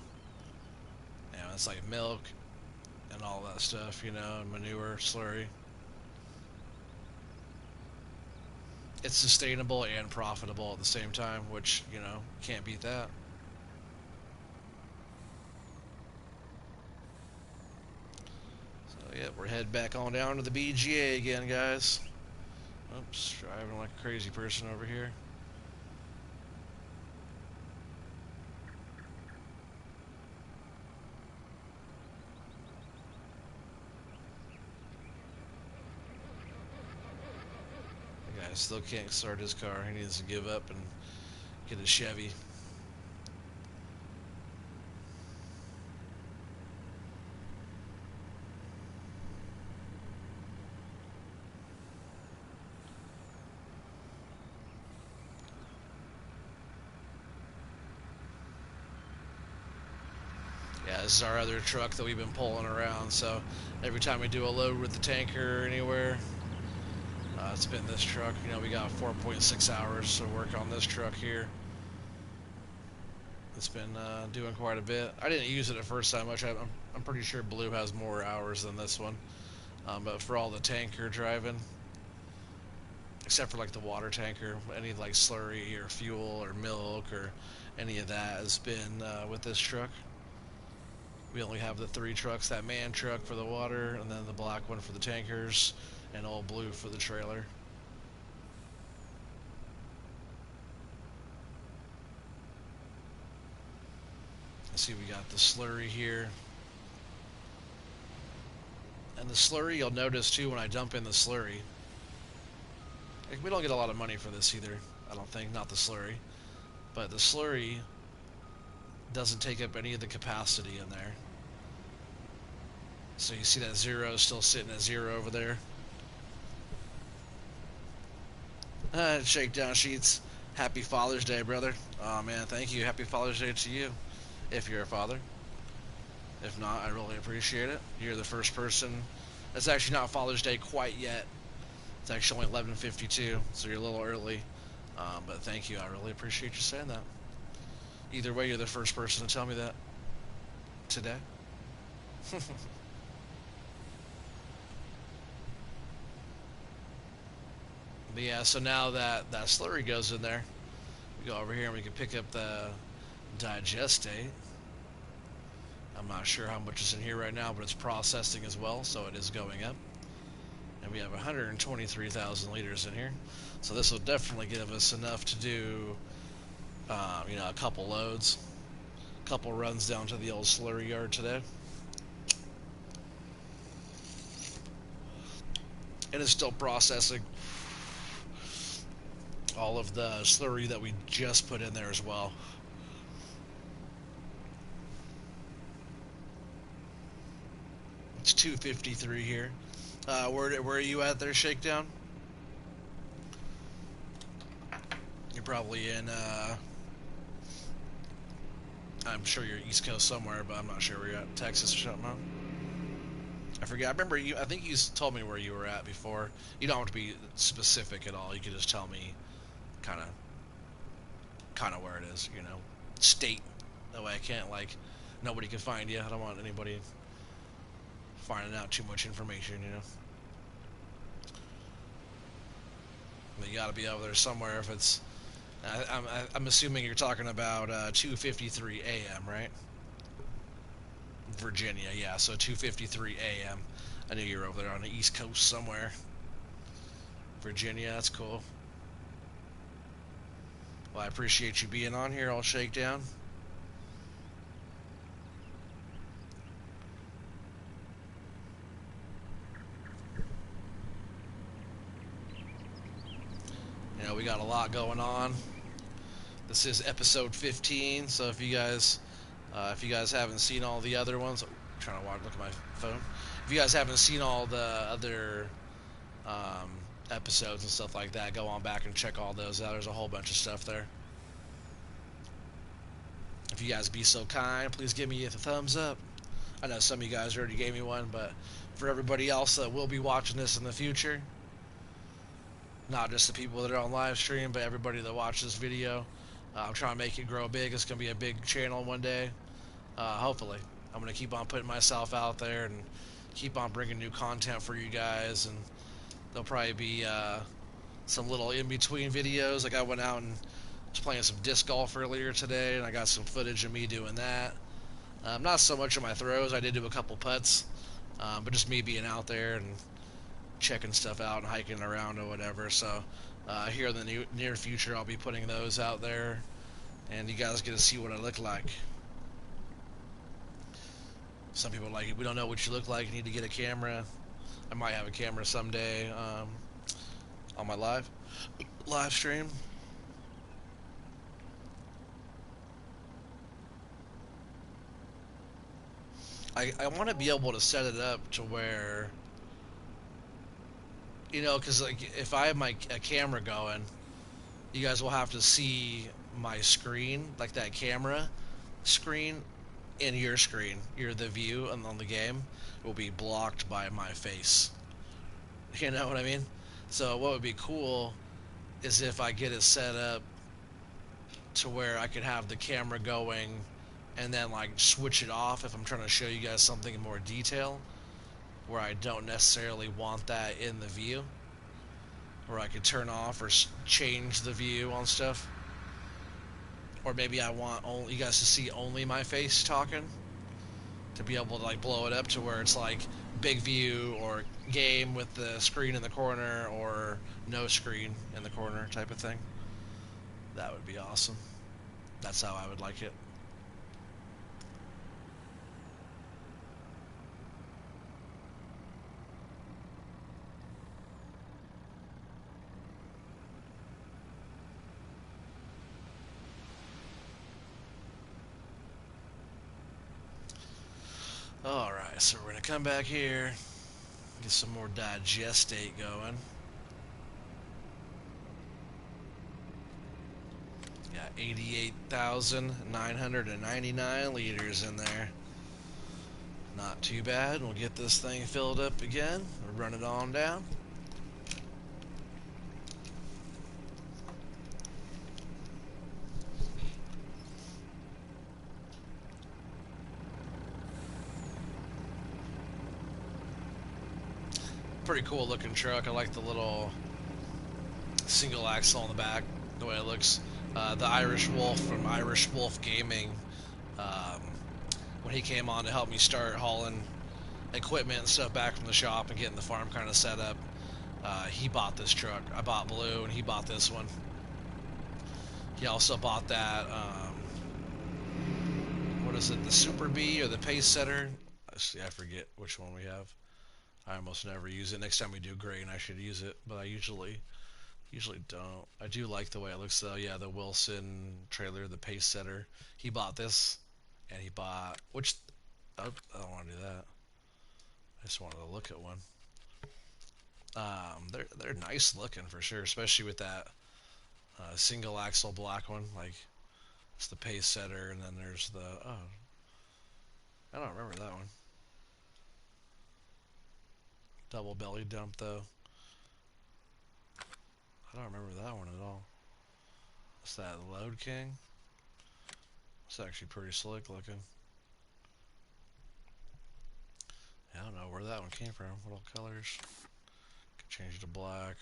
You know, it's like milk and all that stuff, you know, and manure, slurry. It's sustainable and profitable at the same time, which, you know, can't beat that. So, yeah, we're heading back on down to the BGA again, guys. Oops, driving like a crazy person over here. The guy still can't start his car. He needs to give up and get a Chevy. Yeah, this is our other truck that we've been pulling around. So every time we do a load with the tanker anywhere, it's been this truck. You know, we got 4.6 hours of work on this truck here. It's been doing quite a bit. I didn't use it at first that much. I'm pretty sure Blue has more hours than this one. But for all the tanker driving, except for like the water tanker, any like slurry or fuel or milk or any of that has been with this truck. We only have the 3 trucks, that man truck for the water, and then the black one for the tankers, and all blue for the trailer. Let's see, we got the slurry here. And the slurry, you'll notice too when I dump in the slurry. Like, we don't get a lot of money for this either, I don't think, not the slurry. But the slurry doesn't take up any of the capacity in there. So you see that 0 is still sitting at 0 over there. Shakedown Sheets. Happy Father's Day, brother. Oh man, thank you. Happy Father's Day to you, if you're a father. If not, I really appreciate it. You're the first person. It's actually not Father's Day quite yet. It's actually only 11:52, so you're a little early. But thank you. I really appreciate you saying that. Either way, you're the first person to tell me that today. But yeah, so now that that slurry goes in there, we go over here and we can pick up the digestate. I'm not sure how much is in here right now, but it's processing as well, so it is going up. And we have 123,000 liters in here, so this will definitely give us enough to do, you know, a couple loads, a couple runs down to the old slurry yard today. And it's still processing all of the slurry that we just put in there as well. It's 253 here. Where are you at there, Shakedown? You're probably in, I'm sure you're East Coast somewhere, but I'm not sure where you're at. Texas or something, huh? I forget. I remember you, I think you told me where you were at before. You don't have to be specific at all. You can just tell me kind of where it is, you know. State. That way I can't, like, nobody can find you. I don't want anybody finding out too much information, you know. But you gotta be over there somewhere if it's... I'm assuming you're talking about 2:53 a.m., right? Virginia, yeah, so 2:53 a.m. I knew you were over there on the East Coast somewhere. Virginia, that's cool. Well, I appreciate you being on here. I'll shake down. You know, we got a lot going on. This is episode 15, so if you guys haven't seen all the other ones, I'm trying to look at my phone. If you guys haven't seen all the other episodes and stuff like that, go on back and check all those out. There's a whole bunch of stuff there. If you guys be so kind, please give me a thumbs up. I know some of you guys already gave me one, but for everybody else that will be watching this in the future, not just the people that are on live stream, but everybody that watches this video. I'm trying to make it grow big. It's gonna be a big channel one day. Hopefully, I'm gonna keep on putting myself out there and keep on bringing new content for you guys. And there'll probably be some little in between videos. Like I went out and was playing some disc golf earlier today, and I got some footage of me doing that. Not so much of my throws. I did do a couple putts, but just me being out there and checking stuff out and hiking around or whatever. So here in the near future, I'll be putting those out there, and you guys get to see what I look like. Some people are like, we don't know what you look like. You need to get a camera. I might have a camera someday on my live stream. I want to be able to set it up to where, because like if I have a camera going, you guys will have to see my screen, like that camera screen, in your screen. The view on the game will be blocked by my face. You know what I mean? So what would be cool is if I get it set up to where I could have the camera going and then like switch it off if I'm trying to show you guys something in more detail where I don't necessarily want that in the view, where I could turn off or change the view on stuff. Or maybe I want only you guys to see only my face talking, to be able to like blow it up to where it's like big view or game with the screen in the corner or no screen in the corner type of thing. That would be awesome. That's how I would like it. Alright, so we're going to come back here, get some more digestate going. Got 88,999 liters in there. Not too bad. We'll get this thing filled up again. We'll run it on down. Pretty cool looking truck. I like the little single axle on the back, the way it looks. The Irish Wolf from Irish Wolf Gaming, um, when he came on to help me start hauling equipment and stuff back from the shop and getting the farm kind of set up, he bought this truck. I bought blue and he bought this one. He also bought that, what is it, the Super Bee or the Pace Setter? I forget which one we have. I almost never use it. Next time we do grain, I should use it, but I usually don't. I do like the way it looks though. Yeah, the Wilson trailer, the Pace Setter. He bought this, and he bought I don't want to do that. I just wanted to look at one. They're nice looking for sure, especially with that single axle black one. Like it's the Pace Setter, and then there's the I don't remember that one. Double belly dump though. I don't remember that one at all. What's that, Load King? It's actually pretty slick looking. I don't know where that one came from. What all colors? Could change it to black.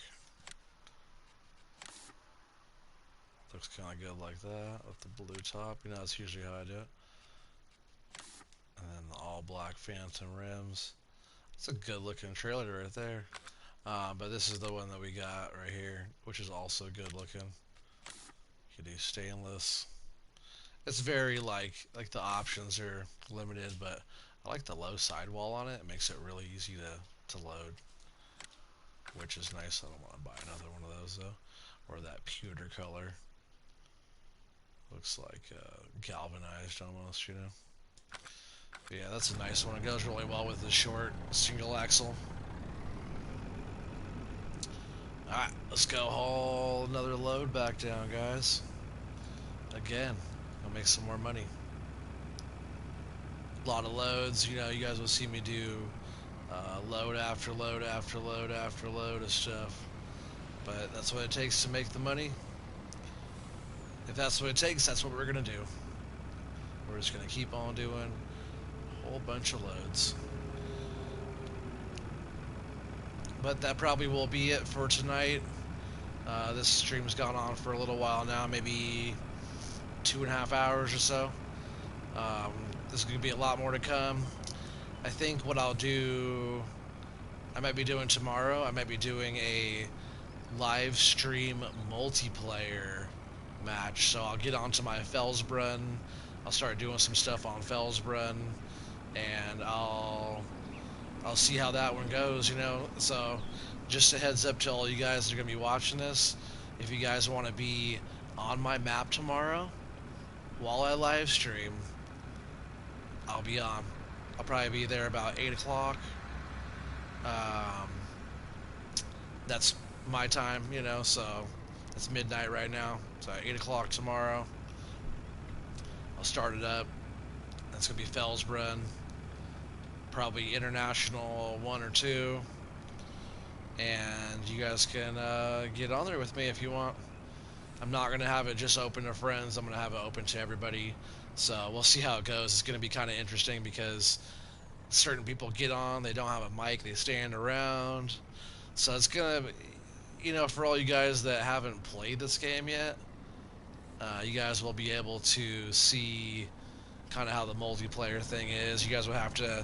Looks kind of good like that with the blue top. You know, that's usually how I do it. And then the all black Phantom rims. It's a good looking trailer right there. But this is the one that we got right here, which is also good looking. You can do stainless. It's very like the options are limited, but I like the low sidewall on it. It makes it really easy to load, which is nice. I don't want to buy another one of those though. Or that pewter color. Looks like galvanized almost, you know. But yeah, that's a nice one. It goes really well with the short single axle. Alright, let's go haul another load back down, guys. Again, I'll make some more money. A lot of loads, you know, you guys will see me do load after load after load after load of stuff. But that's what it takes to make the money. If that's what it takes, that's what we're gonna do. We're just gonna keep on doing a whole bunch of loads. But that probably will be it for tonight. This stream's gone on for a little while now, maybe 2.5 hours or so. Um, there's going to be a lot more to come. I think what I'll do, I might be doing tomorrow, I might be doing a live stream multiplayer match. So I'll get onto my Felsbrunn. I'll start doing some stuff on Felsbrunn, and I'll see how that one goes. So just a heads up to all you guys that are gonna be watching this. If you guys want to be on my map tomorrow while I live stream, I'll be on. I'll probably be there about 8 o'clock. Um, that's my time, so it's midnight right now. So 8 o'clock tomorrow, I'll start it up. That's gonna be Felsbrunn, probably international 1 or 2, and you guys can get on there with me if you want. I'm not gonna have it just open to friends. I'm gonna have it open to everybody. So we'll see how it goes. It's gonna be kind of interesting because certain people get on, they don't have a mic, they stand around. So it's gonna, for all you guys that haven't played this game yet, you guys will be able to see kind of how the multiplayer thing is. You guys will have to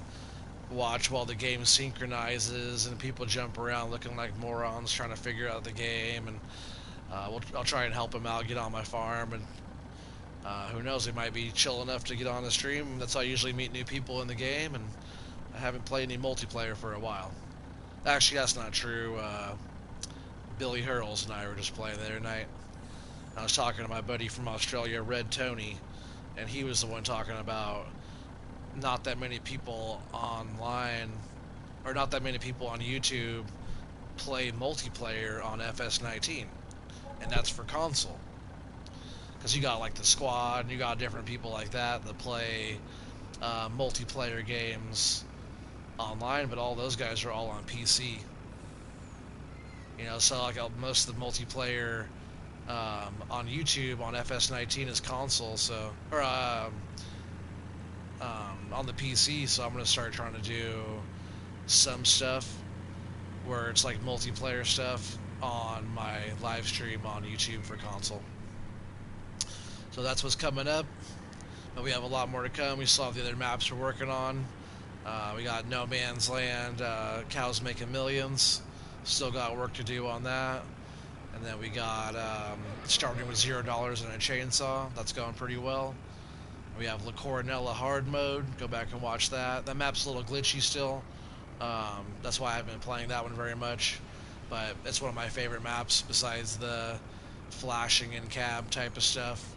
watch while the game synchronizes and people jump around looking like morons trying to figure out the game, and I'll try and help them out, get on my farm, and who knows, they might be chill enough to get on the stream. That's how I usually meet new people in the game, and I haven't played any multiplayer for a while. Actually, that's not true. Billy Hurls and I were just playing the other night. I was talking to my buddy from Australia, Red Tony, and he was the one talking about not that many people online, or not that many people on YouTube play multiplayer on FS19, and that's for console. Because you got like the squad, and you got different people like that play multiplayer games online, but all those guys are all on PC. So like most of the multiplayer on YouTube on FS19 is console, so or on the PC. So I'm gonna start trying to do some stuff where it's like multiplayer stuff on my live stream on YouTube for console. So that's what's coming up. But we have a lot more to come. We still have the other maps we're working on. We got No Man's Land, Cows Making Millions. Still got work to do on that. And then we got starting with $0 and a chainsaw. That's going pretty well. We have La Coronella hard mode. Go back and watch that. That map's a little glitchy still. That's why I haven't been playing that one very much. But it's one of my favorite maps besides the flashing in cab type of stuff.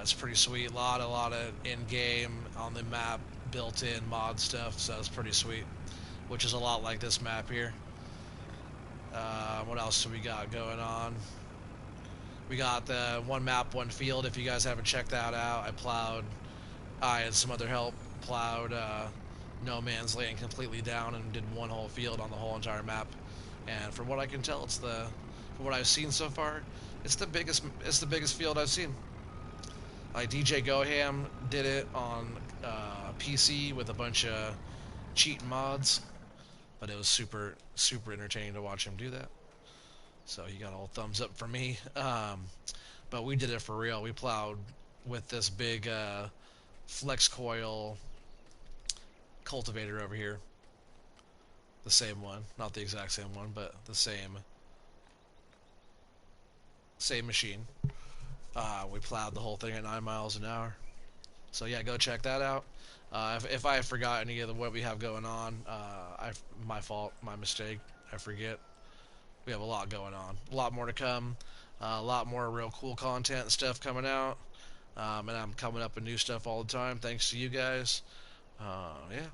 It's pretty sweet. A lot of in-game on the map built-in mod stuff, so it's pretty sweet. Which is a lot like this map here. What else do we got going on? We got the one map, one field. If you guys haven't checked that out, I and some other help plowed No Man's Land completely down and did one whole field on the whole entire map. And from what I can tell, from what I've seen so far, it's the biggest field I've seen. Like DJ Goham did it on PC with a bunch of cheat mods, but it was super entertaining to watch him do that. So he got a whole thumbs up from me. But we did it for real. We plowed with this big flex coil cultivator over here. The same one, not the exact same one, but the same machine. We plowed the whole thing at 9 miles an hour. So yeah, go check that out. If I forgot any of what we have going on, my fault, my mistake. I forget. We have a lot going on. A lot more to come. A lot more real cool content and stuff coming out. And I'm coming up with new stuff all the time, thanks to you guys. Yeah.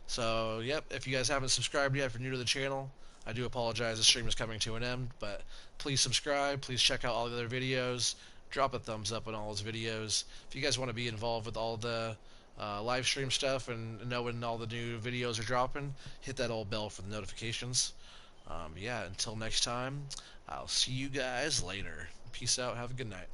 So, yep, if you guys haven't subscribed yet, if you're new to the channel, I do apologize, the stream is coming to an end, but please subscribe, please check out all the other videos, drop a thumbs up on all those videos. If you guys want to be involved with all the live stream stuff and know when all the new videos are dropping, hit that old bell for the notifications. Yeah, until next time, I'll see you guys later. Peace out. Have a good night.